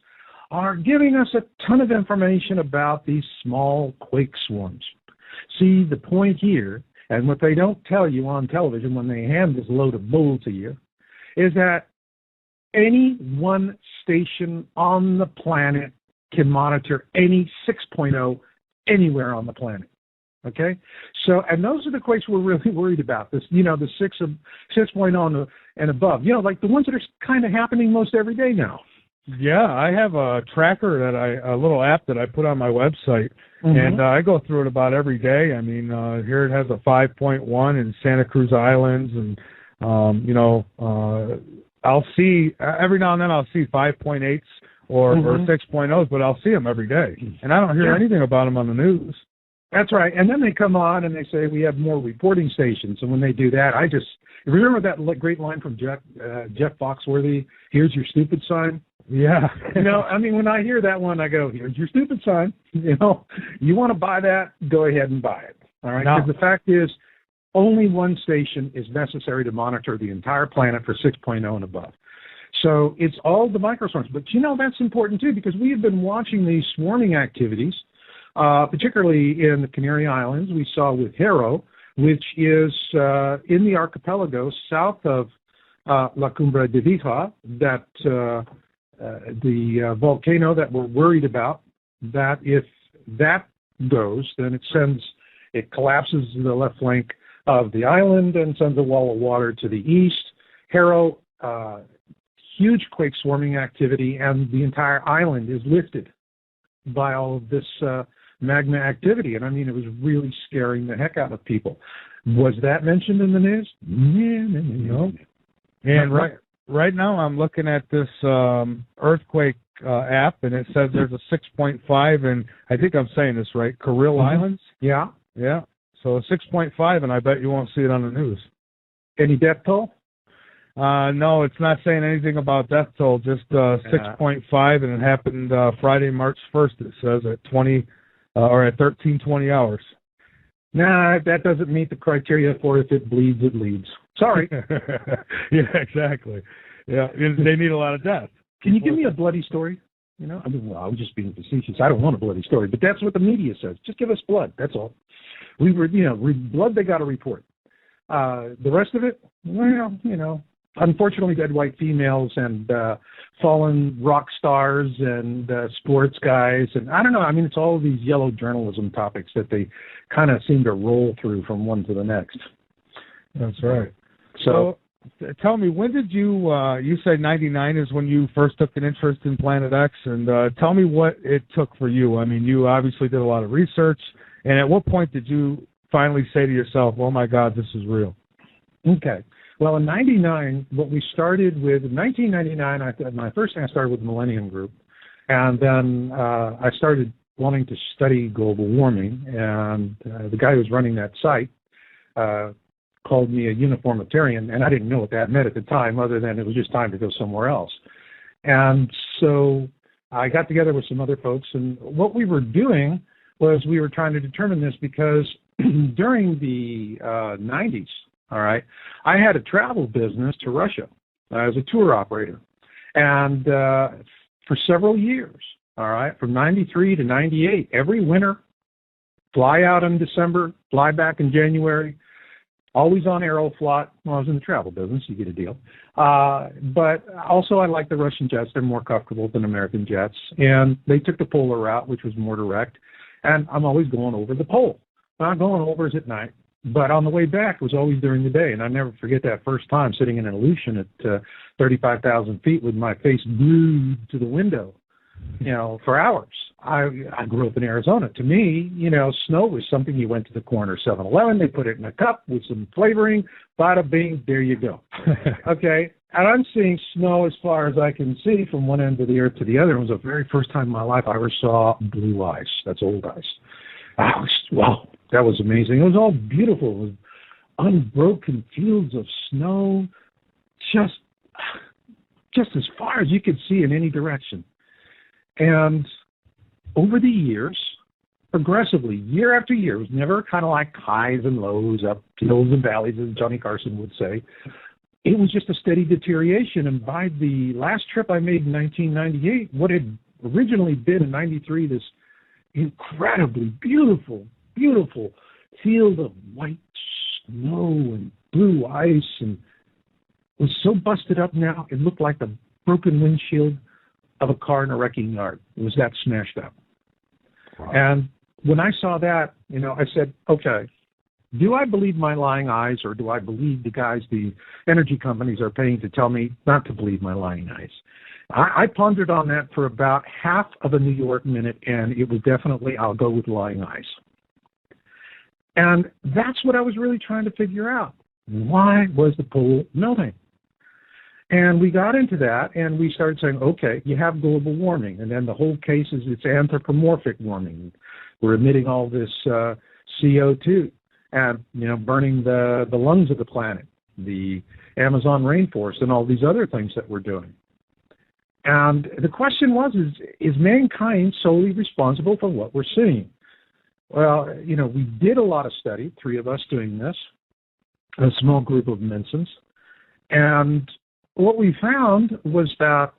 are giving us a ton of information about these small quake swarms. See, the point here, and what they don't tell you on television when they hand this load of bull to you, is that any one station on the planet can monitor any 6.0 anywhere on the planet. Okay? So, and those are the quakes we're really worried about. This, the 6.0 and above. Like the ones that are kind of happening most every day now. Yeah, I have a tracker a little app that I put on my website, and I go through it about every day. I mean, here it has a 5.1 in Santa Cruz Islands, and I'll see every now and then. I'll see 5.8s or 6.0s, but I'll see them every day, and I don't hear anything about them on the news. That's right. And then they come on and they say we have more reporting stations. And when they do that, remember that great line from Jeff Foxworthy, "Here's your stupid sign." Yeah. When I hear that one, I go, "Here's your stupid sign." You want to buy that, go ahead and buy it. All right. Because the fact is, only one station is necessary to monitor the entire planet for 6.0 and above. So it's all the microswarms. But that's important too, because we have been watching these swarming activities, particularly in the Canary Islands. We saw with Hero, which is in the archipelago south of La Cumbre de Vija, that the volcano that we're worried about, that if that goes, then it collapses the left flank of the island and sends a wall of water to the east. Hero, huge quake swarming activity, and the entire island is lifted by all of this magma activity. And I mean, it was really scaring the heck out of people. Was that mentioned in the news? No. And right now I'm looking at this earthquake app, and it says there's a 6.5, and I think I'm saying this right, Kuril Islands? Yeah. Yeah. So a 6.5, and I bet you won't see it on the news. Any death toll? No, it's not saying anything about death toll, just 6.5, and it happened Friday, March 1st, it says, at 13:20 hours. Nah, that doesn't meet the criteria for if it bleeds, it leads. Sorry. Yeah, exactly. Yeah, they need a lot of death. Can you give me a bloody story? I was just being facetious. I don't want a bloody story, but that's what the media says. Just give us blood. That's all. We were, blood they got to report. The rest of it, unfortunately, dead white females and fallen rock stars and sports guys, and I don't know. I mean, it's all these yellow journalism topics that they kind of seem to roll through from one to the next. That's right. So tell me, when did you said 99 is when you first took an interest in Planet X, and tell me what it took for you. I mean, you obviously did a lot of research, and at what point did you finally say to yourself, oh my God, this is real? Okay. Well, in 99, what we started with, in 1999, my first thing I started with the Millennium Group, and then I started wanting to study global warming, and the guy who was running that site called me a uniformitarian, and I didn't know what that meant at the time, other than it was just time to go somewhere else. And so I got together with some other folks, and what we were doing was we were trying to determine this because during the 90s, all right, I had a travel business to Russia as a tour operator. And for several years, all right, from 93 to 98, every winter, fly out in December, fly back in January, always on Aeroflot. Well, I was in the travel business, you get a deal. But also I like the Russian jets. They're more comfortable than American jets. And they took the polar route, which was more direct. And I'm always going over the pole. Not going over is at night. But on the way back, it was always during the day. And I never forget that first time sitting in an Aleutian at 35,000 feet with my face glued to the window, for hours. I grew up in Arizona. To me, snow was something you went to the corner 7-Eleven, they put it in a cup with some flavoring, bada bing, there you go. Okay? And I'm seeing snow as far as I can see from one end of the earth to the other. It was the very first time in my life I ever saw blue ice. That's old ice. Wow, that was amazing. It was all beautiful. It was unbroken fields of snow, just as far as you could see in any direction. And over the years, progressively, year after year, it was never kind of like highs and lows, up hills and valleys, as Johnny Carson would say. It was just a steady deterioration. And by the last trip I made in 1998, what had originally been in 93, this incredibly beautiful field of white snow and blue ice, and was so busted up now, it looked like the broken windshield of a car in a wrecking yard. It was that smashed up. Wow. And when I saw that, I said, okay, do I believe my lying eyes, or do I believe the guys the energy companies are paying to tell me not to believe my lying eyes? I pondered on that for about half of a New York minute, and it was definitely, I'll go with lying eyes. And that's what I was really trying to figure out. Why was the pole melting? And we got into that, and we started saying, okay, you have global warming, and then the whole case is it's anthropomorphic warming. We're emitting all this CO2 and, burning the lungs of the planet, the Amazon rainforest, and all these other things that we're doing. And the question was, is mankind solely responsible for what we're seeing? Well, we did a lot of study, 3 of us doing this, a small group of Minsons. And what we found was that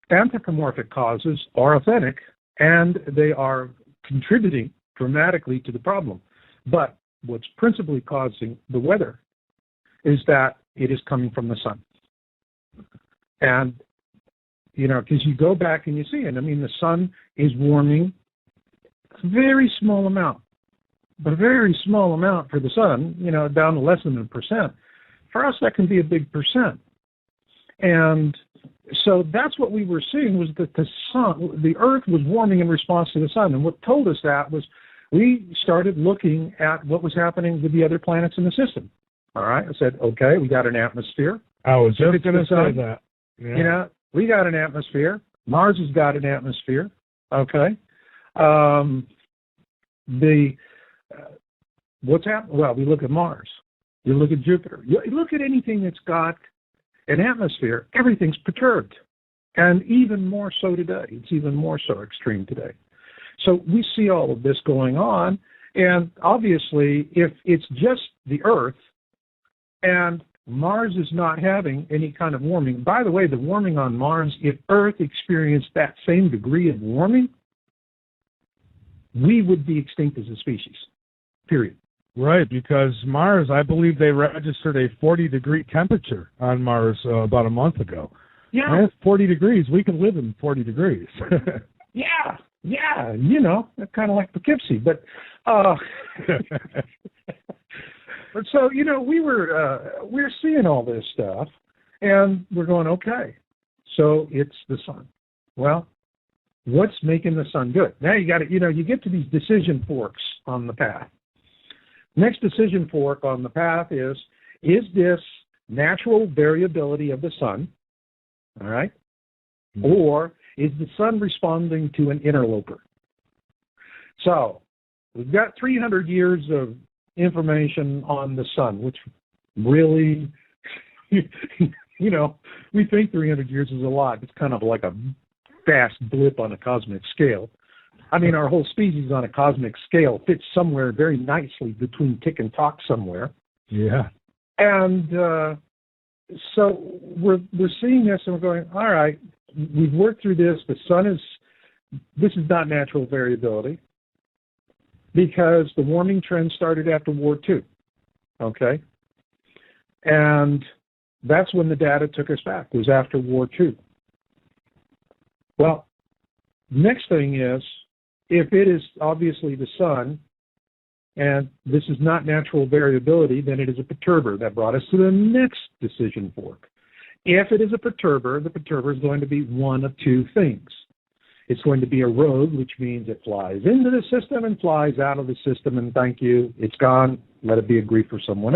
anthropomorphic causes are authentic, and they are contributing dramatically to the problem. But what's principally causing the weather is that it is coming from the sun. And, because you go back and you see it. I mean, the sun is warming a very small amount, but a very small amount for the sun, down to less than 1%. For us, that can be a big percent. And so that's what we were seeing, was that the Earth was warming in response to the sun. And what told us that was we started looking at what was happening with the other planets in the system. All right. I said, okay, we got an atmosphere. I was just going to say that. Yeah. We got an atmosphere. Mars has got an atmosphere. Okay. What's happening? Well, we look at Mars. You look at Jupiter. You look at anything that's got an atmosphere, everything's perturbed. And even more so today. It's even more so extreme today. So we see all of this going on. And obviously, if it's just the Earth and Mars is not having any kind of warming. By the way, the warming on Mars, if Earth experienced that same degree of warming, we would be extinct as a species, period. Right, because Mars, I believe they registered a 40-degree temperature on Mars about a month ago. Yeah. And it's 40 degrees. We can live in 40 degrees. Yeah, kind of like Poughkeepsie. But but so, we're seeing all this stuff, and we're going, okay, so it's the sun. Well, what's making the sun good? Now you got to, you get to these decision forks on the path. Next decision fork on the path is this natural variability of the sun, all right, or is the sun responding to an interloper? So we've got 300 years of information on the sun, which really, we think 300 years is a lot. It's kind of like a fast blip on a cosmic scale. I mean, our whole species on a cosmic scale fits somewhere very nicely between tick and tock somewhere. Yeah. And so we're seeing this and we're going, all right, we've worked through this. The sun this is not natural variability because the warming trend started after War II. Okay. And that's when the data took us back. It was after War II. Well, next thing is, if it is obviously the sun, and this is not natural variability, then it is a perturber. That brought us to the next decision fork. If it is a perturber, the perturber is going to be one of two things. It's going to be a rogue, which means it flies into the system and flies out of the system, and thank you, it's gone. Let it be a grief for someone else.